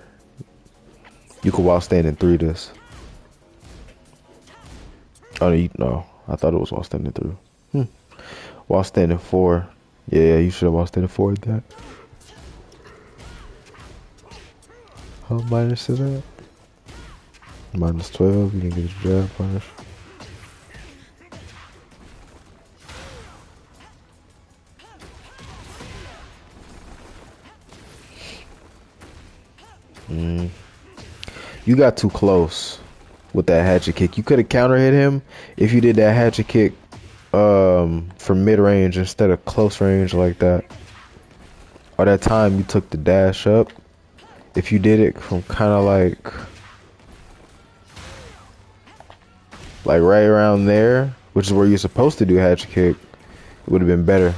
Speaker 3: You could while standing 3 this. Oh, no. I thought it was while standing 3. While standing 4. Yeah, you should have while standing 4 at that. How minus is that? Minus 12. You didn't get your jab punish. Mm. You got too close with that hatchet kick. You could have counter hit him if you did that hatchet kick from mid range instead of close range like that. Or that time you took the dash up. If you did it from kind of like right around there, which is where you're supposed to do hatchet kick, it would have been better.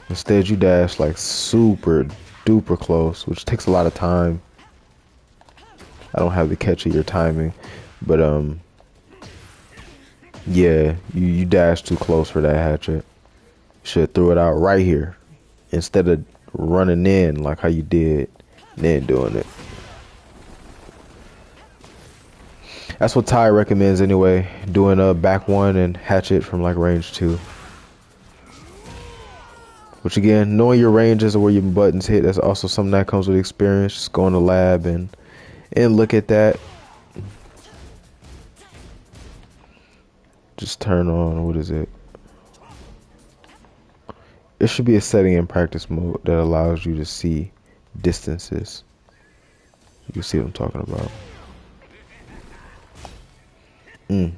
Speaker 3: Instead, you dash like super duper close, which takes a lot of time. I don't have the catch of your timing, but yeah, you dashed too close for that hatchet. Should have threw it out right here instead of running in like how you did, and then doing it. That's what Ty recommends anyway, doing a back one and hatchet from like range 2. Which again, knowing your ranges or where your buttons hit, that's also something that comes with experience. Just go in the lab and look at that. Just turn on, what is it? There should be a setting in practice mode that allows you to see distances. You can see what I'm talking about.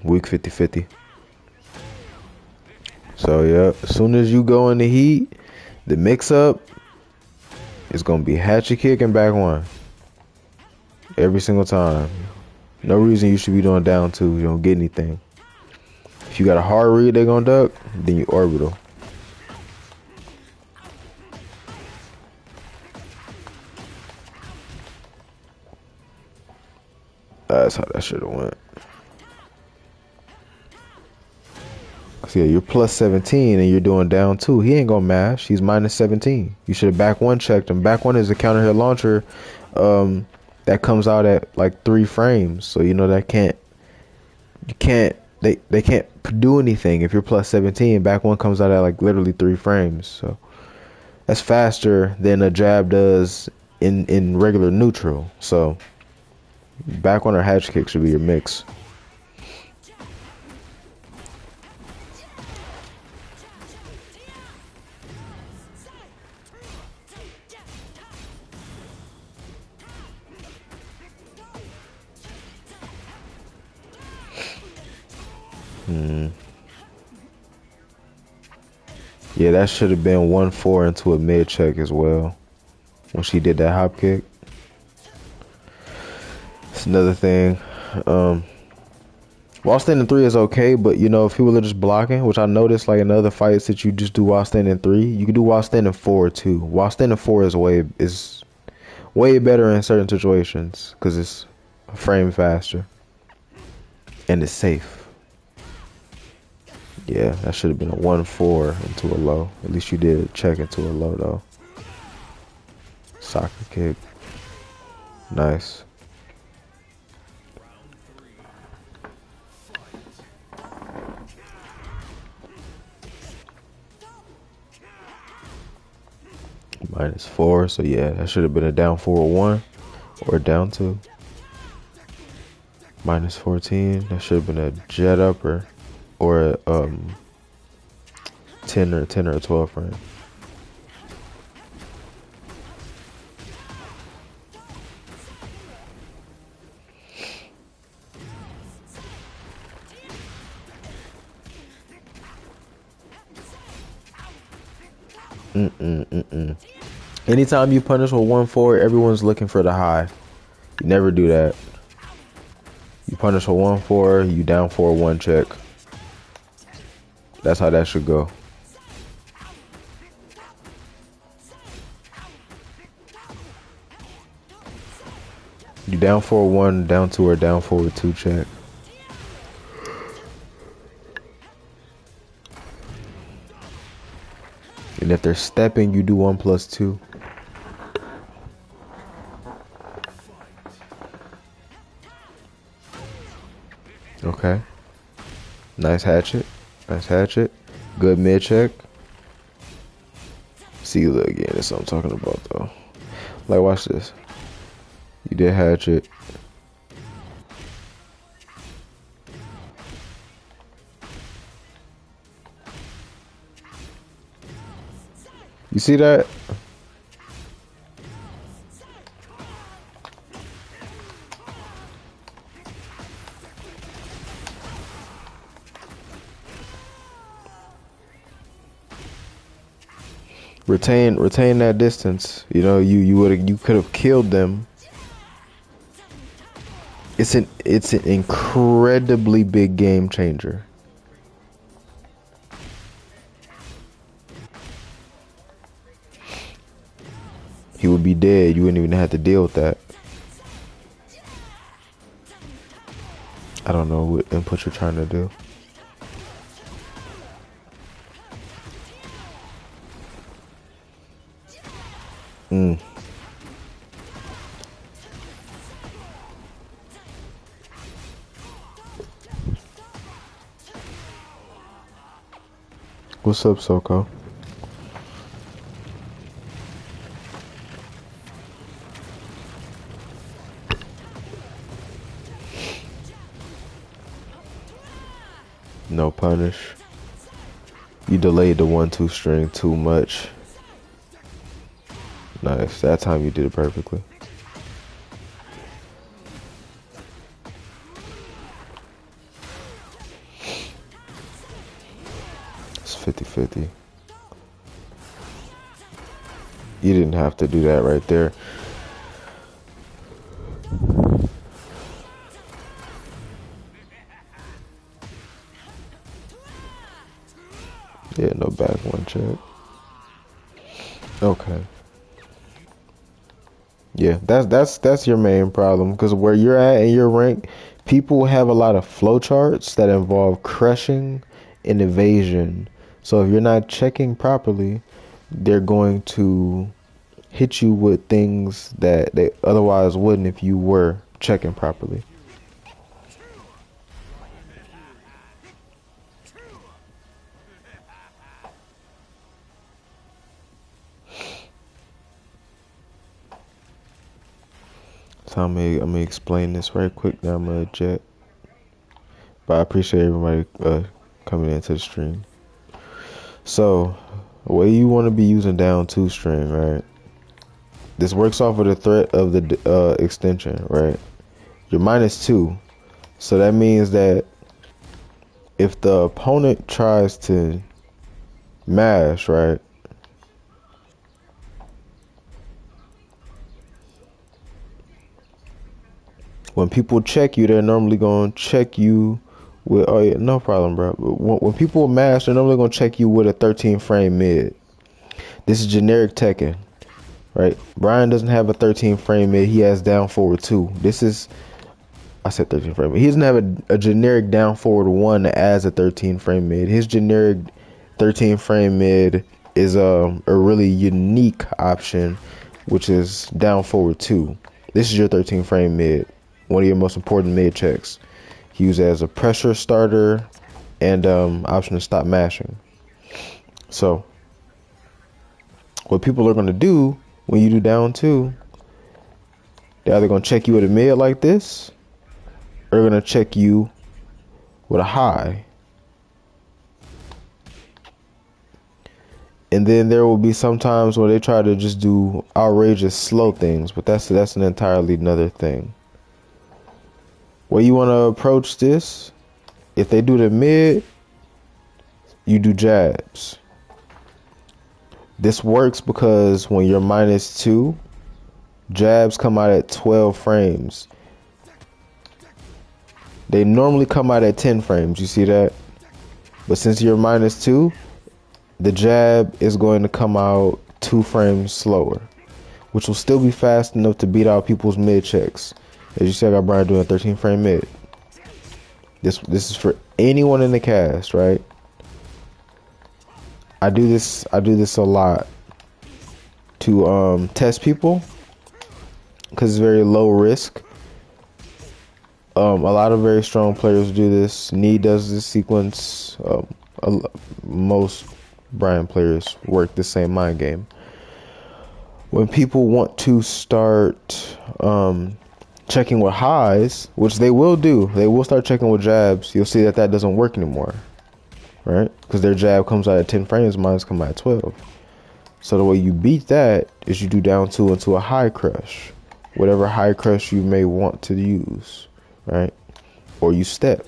Speaker 3: Weak 50-50. So yeah, as soon as you go in the heat, the mix up is gonna be hatchet kick and back one. Every single time. No reason you should be doing down 2. You don't get anything. If you got a hard read they're gonna duck, then you orbital. That's how that should have went. So yeah, you're plus 17 and you're doing down 2. He ain't gonna mash. He's minus 17. You should have back one checked him. Back one is a counter hit launcher that comes out at like 3 frames. So you know that they can't do anything if you're plus 17. Back one comes out at like literally 3 frames. So that's faster than a jab does in regular neutral. So back one or hatch kick should be your mix. Yeah, that should have been 1-4 into a mid check as well when she did that hop kick. It's another thing. While standing 3 is okay, but you know, if people are just blocking, which I noticed like in other fights that you just do while standing 3, you can do while standing 4 too. While standing 4 is way better in certain situations because it's a frame faster and it's safe. Yeah, that should have been a 1-4 into a low. At least you did check into a low though. Soccer kick. Nice. -4, so yeah, that should have been a down 4-1 or a down 2. -14, that should have been a jet upper or a 10 or a 12 frame. Anytime you punish with 1-4, everyone's looking for the high. You never do that. You punish with 1-4, you down 4-1 check. That's how that should go. You down 4-1, down 2 or down 4-2 check. And if they're stepping, you do 1+2. Okay. Nice hatchet. Nice hatchet. Good mid check. See look again. That's what I'm talking about though. Like watch this. You did hatchet. You see that? retain that distance. You know, you could have killed them. It's an incredibly big game changer. He would be dead. You wouldn't even have to deal with that. I don't know what input you're trying to do. What's up, Soko? No punish. You delayed the 1-2 string too much. Nice. That time you did it perfectly. It's 50-50. You didn't have to do that right there. Yeah, no back one check. Okay. Yeah, that's your main problem, because where you're at in your rank, people have a lot of flowcharts that involve crushing and evasion. So if you're not checking properly, they're going to hit you with things that they otherwise wouldn't if you were checking properly. So I'm gonna explain this right quick. Now I'm gonna jet, but I appreciate everybody coming into the stream. So the way you want to be using down 2 string, right? This works off of the threat of the extension, right? You're -2, so that means that if the opponent tries to mash, right? When people check you, they're normally going to check you with, oh yeah, no problem, bro. When people mash, they're normally going to check you with a 13 frame mid. This is generic Tekken, right? Bryan doesn't have a 13 frame mid. He has down forward 2. This is, I said 13 frame mid. He doesn't have a generic down forward 1 that adds a 13 frame mid. His generic 13 frame mid is a really unique option, which is down forward 2. This is your 13 frame mid. One of your most important mid checks. Used as a pressure starter and option to stop mashing. So what people are going to do when you do down 2, they're either going to check you with a mid like this, or they're going to check you with a high. And then there will be some times where they try to just do outrageous slow things, but that's an entirely another thing. Way you want to approach this, if they do the mid, you do jabs. This works because when you're -2, jabs come out at 12 frames. They normally come out at 10 frames, you see that? But since you're -2, the jab is going to come out 2 frames slower, which will still be fast enough to beat out people's mid checks. As you see, I got Bryan doing a 13 frame mid. This is for anyone in the cast, right? I do this a lot to test people because it's very low risk. A lot of very strong players do this. Knee does this sequence. Most Bryan players work the same mind game. When people want to start checking with highs, which they will do, they will start checking with jabs, you'll see that doesn't work anymore, right? Because their jab comes out at 10 frames, mine's come out at 12. So the way you beat that is you do down 2 into a high crush, whatever high crush you may want to use, right? Or you step.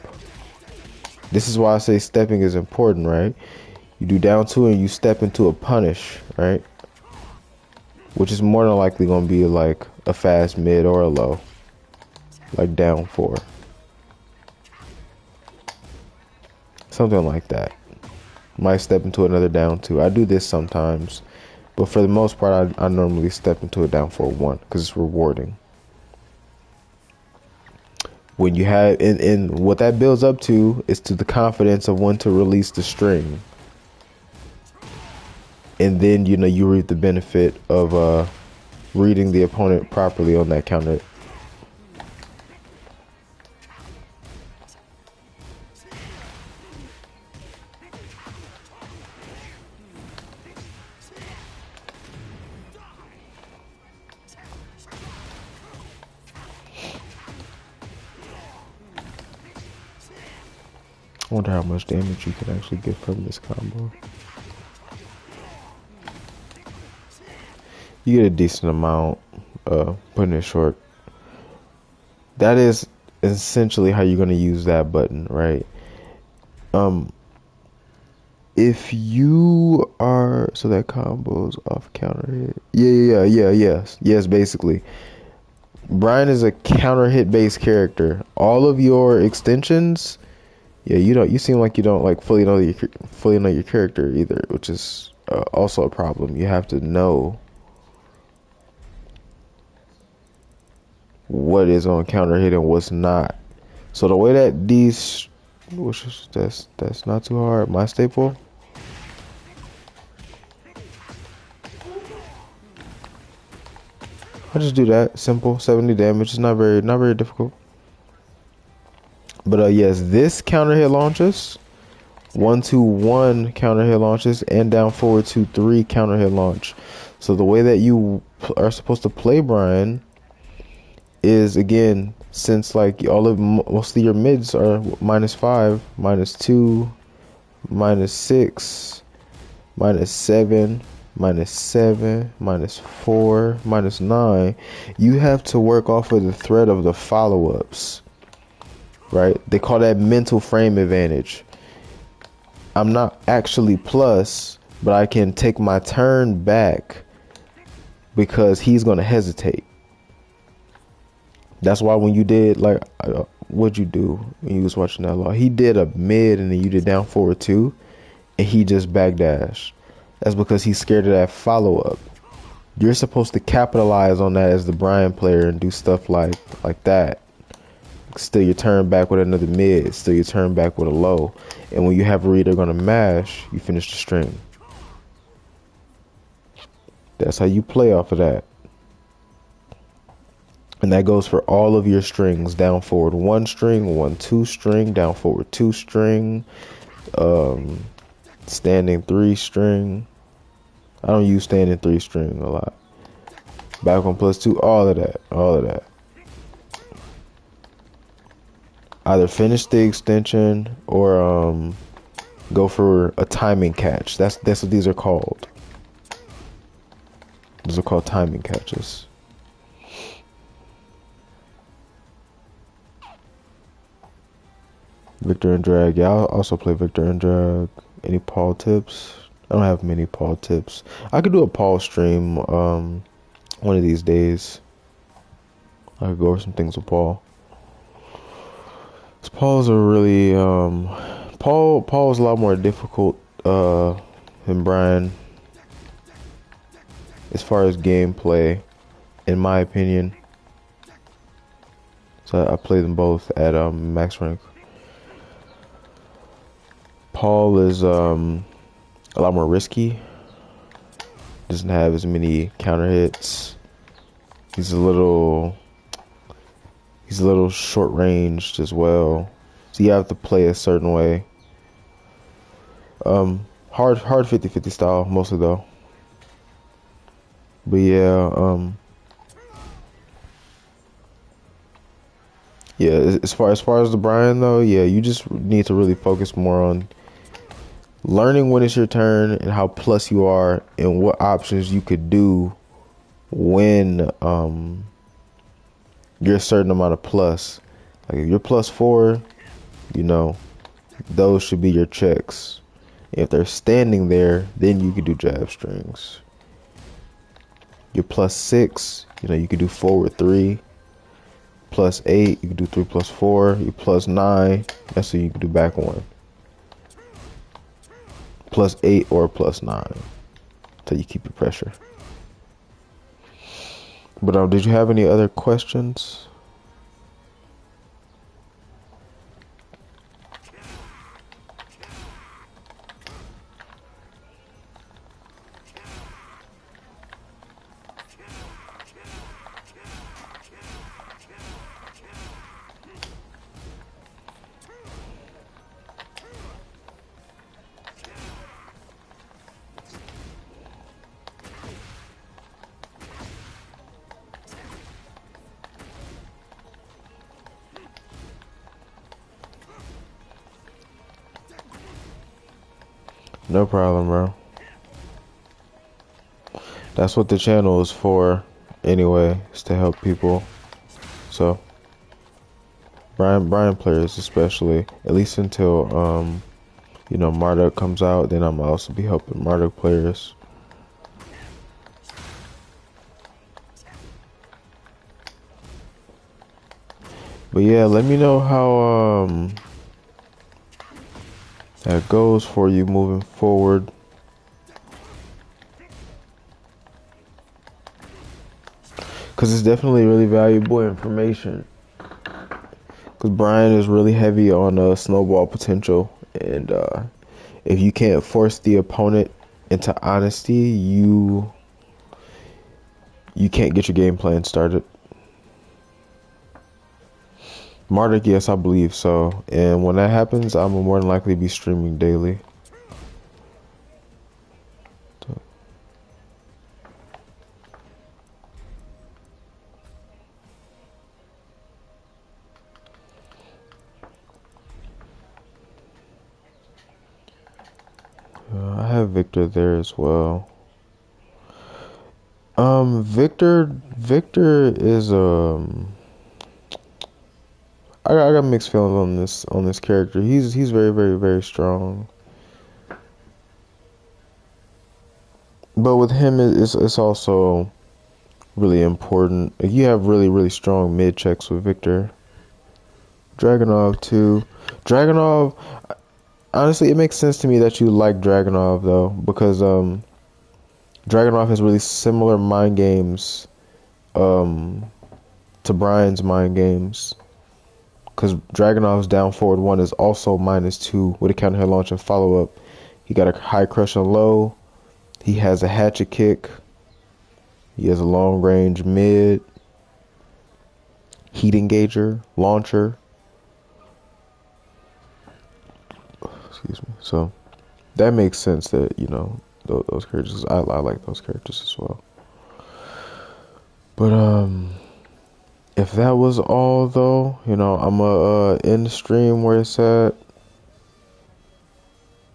Speaker 3: This is why I say stepping is important, right? You do down 2 and you step into a punish, right? which is more than likely going to be like a fast mid or a low, like down 4. Something like that. Might step into another down 2. I do this sometimes, but for the most part, I normally step into a down 4-1 because it's rewarding. When you have, and what that builds up to is to the confidence of when to release the string. And then, you know, you reap the benefit of reading the opponent properly on that counter. I wonder how much damage you can actually get from this combo. You get a decent amount, putting it short. That is essentially how you're going to use that button, right? If you are, so that combos off counter hit. Yes, basically. Bryan is a counter hit based character. All of your extensions, yeah, you seem like you don't like fully know your character either, which is also a problem. You have to know what is on counter hit and what's not. So the way that these, which is that's not too hard. My staple. I just do that simple 70 damage. It's not very difficult. But yes, this counter hit launches 1-2-1 counter hit launches and down forward 2-3 counter hit launch. So the way that you are supposed to play Bryan is, again, since like most of your mids are -5, -2, -6, -7, -7, -4, -9, you have to work off of the threat of the follow-ups, right? They call that mental frame advantage. I'm not actually plus, but I can take my turn back because he's going to hesitate. That's why when you did, like, what'd you do when you was watching that law? He did a mid and then you did down forward 2 and he just backdashed. That's because he's scared of that follow-up. You're supposed to capitalize on that as the Bryan player and do stuff like that. Still your turn back with another mid, still your turn back with a low. And when you have a reader gonna mash, you finish the string. That's how you play off of that. And that goes for all of your strings. Down forward 1 string, 1-2 string, down forward 2 string, standing 3 string. I don't use standing 3 string a lot. Back on +2, all of that. Either finish the extension or go for a timing catch. That's what these are called. These are called timing catches. Victor and drag. Yeah, I'll also play Victor and drag. Any Paul tips? I don't have many Paul tips. I could do a Paul stream one of these days. I could go over some things with Paul. Paul's a really Paul is a lot more difficult than Bryan as far as gameplay, in my opinion. So I play them both at max rank. Paul is a lot more risky. Doesn't have as many counter hits. He's a little short ranged as well, so you have to play a certain way. Hard 50-50 style mostly though. But yeah, yeah. As far as the Bryan though, yeah, you just need to really focus more on learning when it's your turn and how plus you are and what options you could do when you're a certain amount of plus. Like if you're +4, you know, those should be your checks. If they're standing there, then you could do jab strings. Your +6, you could do forward 3. +8, you can do 3 plus 4. You +9, that's so you can do back 1. +8 or +9, so you keep your pressure. But did you have any other questions? No problem, bro. That's what the channel is for anyway, is to help people. So Bryan players especially, at least until Marduk comes out, then I'm also be helping Marduk players. But yeah, let me know how that goes for you moving forward. Because it's definitely really valuable information. Because Bryan is really heavy on snowball potential. And if you can't force the opponent into honesty, you can't get your game plan started. Marduk, yes, I believe so. And when that happens, I'm more than likely be streaming daily. I have Victor there as well. Victor is I got mixed feelings on this character. He's very, very, very strong. But with him, it's also really important. You have really, really strong mid checks with Victor. Dragunov too. Dragunov, honestly, it makes sense to me that you like Dragunov though, because Dragunov has really similar mind games to Bryan's mind games. Because Dragunov's down forward 1 is also -2 with a counter hit launch and follow up. He got a high crush and low. He has a hatchet kick. He has a long range mid. Heat engager, launcher. Excuse me. So that makes sense that, those characters. I like those characters as well. But if that was all though, I'm end the stream where it's at.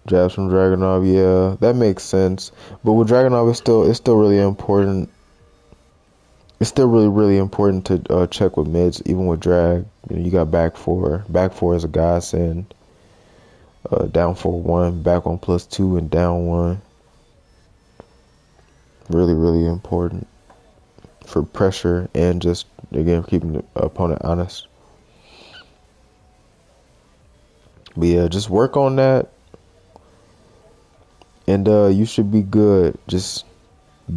Speaker 3: Jabs from Dragunov, yeah, that makes sense. But with Dragunov, it's still really important. It's still really, really important to check with mids, even with drag. You got back 4. Back 4 is a godsend. Down 4-1, back on +2, and down 1. Really, really important for pressure and just, again, keeping the opponent honest. But yeah, just work on that. And you should be good. Just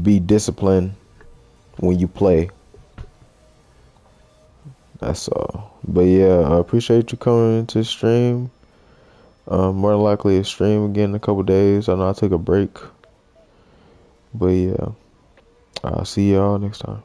Speaker 3: be disciplined when you play. That's all. But yeah, I appreciate you coming into the stream. More than likely a stream again in a couple days. I know I'll take a break. But yeah, I'll see y'all next time.